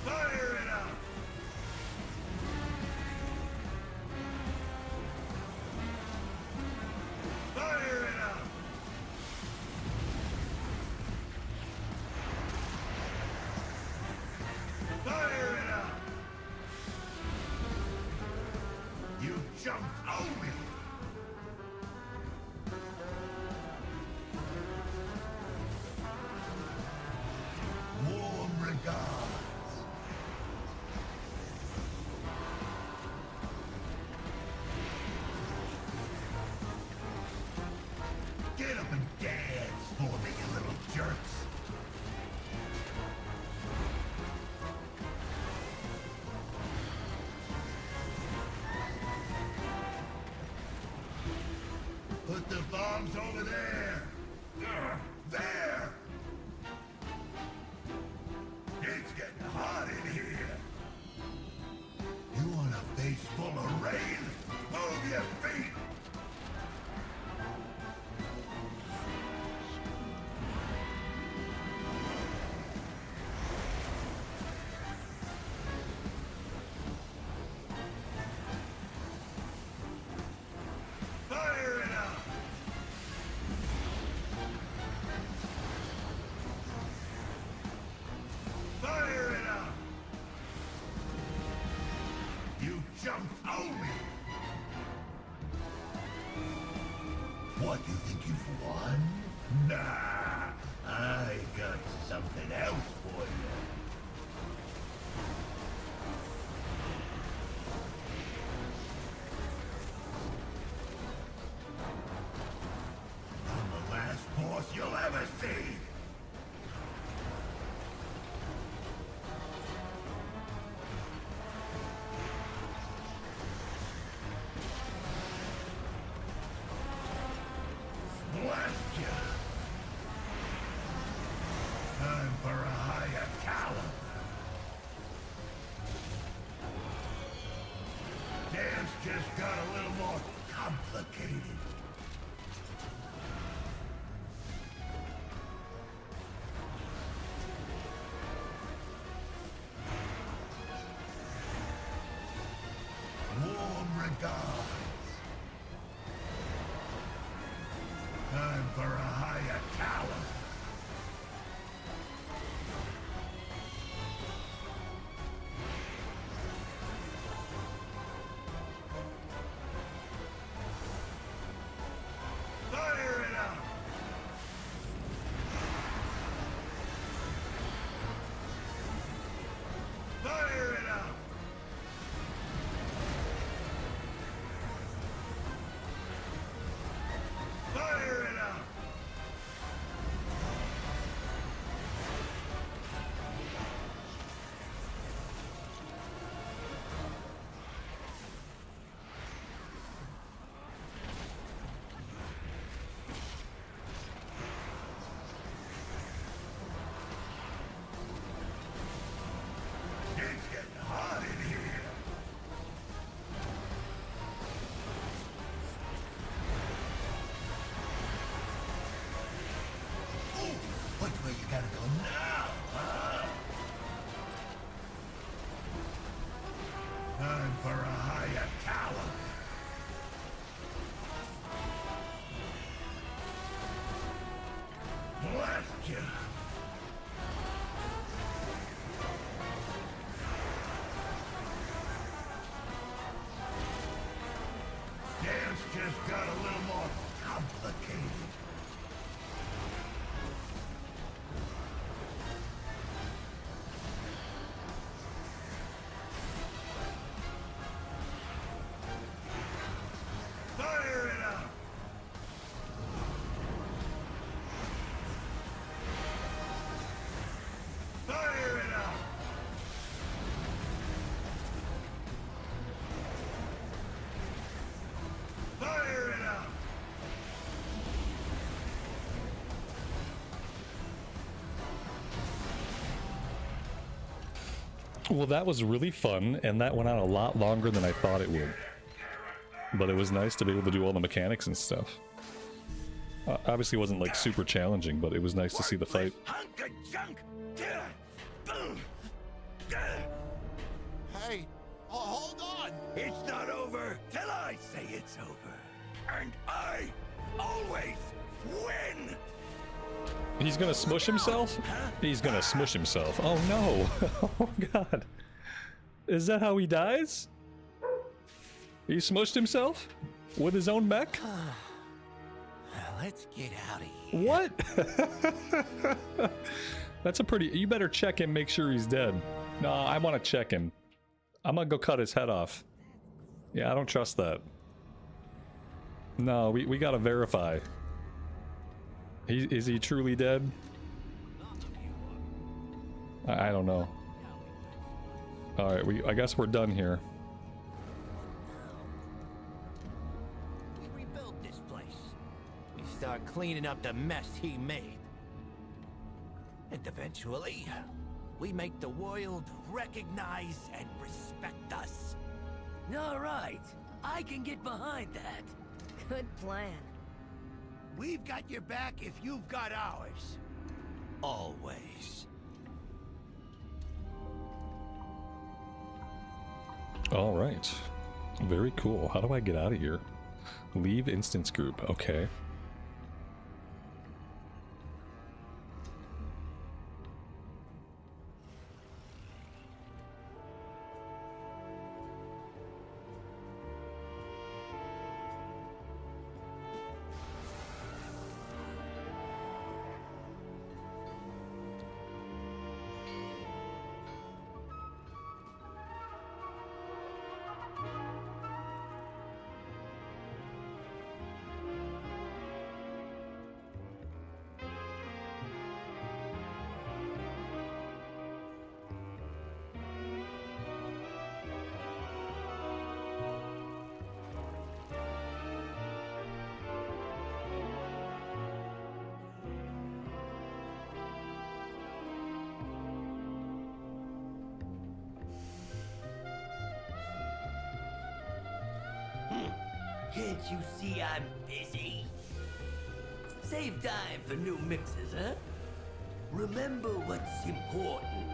Fire it up! Fire it up! Fire it up! You jumped on me! Warm regards. Get up and dance for me, you little jerks. Put the bombs over there. There! getting hot in here. You want a face full of rain? Move your feet! Fire it up! Fire it up! You jumped on me! What, you think you've won? Nah, I got something else for you. I'm the last boss you'll ever see! Blast you! Time for a higher caliber. Dance just got a little more complicated. Warm regards. Time for a higher caliber. Fire it up! Fire it up! Fire it up! It's getting hot in here. Ooh, which way you gotta go now, huh? Time for a higher caliber. Blast you! Dance just got a little more complicated. Fire it up! Fire it up! Fire it up! Well, that was really fun, and that went on a lot longer than I thought it would. But it was nice to be able to do all the mechanics and stuff. Obviously, it wasn't like super challenging, but it was nice to see the fight. Hunk of junk! Boom! Hey, hold on! It's not over till I say it's over. And I always win! He's gonna smush himself? He's gonna smush himself. Oh no! Oh god. Is that how he dies? He smushed himself? With his own mech? Let's get out of here. What? That's a pretty... You better check him, make sure he's dead. No, I want to check him. I'm gonna go cut his head off. Yeah, I don't trust that. No, we gotta verify. Is he truly dead? I don't know. Alright, I guess we're done here. We rebuild this place. We start cleaning up the mess he made. And eventually, We make the world recognize and respect us. All right, I can get behind that. Good plan. We've got your back if you've got ours. Always. All right. Very cool. How do I get out of here? Leave instance group. Okay. Can't you see I'm busy? Save time for new mixes, huh? Remember what's important.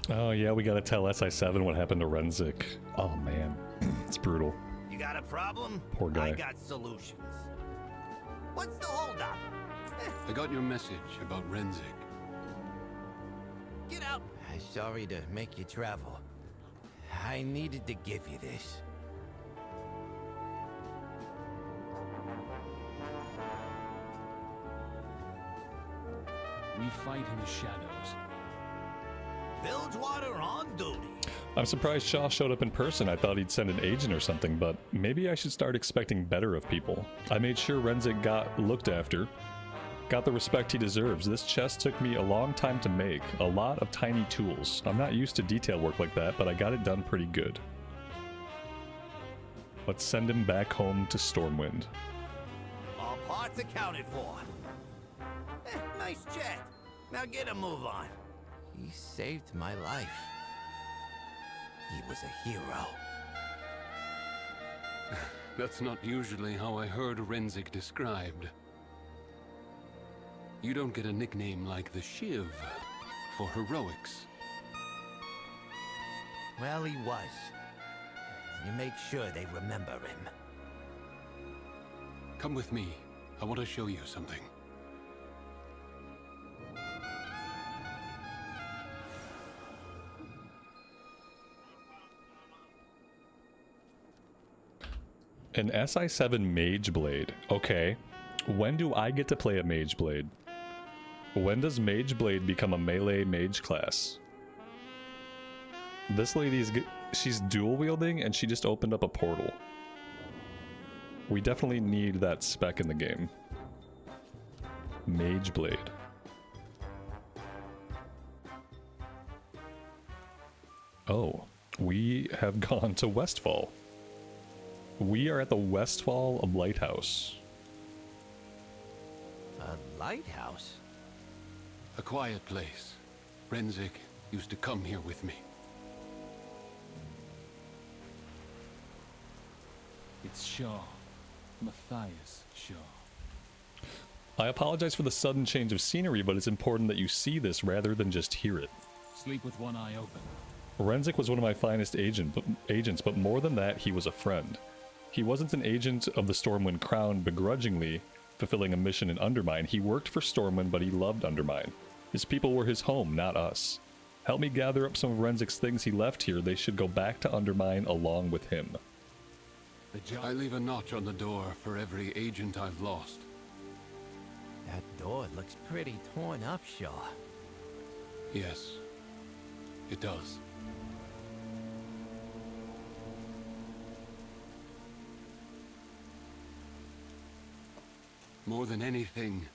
Oh yeah, we gotta tell SI7 what happened to Renzik. Oh man, it's brutal. You got a problem? Poor guy. I got solutions. What's the holdup? I got your message about Renzik. Get out! I'm sorry to make you travel. I needed to give you this. We fight in the shadows. Bilgewater on duty. I'm surprised Shaw showed up in person. I thought he'd send an agent or something, but maybe I should start expecting better of people. I made sure Renzik got looked after, got the respect he deserves. This chest took me a long time to make, a lot of tiny tools. I'm not used to detail work like that, but I got it done pretty good. Let's send him back home to Stormwind. All parts accounted for. Nice chat. Now get a move on. He saved my life. He was a hero. That's not usually how I heard Renzik described. You don't get a nickname like the Shiv for heroics. Well, he was. You make sure they remember him. Come with me. I want to show you something. An SI7 Mage Blade. Okay. When do I get to play a Mage Blade? When does Mage Blade become a melee mage class? This lady's she's dual wielding and she just opened up a portal. We definitely need that spec in the game. Mage Blade. Oh, we have gone to Westfall. We are at the Westfall Lighthouse. A lighthouse? A quiet place. Renzik used to come here with me. It's Shaw. Matthias Shaw. I apologize for the sudden change of scenery, but it's important that you see this rather than just hear it. Sleep with one eye open. Renzik was one of my finest agents, but more than that, he was a friend. He wasn't an agent of the Stormwind Crown begrudgingly fulfilling a mission in Undermine. He worked for Stormwind, but he loved Undermine. His people were his home, not us. Help me gather up some of Renzik's things he left here. They should go back to Undermine along with him. I leave a notch on the door for every agent I've lost. That door looks pretty torn up, Shaw. Yes, it does. More than anything,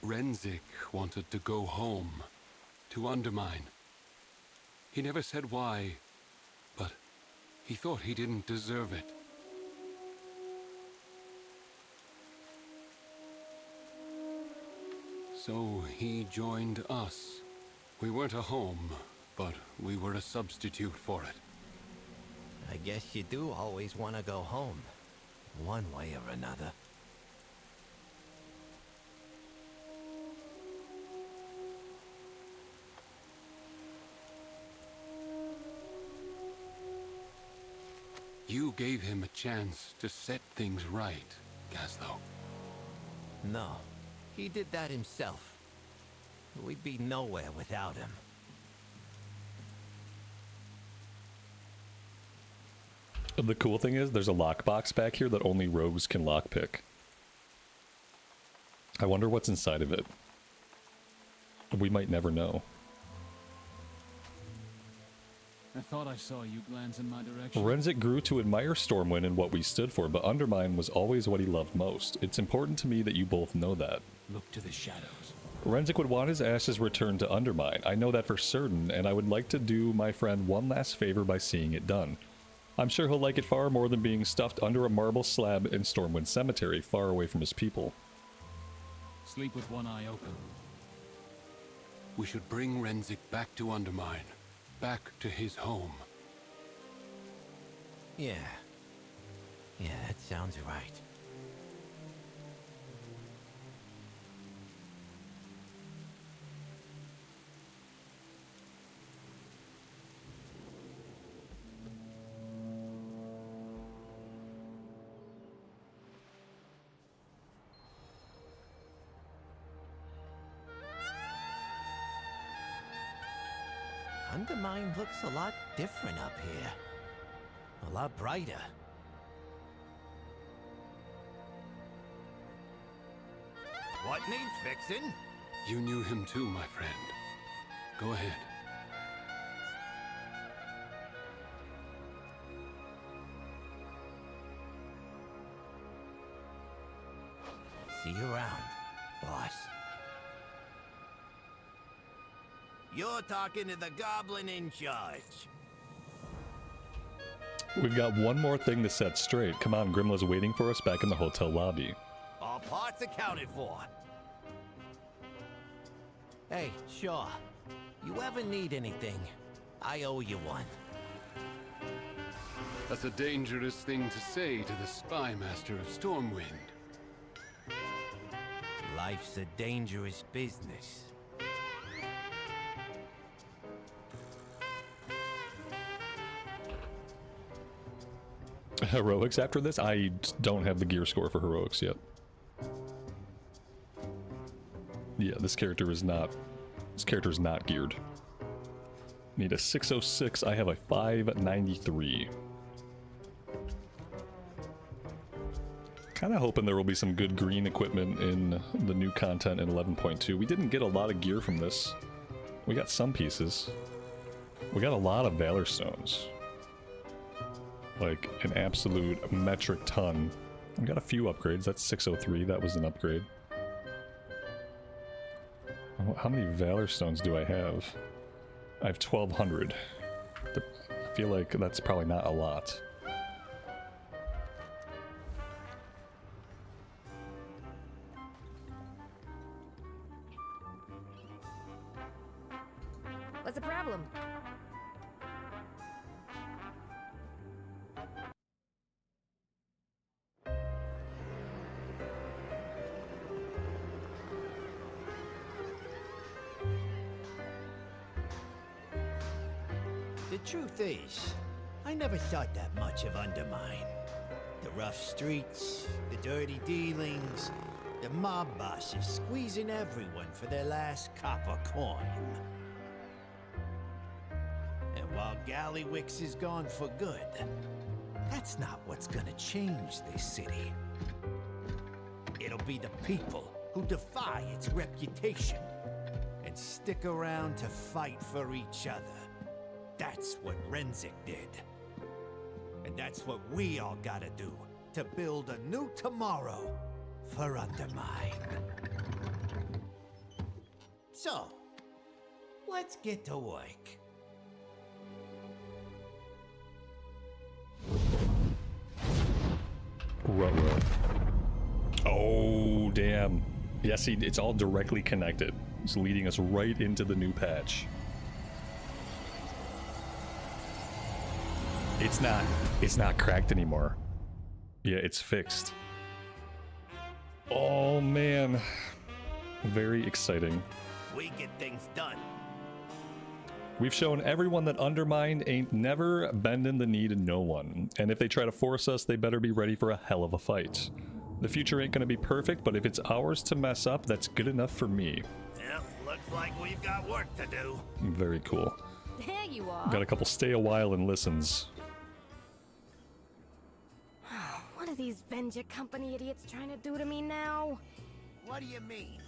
Renzik wanted to go home, to Undermine. He never said why, but he thought he didn't deserve it. So he joined us. We weren't a home, but we were a substitute for it. I guess you do always want to go home, one way or another. You gave him a chance to set things right, Gazlo. No, he did that himself. We'd be nowhere without him. The cool thing is, there's a lockbox back here that only rogues can lockpick. I wonder what's inside of it. We might never know. I thought I saw you glance in my direction. Renzik grew to admire Stormwind and what we stood for, but Undermine was always what he loved most. It's important to me that you both know that. Look to the shadows. Renzik would want his ashes returned to Undermine. I know that for certain, and I would like to do my friend one last favor by seeing it done. I'm sure he'll like it far more than being stuffed under a marble slab in Stormwind Cemetery, far away from his people. Sleep with one eye open. We should bring Renzik back to Undermine. Back to his home. Yeah. Yeah, that sounds right. Undermine looks a lot different up here. A lot brighter. What needs fixing? You knew him too, my friend. Go ahead. See you around, boss. You're talking to the goblin in charge. We've got one more thing to set straight. Come on, Grimla's waiting for us back in the hotel lobby. All parts accounted for. Hey, Shaw. You ever need anything, I owe you one. That's a dangerous thing to say to the spy master of Stormwind. Life's a dangerous business. Heroics after this? I don't have the gear score for heroics yet. Yeah, this character is not geared. Need a 606. I have a 593. Kind of hoping there will be some good green equipment in the new content in 11.2. We didn't get a lot of gear from this. We got some pieces. We got a lot of Valor Stones. Like an absolute metric ton. We got a few upgrades. That's 603. That was an upgrade. How many Valor Stones do I have? I have 1,200. I feel like that's probably not a lot. What's the problem? The truth is, I never thought that much of Undermine. The rough streets, the dirty dealings, the mob bosses squeezing everyone for their last copper coin. And while Gallywix is gone for good, that's not what's gonna change this city. It'll be the people who defy its reputation and stick around to fight for each other. That's what Renzik did. And that's what we all gotta do to build a new tomorrow for Undermine. So, let's get to work. Ruh-roh. Oh, damn. Yeah, see, it's all directly connected. It's leading us right into the new patch. It's not cracked anymore. Yeah, it's fixed. Oh, man. Very exciting. We get things done. We've shown everyone that Undermine ain't never bending the knee to no one. And if they try to force us, they better be ready for a hell of a fight. The future ain't gonna be perfect, but if it's ours to mess up, that's good enough for me. Yep, looks like we've got work to do. Very cool. There you are. Got a couple stay a while and listens. What are these Venture Company idiots trying to do to me now? What do you mean?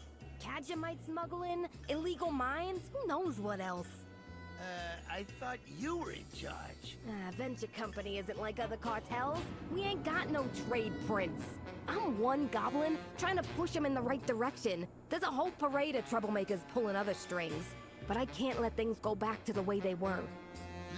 Kaja might smuggle in illegal mines? Who knows what else? I thought you were in charge. Venture Company isn't like other cartels. We ain't got no trade prints. I'm one goblin trying to push them in the right direction. There's a whole parade of troublemakers pulling other strings. But I can't let things go back to the way they were.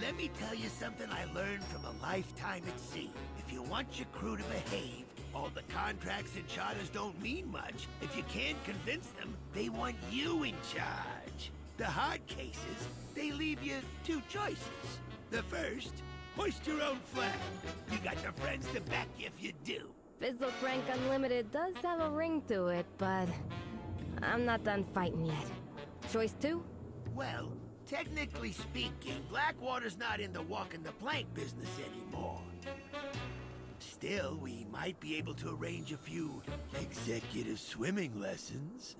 Let me tell you something I learned from a lifetime at sea. If you want your crew to behave, all the contracts and charters don't mean much. If you can't convince them, they want you in charge. The hard cases, they leave you two choices. The first, hoist your own flag. You got the friends to back you if you do. Fizzle Crank Unlimited does have a ring to it, but I'm not done fighting yet. Choice two? Well, technically speaking, Blackwater's not in the walking the plank business anymore. Still, we might be able to arrange a few executive swimming lessons.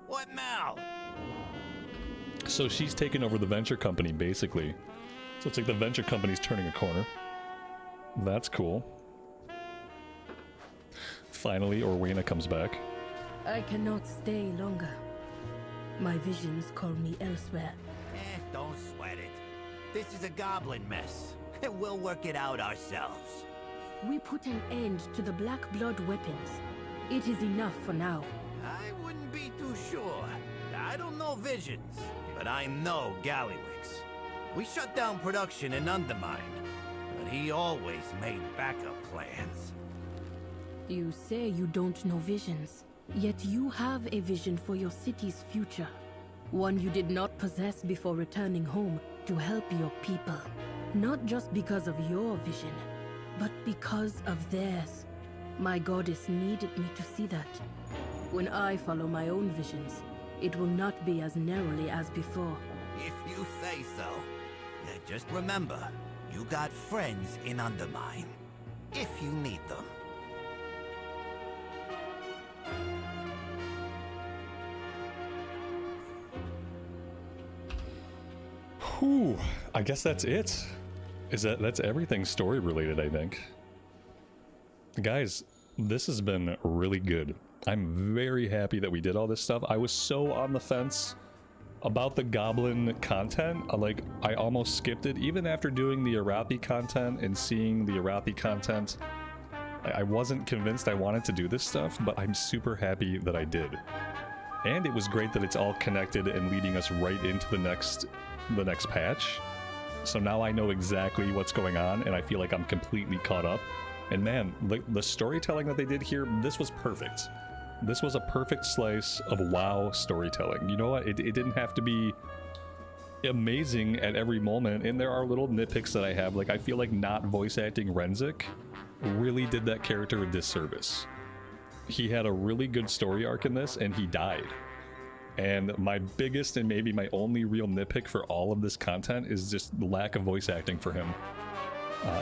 What now? So she's taken over the venture company, basically. So it's like the venture company's turning a corner. That's cool. Finally, Orwena comes back. I cannot stay longer. My visions call me elsewhere. Don't sweat it. This is a goblin mess. We'll work it out ourselves. We put an end to the Black Blood weapons. It is enough for now. I wouldn't be too sure. I don't know visions, but I know Gallywix. We shut down production in Undermine, but he always made backup plans. You say you don't know visions, yet you have a vision for your city's future. One you did not possess before returning home to help your people. Not just because of your vision, but because of theirs. My goddess needed me to see that. When I follow my own visions, it will not be as narrowly as before. If you say so. Just remember, you got friends in Undermine. If you need them. Whew, I guess that's it. That's everything story related, I think. Guys, this has been really good. I'm very happy that we did all this stuff. I was so on the fence about the goblin content. I almost skipped it. Even after doing the Arathi content and seeing the Arathi content, I wasn't convinced I wanted to do this stuff, but I'm super happy that I did. And it was great that it's all connected and leading us right into the next patch. So now I know exactly what's going on, and I feel like I'm completely caught up. And man, the storytelling that they did here, this was perfect. This was a perfect slice of WoW storytelling. You know what? It didn't have to be amazing at every moment, and there are little nitpicks that I have. I feel like not voice acting Renzik really did that character a disservice. He had a really good story arc in this, and he died. And my biggest and maybe my only real nitpick for all of this content is just the lack of voice acting for him.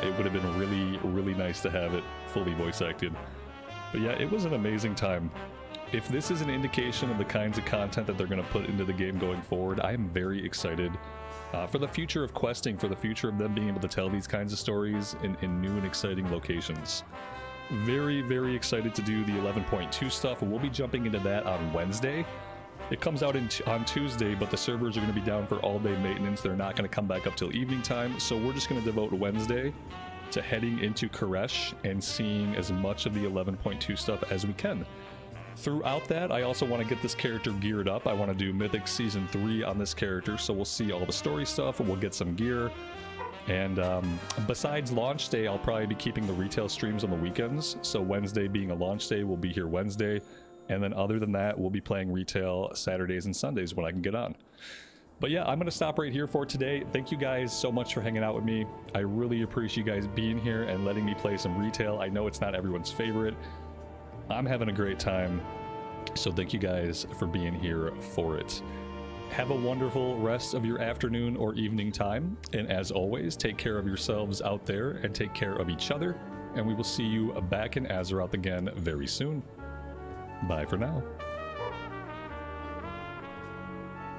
It would have been really, really nice to have it fully voice acted. But yeah, it was an amazing time. If this is an indication of the kinds of content that they're going to put into the game going forward, I am very excited for the future of questing, for the future of them being able to tell these kinds of stories in new and exciting locations. Very, very excited to do the 11.2 stuff. We'll be jumping into that on Wednesday. It comes out on Tuesday, but the servers are going to be down for all-day maintenance. They're not going to come back up till evening time, so we're just going to devote Wednesday to heading into Koresh and seeing as much of the 11.2 stuff as we can. Throughout that, I also want to get this character geared up. I want to do Mythic Season 3 on this character, so we'll see all the story stuff, we'll get some gear. And besides launch day, I'll probably be keeping the retail streams on the weekends. So Wednesday being a launch day, we'll be here Wednesday. And then other than that, we'll be playing retail Saturdays and Sundays when I can get on. But yeah, I'm going to stop right here for today. Thank you guys so much for hanging out with me. I really appreciate you guys being here and letting me play some retail. I know it's not everyone's favorite. I'm having a great time. So thank you guys for being here for it. Have a wonderful rest of your afternoon or evening time. And as always, take care of yourselves out there and take care of each other. And we will see you back in Azeroth again very soon. Bye for now.